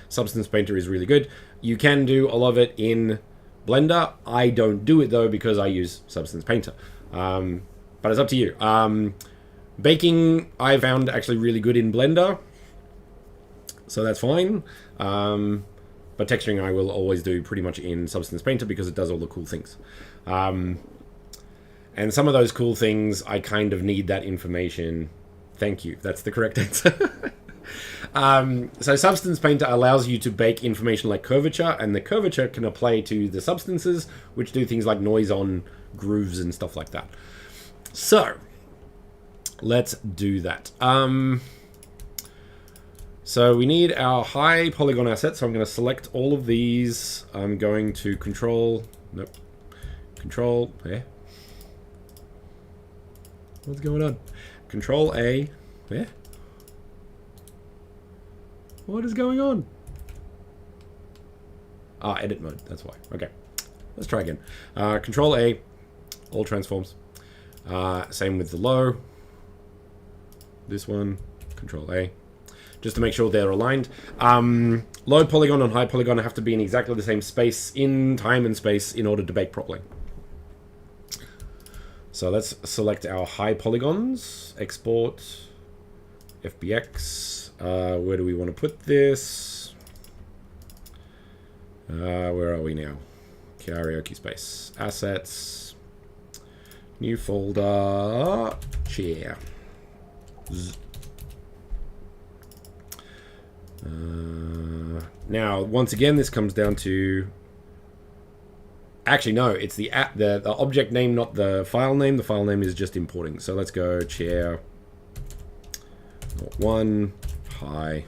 Substance Painter is really good. You can do a lot of it in Blender. I don't do it though because I use Substance Painter. But it's up to you. Baking, I found actually really good in Blender. So that's fine. But texturing I will always do pretty much in Substance Painter because it does all the cool things. And some of those cool things, I kind of need that information. Thank you. That's the correct answer. So Substance Painter allows you to bake information like curvature, and the curvature can apply to the substances, which do things like noise on grooves and stuff like that. So, let's do that. So we need our high polygon asset, so I'm going to select all of these. I'm going to control, yeah. What's going on? Control A, yeah. What is going on? Ah, edit mode, that's why. Okay, let's try again. Control A, all transforms. Same with the low. This one, Control A. Just to make sure they're aligned. Low polygon and high polygon have to be in exactly the same space, in time and space, in order to bake properly. So let's select our high polygons, export, FBX. Where do we want to put this? Where are we now? Karaoke space, assets, new folder, chair. Now, once again, this comes down to... Actually, no, it's the object name, not the file name. The file name is just importing. So let's go chair, one, high.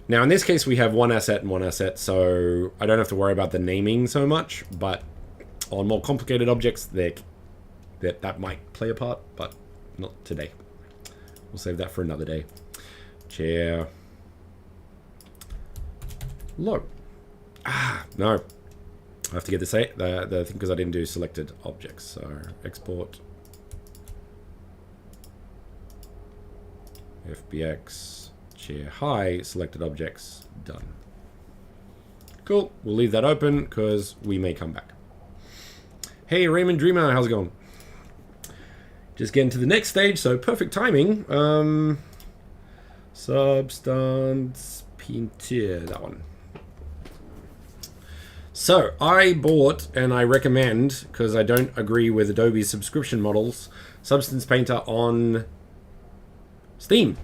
Now, in this case, we have one asset and one asset, so I don't have to worry about the naming so much, but on more complicated objects, that might play a part, but not today. We'll save that for another day. Chair. Low. No. I have to get the thing because I didn't do selected objects. So export. FBX. Chair high. Selected objects. Done. Cool. We'll leave that open because we may come back. Hey, Raymond Dreamer. How's it going? Just getting to the next stage. So perfect timing. Substance Painter. That one. So, I bought, and I recommend, because I don't agree with Adobe's subscription models, Substance Painter on Steam.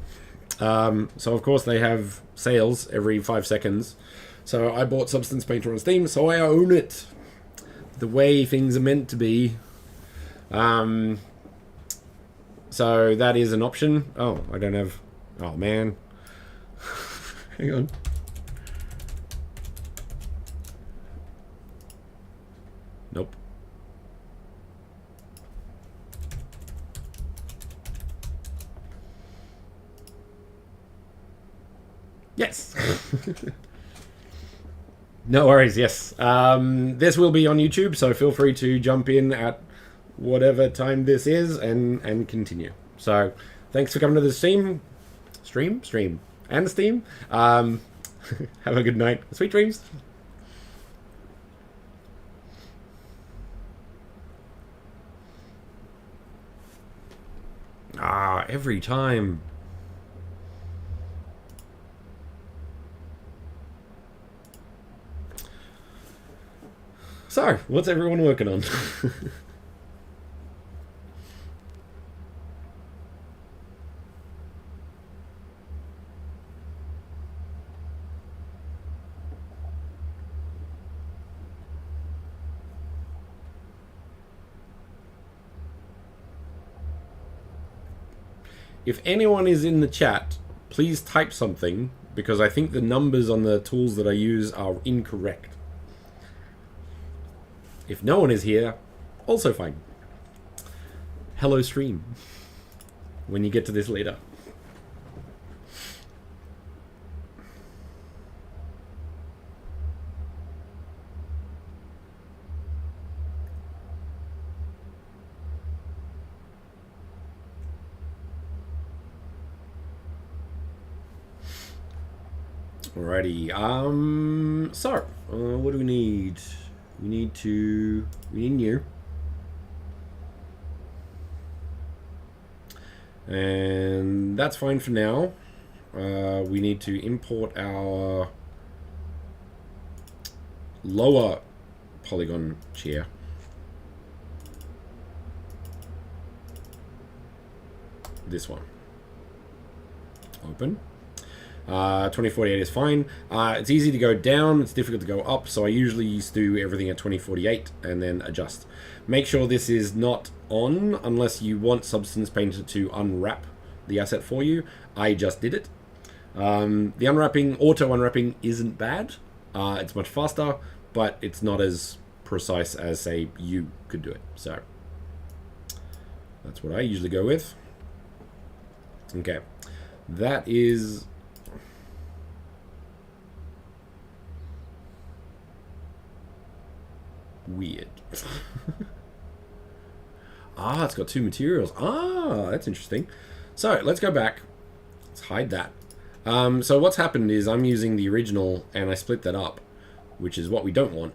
So, of course, they have sales every 5 seconds. So, I bought Substance Painter on Steam, so I own it. The way things are meant to be. So, that is an option. Oh, I don't have... Oh, man. Hang on. Nope. Yes. No worries, yes. This will be on YouTube, so feel free to jump in at whatever time this is and continue. So, thanks for coming to the stream. And the Steam. Have a good night. Sweet dreams. Every time. So, what's everyone working on? if anyone is in the chat, please type something, because I think the numbers on the tools that I use are incorrect. If no one is here, also fine. Hello stream, when you get to this later. Alrighty, what do we need? We need new. And that's fine for now. We need to import our lower polygon chair. This one. Open. 2048 is fine. It's easy to go down, it's difficult to go up, so I usually used to do everything at 2048 and then adjust. Make sure this is not on unless you want Substance Painter to unwrap the asset for you. I just did it. The unwrapping, auto unwrapping isn't bad. It's much faster, but it's not as precise as, say, you could do it. So that's what I usually go with. Okay, that is... weird. It's got two materials. That's interesting. So let's go back. Let's hide that. So what's happened is I'm using the original and I split that up, which is what we don't want.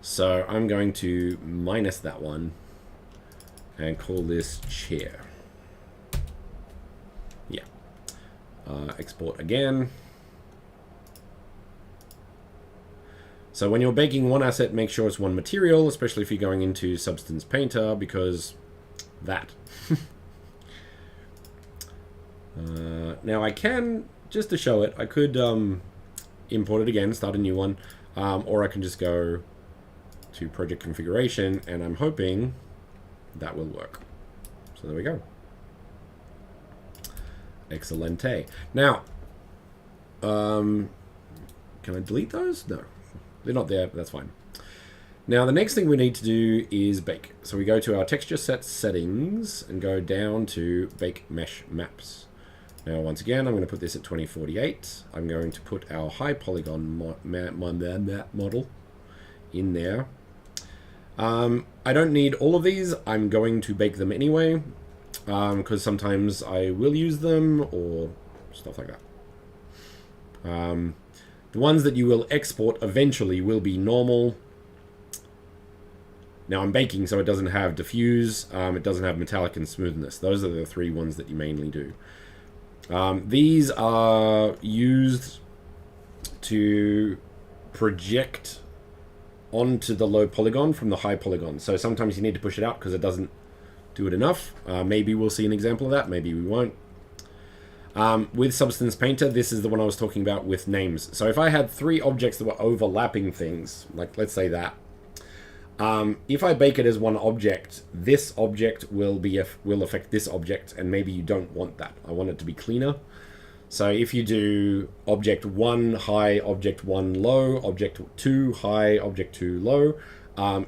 So I'm going to minus that one and call this chair. Yeah. Export again. So when you're baking one asset, make sure it's one material, especially if you're going into Substance Painter, because that. Now I can, just to show it, I could import it again, start a new one, or I can just go to Project Configuration, and I'm hoping that will work. So there we go. Excelente. Now, can I delete those? No. They're not there, but that's fine. Now, the next thing we need to do is bake. So we go to our texture set settings and go down to bake mesh maps. Now, once again, I'm going to put this at 2048. I'm going to put our high polygon model in there. I don't need all of these. I'm going to bake them anyway, because sometimes I will use them or stuff like that. The ones that you will export eventually will be normal. Now I'm baking, so it doesn't have diffuse, it doesn't have metallic and smoothness. Those are the three ones that you mainly do. These are used to project onto the low polygon from the high polygon. So sometimes you need to push it out because it doesn't do it enough. Maybe we'll see an example of that, maybe we won't. With Substance Painter, this is the one I was talking about with names. So if I had three objects that were overlapping things, like let's say that, if I bake it as one object, this object will affect this object, and maybe you don't want that. I want it to be cleaner. So if you do object 1 high, object 1 low, object 2 high, object 2 low,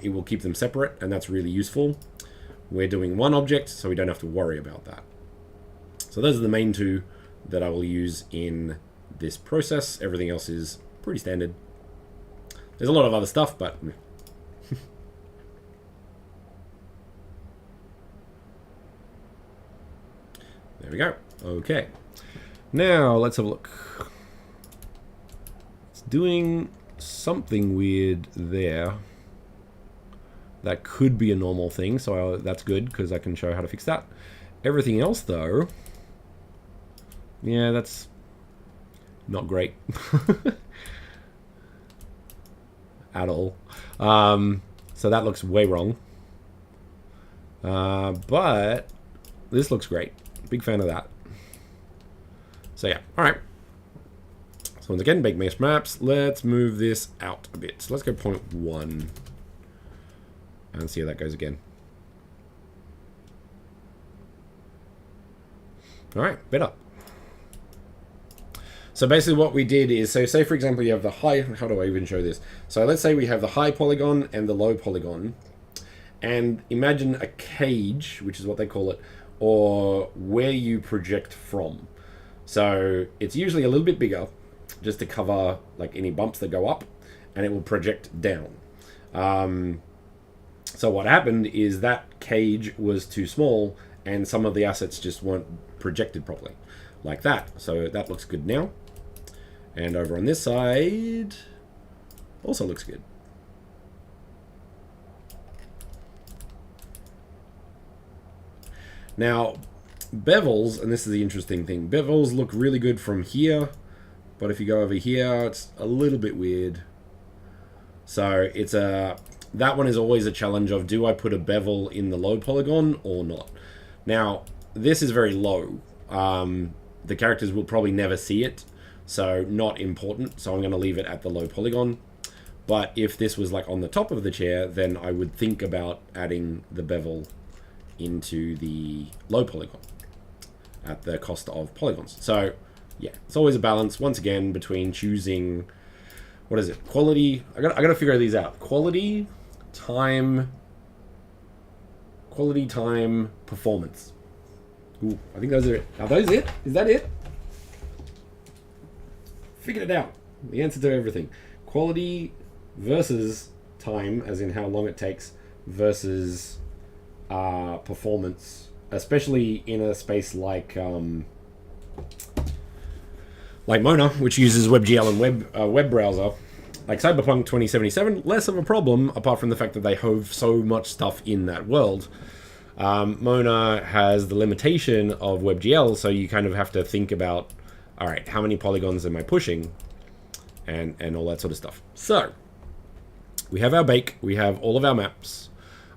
it will keep them separate, and that's really useful. We're doing one object, so we don't have to worry about that. So those are the main two that I will use in this process. Everything else is pretty standard. There's a lot of other stuff, but... there we go. Okay. Now, let's have a look. It's doing something weird there. That could be a normal thing, so that's good, because I can show how to fix that. Everything else, though... yeah, that's not great at all. So that looks way wrong. But this looks great. Big fan of that. So yeah, all right. So once again, bake mesh maps. Let's move this out a bit. So let's go 0.1 and see how that goes again. All right, better. So basically what we did is, so say for example you have the high, how do I even show this? So let's say we have the high polygon and the low polygon, and imagine a cage, which is what they call it, or where you project from. So it's usually a little bit bigger, just to cover like any bumps that go up, and it will project down. So what happened is that cage was too small, and some of the assets just weren't projected properly, like that. So that looks good now. And over on this side, also looks good. Now, bevels, and this is the interesting thing, bevels look really good from here, but if you go over here, it's a little bit weird. So it's that one is always a challenge of, do I put a bevel in the low polygon or not? Now, this is very low. The characters will probably never see it, so not important. So I'm going to leave it at the low polygon. But if this was like on the top of the chair, then I would think about adding the bevel into the low polygon at the cost of polygons. So yeah, it's always a balance, once again, between choosing, what is it, quality, I gotta figure these out. Quality, time, performance. Ooh, I think those are it. Are those it? Is that it? Figured it out. The answer to everything. Quality versus time, as in how long it takes, versus performance, especially in a space like Mona, which uses WebGL and web browser. Like Cyberpunk 2077, less of a problem, apart from the fact that they have so much stuff in that world. Mona has the limitation of WebGL, so you kind of have to think about, all right, how many polygons am I pushing, and all that sort of stuff. So we have our bake, we have all of our maps,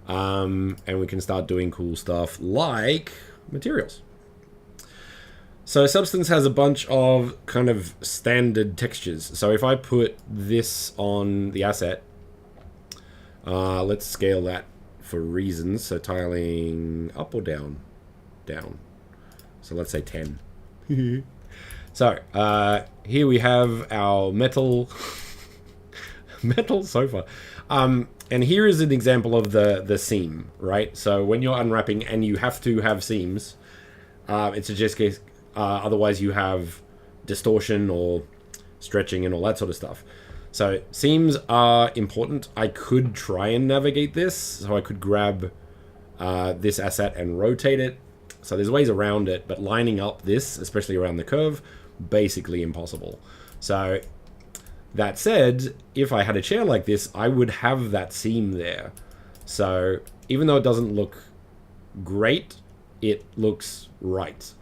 and we can start doing cool stuff like materials. So Substance has a bunch of kind of standard textures. So if I put this on the asset, let's scale that for reasons. So tiling up or down? Down. So let's say 10. So here we have our metal sofa. And here is an example of the seam, right? So when you're unwrapping and you have to have seams, it's a just case. Otherwise you have distortion or stretching and all that sort of stuff. So seams are important. I could try and navigate this. So I could grab this asset and rotate it. So there's ways around it, but lining up this, especially around the curve, basically impossible. So that said, if I had a chair like this, I would have that seam there. So even though it doesn't look great, it looks right.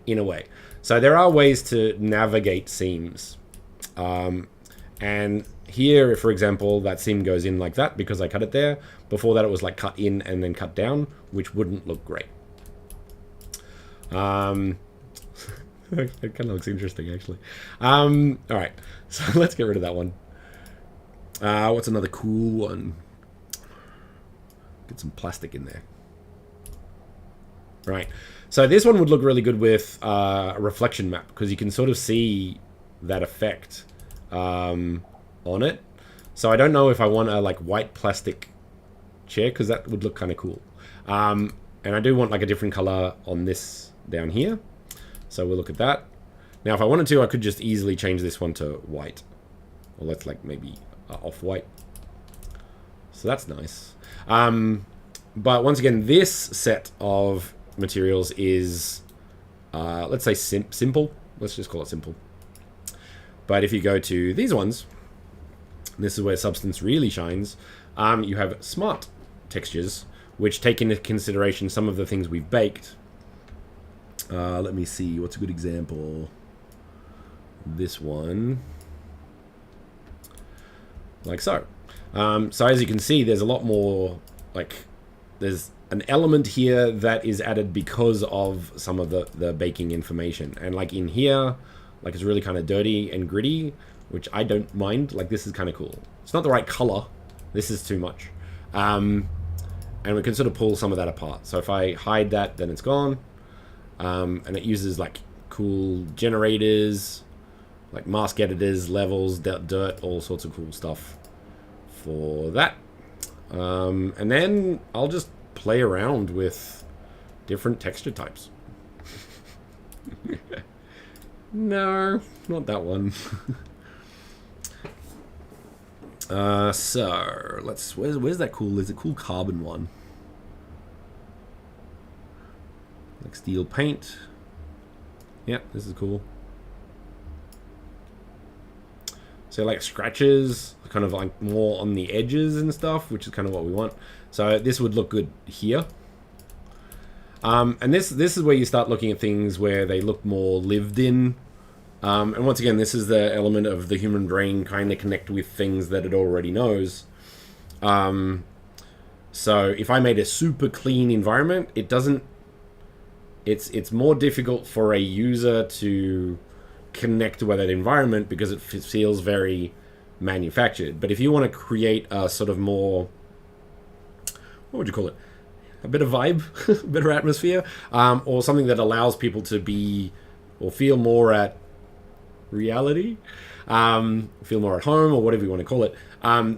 In a way. So there are ways to navigate seams. And here, for example, that seam goes in like that because I cut it there. Before that, it was like cut in and then cut down, which wouldn't look great. It kind of looks interesting, actually. All right, so let's get rid of that one. What's another cool one? Get some plastic in there. Right. So this one would look really good with a reflection map because you can sort of see that effect on it. So I don't know if I want a like white plastic chair because that would look kind of cool. And I do want like a different color on this down here. So we'll look at that. Now if I wanted to, I could just easily change this one to white. Or let's like maybe off-white. So that's nice. But once again, this set of materials is, let's say simple. Let's just call it simple. But if you go to these ones, this is where Substance really shines. You have smart textures, which take into consideration some of the things we've baked. Let me see, what's a good example? This one. Like so. So as you can see, there's a lot more, like, there's an element here that is added because of some of the baking information. And like in here, like it's really kind of dirty and gritty, which I don't mind. Like this is kind of cool. It's not the right color. This is too much. And we can sort of pull some of that apart. So if I hide that, then it's gone. and it uses like cool generators, like mask editors, levels, dirt, all sorts of cool stuff for that. And then I'll just play around with different texture types. No, not that one. So let's. Where's that cool? There's a cool carbon one, like steel paint. Yeah, this is cool. So like scratches, kind of like more on the edges and stuff, which is kind of what we want. So this would look good here. And this is where you start looking at things where they look more lived in. And once again, this is the element of the human brain kind of connect with things that it already knows. So if I made a super clean environment, it doesn't. It's more difficult for a user to connect with that environment because it feels very manufactured. But if you want to create a sort of more, what would you call it? A bit of vibe, a bit of atmosphere, or something that allows people to be or feel more at reality, feel more at home, or whatever you want to call it,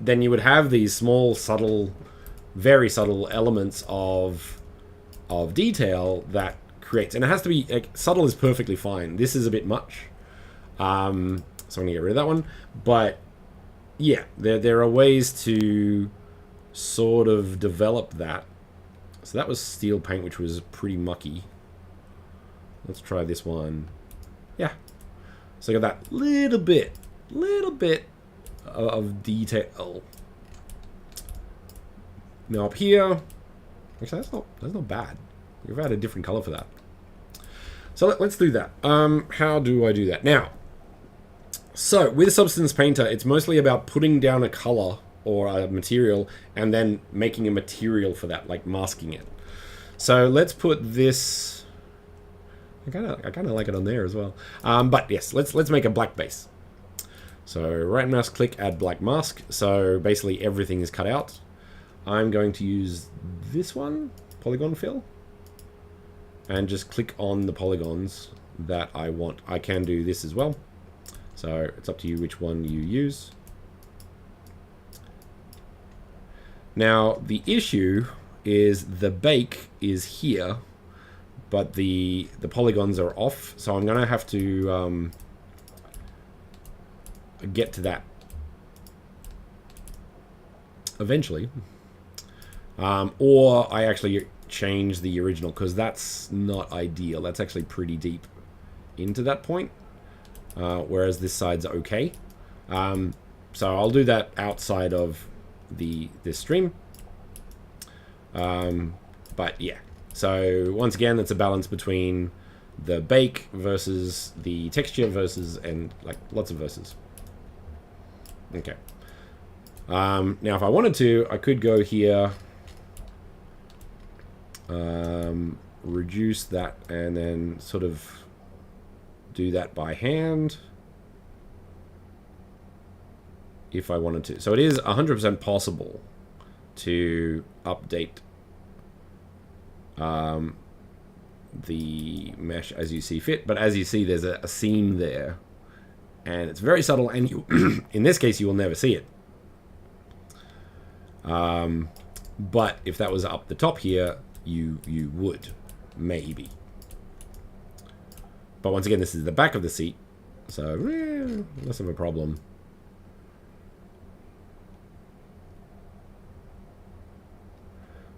then you would have these small, subtle, very subtle elements of detail that creates, and it has to be like, subtle is perfectly fine. This is a bit much, so I'm gonna get rid of that one. But yeah, there are ways to sort of develop that. So that was steel paint, which was pretty mucky. Let's try this one. Yeah. So I got that little bit of detail. Now up here, actually that's not bad. We've had a different color for that. So let's do that. How do I do that? Now, so with Substance Painter, it's mostly about putting down a color or a material and then making a material for that, like masking it. So let's put this. I kind of like it on there as well. But yes, let's make a black base. So right mouse click, add black mask. So basically everything is cut out. I'm going to use this one, polygon fill, and just click on the polygons that I want. I can do this as well. So it's up to you which one you use. Now the issue is the bake is here, but the polygons are off, so I'm gonna have to get to that eventually, or I actually change the original, because that's not ideal. That's actually pretty deep into that point, whereas this side's okay. So I'll do that outside of this stream. But yeah, so once again, it's a balance between the bake versus the texture versus, and like lots of verses. Okay. Now if I wanted to, I could go here, reduce that, and then sort of do that by hand if I wanted to. So it is 100% possible to update the mesh as you see fit, but as you see, there's a seam there, and it's very subtle, and you in this case you will never see it. But if that was up the top here, you would maybe. But once again, this is the back of the seat, so less of a problem.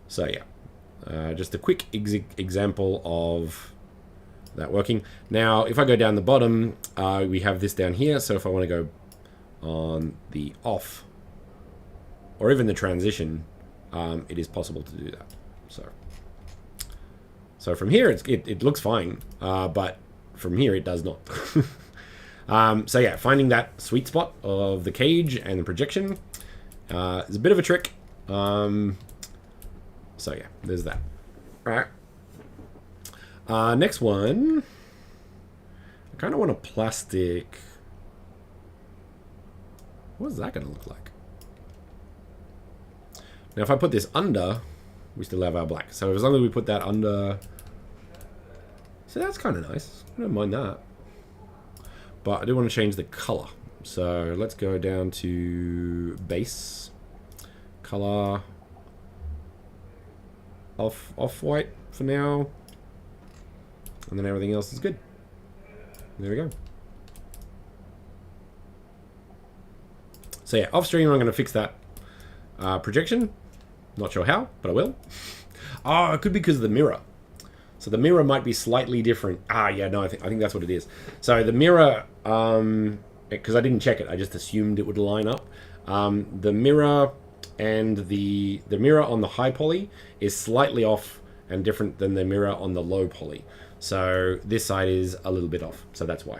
So yeah, just a quick example of that working. Now, if I go down the bottom, we have this down here. So if I want to go on the off, or even the transition, it is possible to do that. So from here, it looks fine, but from here it does not. So yeah, finding that sweet spot of the cage and the projection is a bit of a trick. So yeah, there's that. All right. Next one. I kind of want a plastic. What is that going to look like? Now, if I put this under, we still have our black. So as long as we put that under, So that's kind of nice. I don't mind that. But I do want to change the color. So let's go down to base. Color. Off-white for now. And then everything else is good. There we go. So yeah, off stream I'm going to fix that projection. Not sure how, but I will. Oh, it could be because of the mirror. So the mirror might be slightly different. Ah, yeah, no, I think that's what it is. So the mirror, because I didn't check it, I just assumed it would line up. The mirror and the mirror on the high poly is slightly off and different than the mirror on the low poly. So this side is a little bit off, so that's why.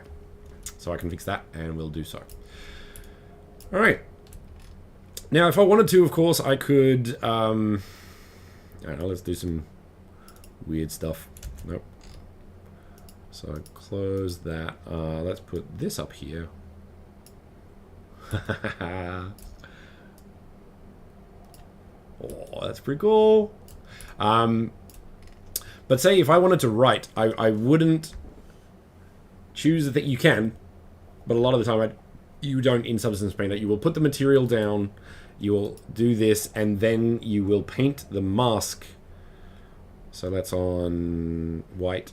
So I can fix that, and we'll do so. All right. Now, if I wanted to, of course, I could... I don't know, let's do some weird stuff. Nope. So close that. Let's put this up here. Oh, that's pretty cool. But say if I wanted to write, I wouldn't choose the thing. You can, but a lot of the time you don't in Substance Painter. You will put the material down, you will do this, and then you will paint the mask. So that's on white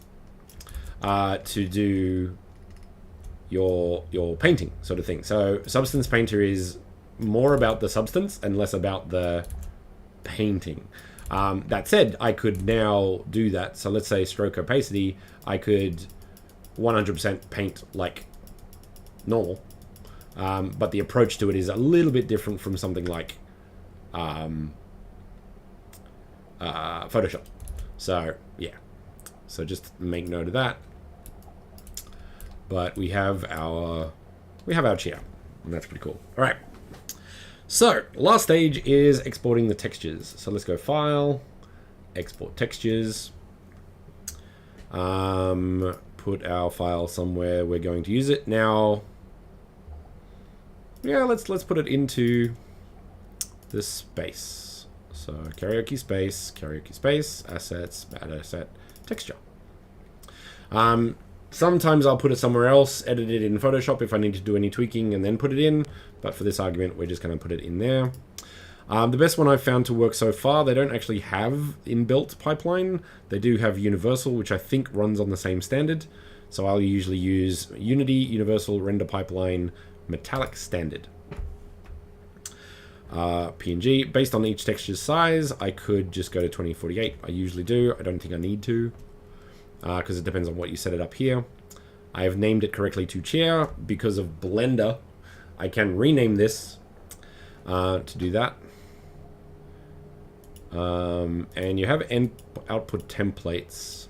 to do your painting sort of thing. So Substance Painter is more about the substance and less about the painting. That said, I could now do that. So let's say stroke opacity, I could 100% paint like normal. But the approach to it is a little bit different from something like Photoshop. So, yeah. So just make note of that. But we have our chair, and that's pretty cool. All right. So, last stage is exporting the textures. So let's go File, Export Textures. Put our file somewhere we're going to use it. Now, yeah, let's put it into the space. So Karaoke space, assets, add asset, texture. Sometimes I'll put it somewhere else, edit it in Photoshop if I need to do any tweaking, and then put it in. But for this argument, we're just going to put it in there. The best one I've found to work so far, they don't actually have inbuilt pipeline. They do have Universal, which I think runs on the same standard. So I'll usually use Unity, Universal, Render Pipeline, Metallic Standard. PNG, based on each texture's size, I could just go to 2048. I usually do. I don't think I need to, because it depends on what you set it up here. I have named it correctly to chair. Because of Blender, I can rename this to do that. And you have output templates.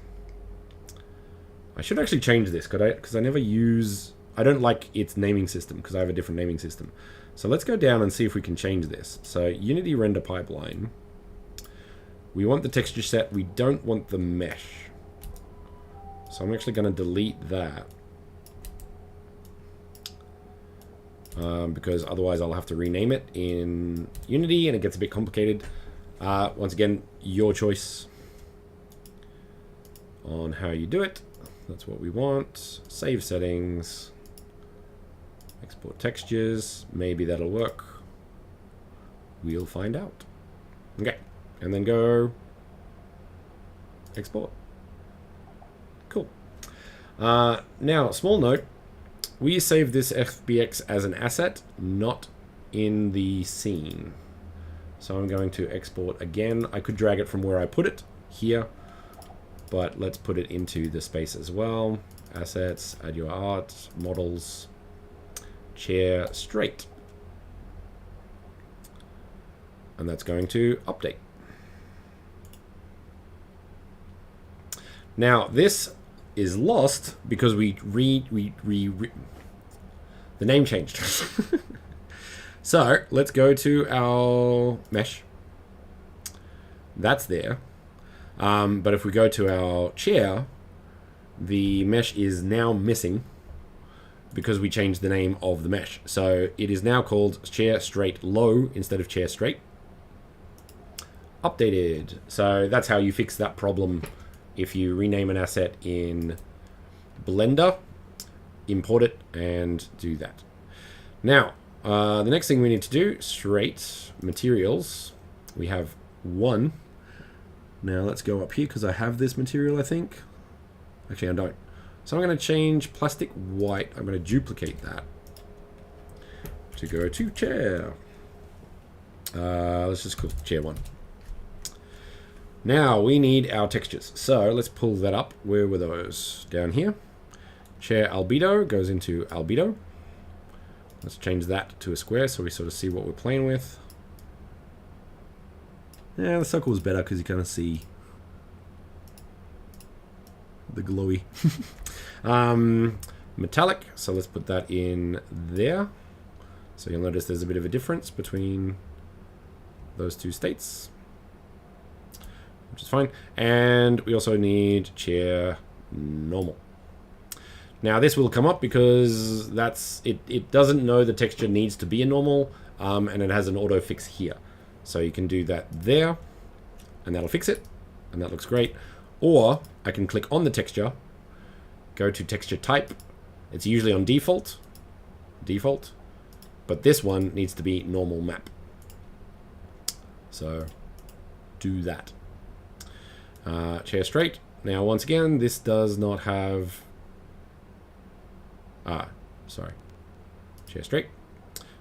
I should actually change this, because I never use... I don't like its naming system, because I have a different naming system. So let's go down and see if we can change this. So Unity Render Pipeline. We want the texture set. We don't want the mesh. So I'm actually going to delete that. Because otherwise I'll have to rename it in Unity, and it gets a bit complicated. Once again, your choice on how you do it. That's what we want. Save settings. Export textures. Maybe that'll work. We'll find out. Okay. And then go export. Cool. Now, small note. We save this FBX as an asset, not in the scene. So I'm going to export again. I could drag it from where I put it here, but let's put it into the space as well. Assets, add your art, models, chair, straight. And that's going to update. Now this is lost because the name changed. So let's go to our mesh. That's there. But if we go to our chair, the mesh is now missing because we changed the name of the mesh. So it is now called chair straight low instead of chair straight. Updated. So that's how you fix that problem if you rename an asset in Blender, import it and do that. Now, the next thing we need to do, straight materials. We have one. Now let's go up here because I have this material, I think. Actually, I don't. So I'm going to change plastic white. I'm going to duplicate that to go to chair. Let's just call chair 1. Now we need our textures. So let's pull that up. Where were those? Down here. Chair albedo goes into albedo. Let's change that to a square so we sort of see what we're playing with. Yeah, the circle is better because you kind of see the glowy. Metallic, so let's put that in there. So you'll notice there's a bit of a difference between those two states, which is fine. And we also need chair normal. Now this will come up because that's it. It doesn't know the texture needs to be a normal, and it has an auto fix here. So you can do that there, and that'll fix it, and that looks great. Or I can click on the texture, go to texture type. It's usually on default, but this one needs to be normal map. So do that. Chair straight. Now once again, this does not have. Sorry. Chair straight.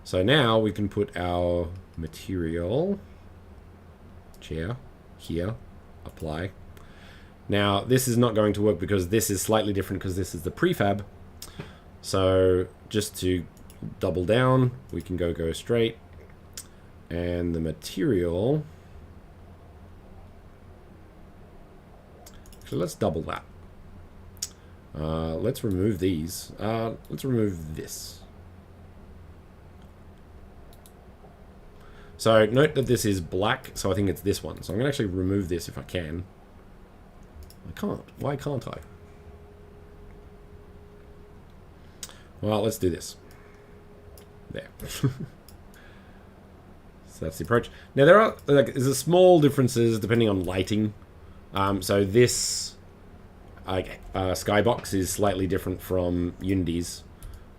So now we can put our material chair here, apply. Now this is not going to work because this is slightly different because this is the prefab. So just to double down, we can go straight, and the material, actually let's double that. Let's remove these. Let's remove this. So note that this is black, so I think it's this one. So I'm going to actually remove this if I can. I can't. Why can't I? Well, let's do this. There. So that's the approach. Now there are there's a small differences depending on lighting. So this skybox is slightly different from Unity's.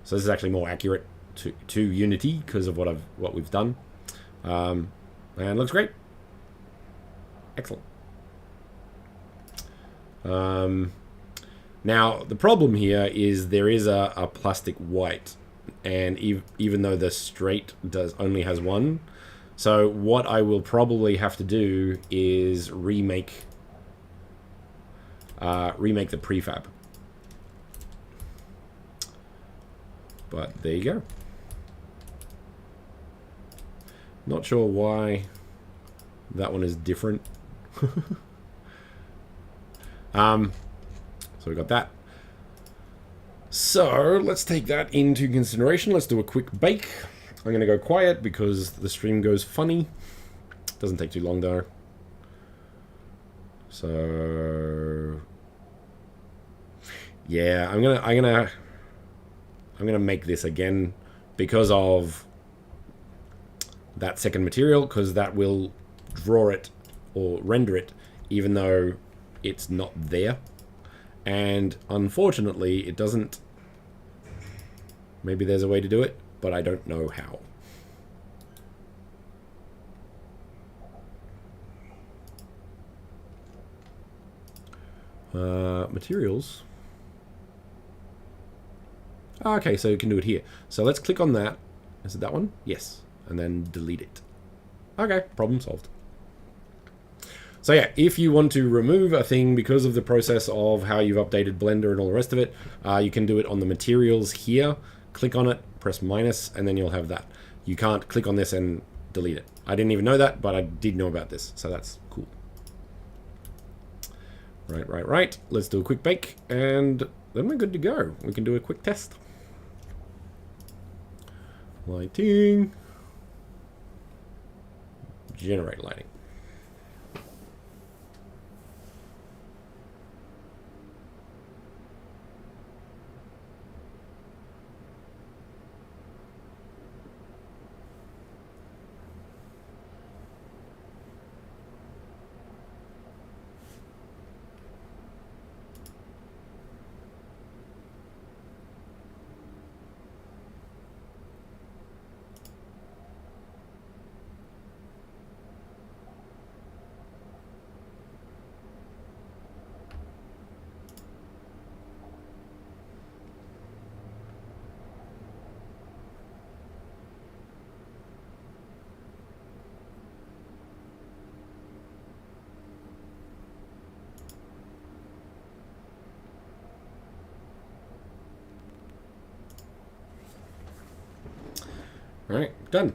So this is actually more accurate to Unity because of what we've done. And looks great. Excellent. Now the problem here is there is a plastic white, and even though the straight only has one, so what I will probably have to do is remake the prefab. But there you go. Not sure why that one is different. So we got that. So let's take that into consideration. Let's do a quick bake. I'm going to go quiet because the stream goes funny. Doesn't take too long though. So yeah, I'm gonna make this again because of that second material, because that will draw it or render it even though it's not there. And unfortunately it doesn't. Maybe there's a way to do it, but I don't know how. Materials. Okay, so you can do it here. So let's click on that. Is it that one? Yes. And then delete it. Okay, problem solved. So yeah, if you want to remove a thing because of the process of how you've updated Blender and all the rest of it, you can do it on the materials here. Click on it, press minus, and then you'll have that. You can't click on this and delete it. I didn't even know that, but I did know about this, so that's cool. Right. Let's do a quick bake, and then we're good to go. We can do a quick test. Lighting. Generate lighting. All right, done.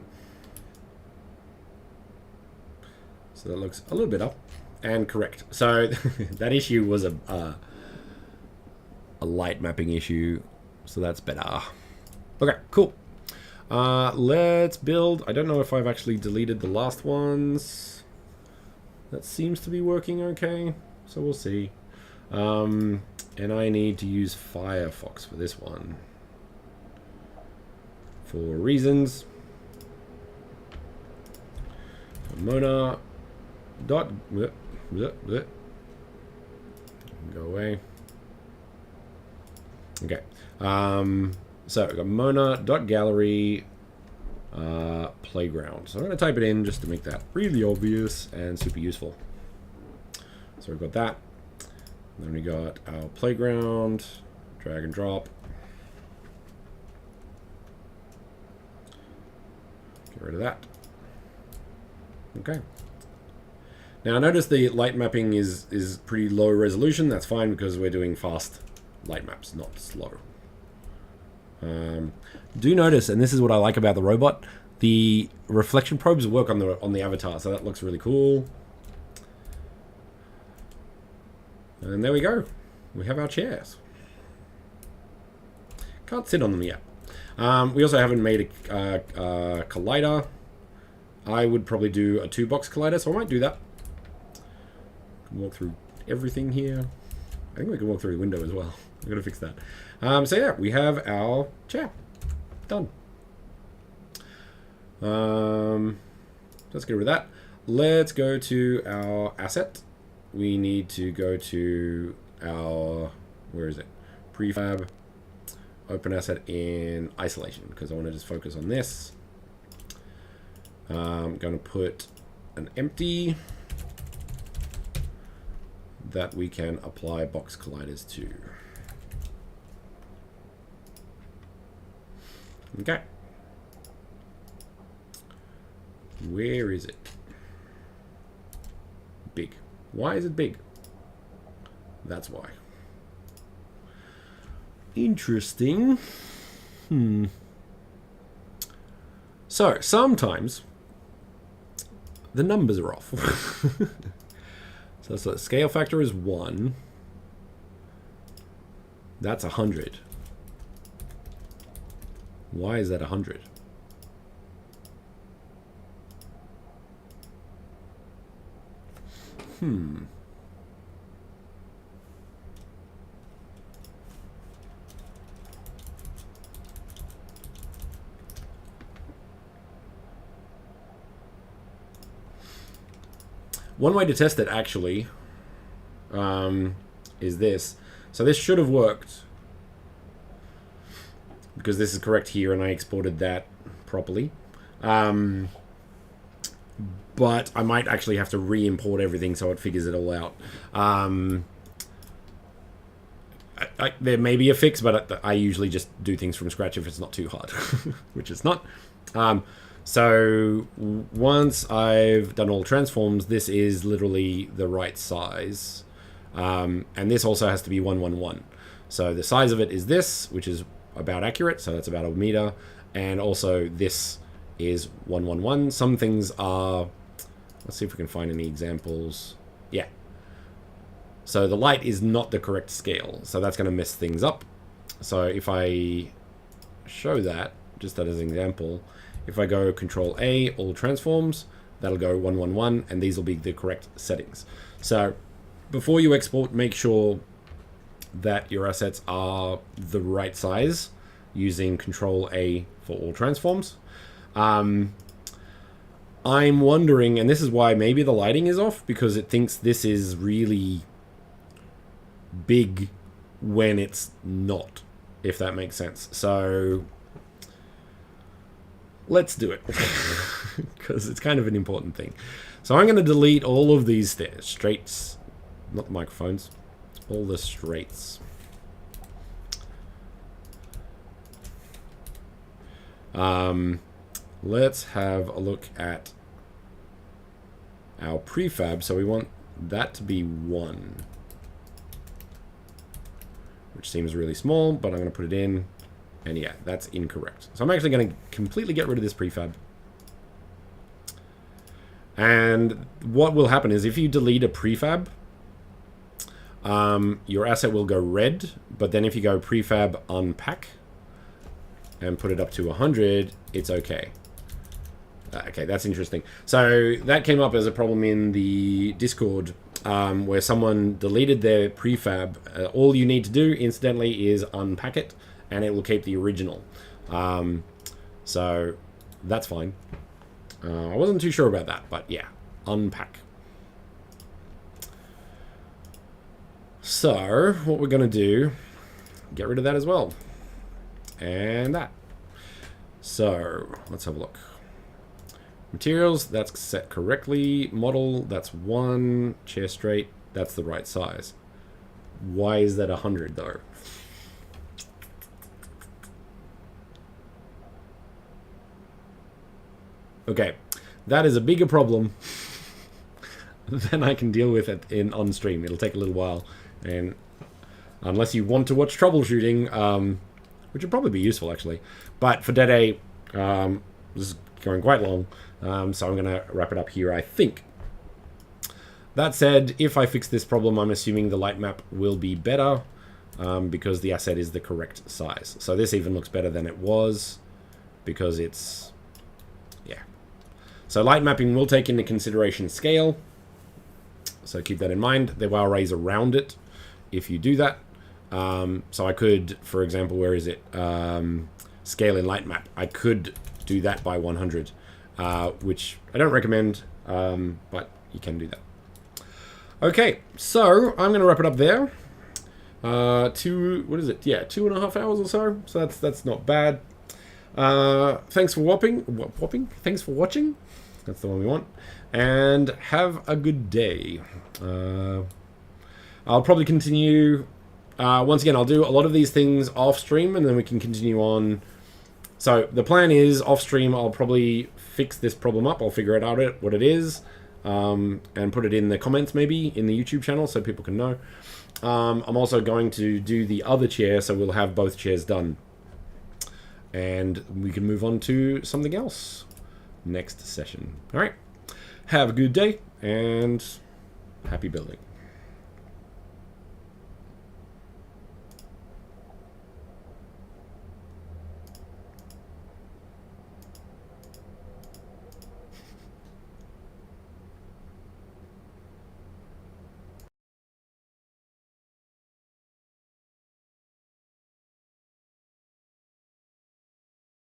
So that looks a little bit up and correct. So that issue was a light mapping issue, so that's better. Okay, cool. Let's build. I don't know if I've actually deleted the last ones. That seems to be working okay, so we'll see. And I need to use Firefox for this one. For reasons. Mona dot bleh, bleh, bleh. Go away. Okay. So we've got Mona.gallery playground. So I'm going to type it in just to make that really obvious and super useful. So we've got that. Then we got our playground, drag and drop. Get rid of that. Okay. Now notice the light mapping is pretty low resolution. That's fine because we're doing fast light maps, not slow. Do notice, and this is what I like about the robot, the reflection probes work on the avatar, so that looks really cool. And there we go. We have our chairs. Can't sit on them yet. We also haven't made a collider. I would probably do a 2-box collider, so I might do that. Walk through everything here. I think we can walk through the window as well. I'm going to fix that. So yeah, we have our chair. Done. Let's get rid of that. Let's go to our asset. We need to go to our, where is it? Prefab, open asset in isolation, because I want to just focus on this. I'm going to put an empty that we can apply box colliders to. Okay. Where is it? Big. Why is it big? That's why. Interesting. So, sometimes the numbers are off. So the scale factor is 1. That's 100. Why is that 100? One way to test it, actually, is this. So this should have worked, because this is correct here, and I exported that properly. But I might actually have to re-import everything so it figures it all out. There may be a fix, but I usually just do things from scratch if it's not too hard, which it's not. So once I've done all transforms, this is literally the right size. And this also has to be 111. So the size of it is this, which is about accurate. So that's about 1 meter. And also this is 111. Some things are, let's see if we can find any examples. Yeah. So the light is not the correct scale. So that's going to mess things up. So if I show that, just that as an example, if I go Control A, all transforms, that'll go 111, and these will be the correct settings. So before you export, make sure that your assets are the right size using Control A for all transforms. I'm wondering, and this is why maybe the lighting is off, because it thinks this is really big when it's not, if that makes sense. So let's do it, because it's kind of an important thing. So I'm going to delete all of these straights, not the microphones, all the straights. Let's have a look at our prefab. So we want that to be 1, which seems really small, but I'm going to put it in. And yeah, that's incorrect. So I'm actually going to completely get rid of this prefab. And what will happen is if you delete a prefab, your asset will go red. But then if you go prefab unpack and put it up to 100, it's okay. Okay, that's interesting. So that came up as a problem in the Discord where someone deleted their prefab. All you need to do, incidentally, is unpack it, and it will keep the original. So that's fine. I wasn't too sure about that, but yeah, unpack. So what we're going to do, get rid of that as well. And that. So let's have a look. Materials, that's set correctly. Model, that's 1. Chair straight, that's the right size. Why is that 100 though? Okay, that is a bigger problem than I can deal with it on stream. It'll take a little while, and unless you want to watch troubleshooting, which would probably be useful actually. But for Day, this is going quite long, so I'm going to wrap it up here, I think. That said, if I fix this problem, I'm assuming the light map will be better because the asset is the correct size. So this even looks better than it was because it's, yeah. So light mapping will take into consideration scale. So keep that in mind. There are ways around it if you do that. So I could, for example, where is it? Scale in light map. I could do that by 100, which I don't recommend, but you can do that. Okay, so I'm going to wrap it up there. What is it? Yeah, 2.5 hours or so. So that's not bad. Thanks for Thanks for watching. That's the one we want. And have a good day. I'll probably continue. Once again, I'll do a lot of these things off stream, and then we can continue on. So the plan is off stream. I'll probably fix this problem up. I'll figure it out what it is. And put it in the comments maybe in the YouTube channel so people can know. I'm also going to do the other chair, so we'll have both chairs done. And we can move on to something else next session. All right. Have a good day and happy building.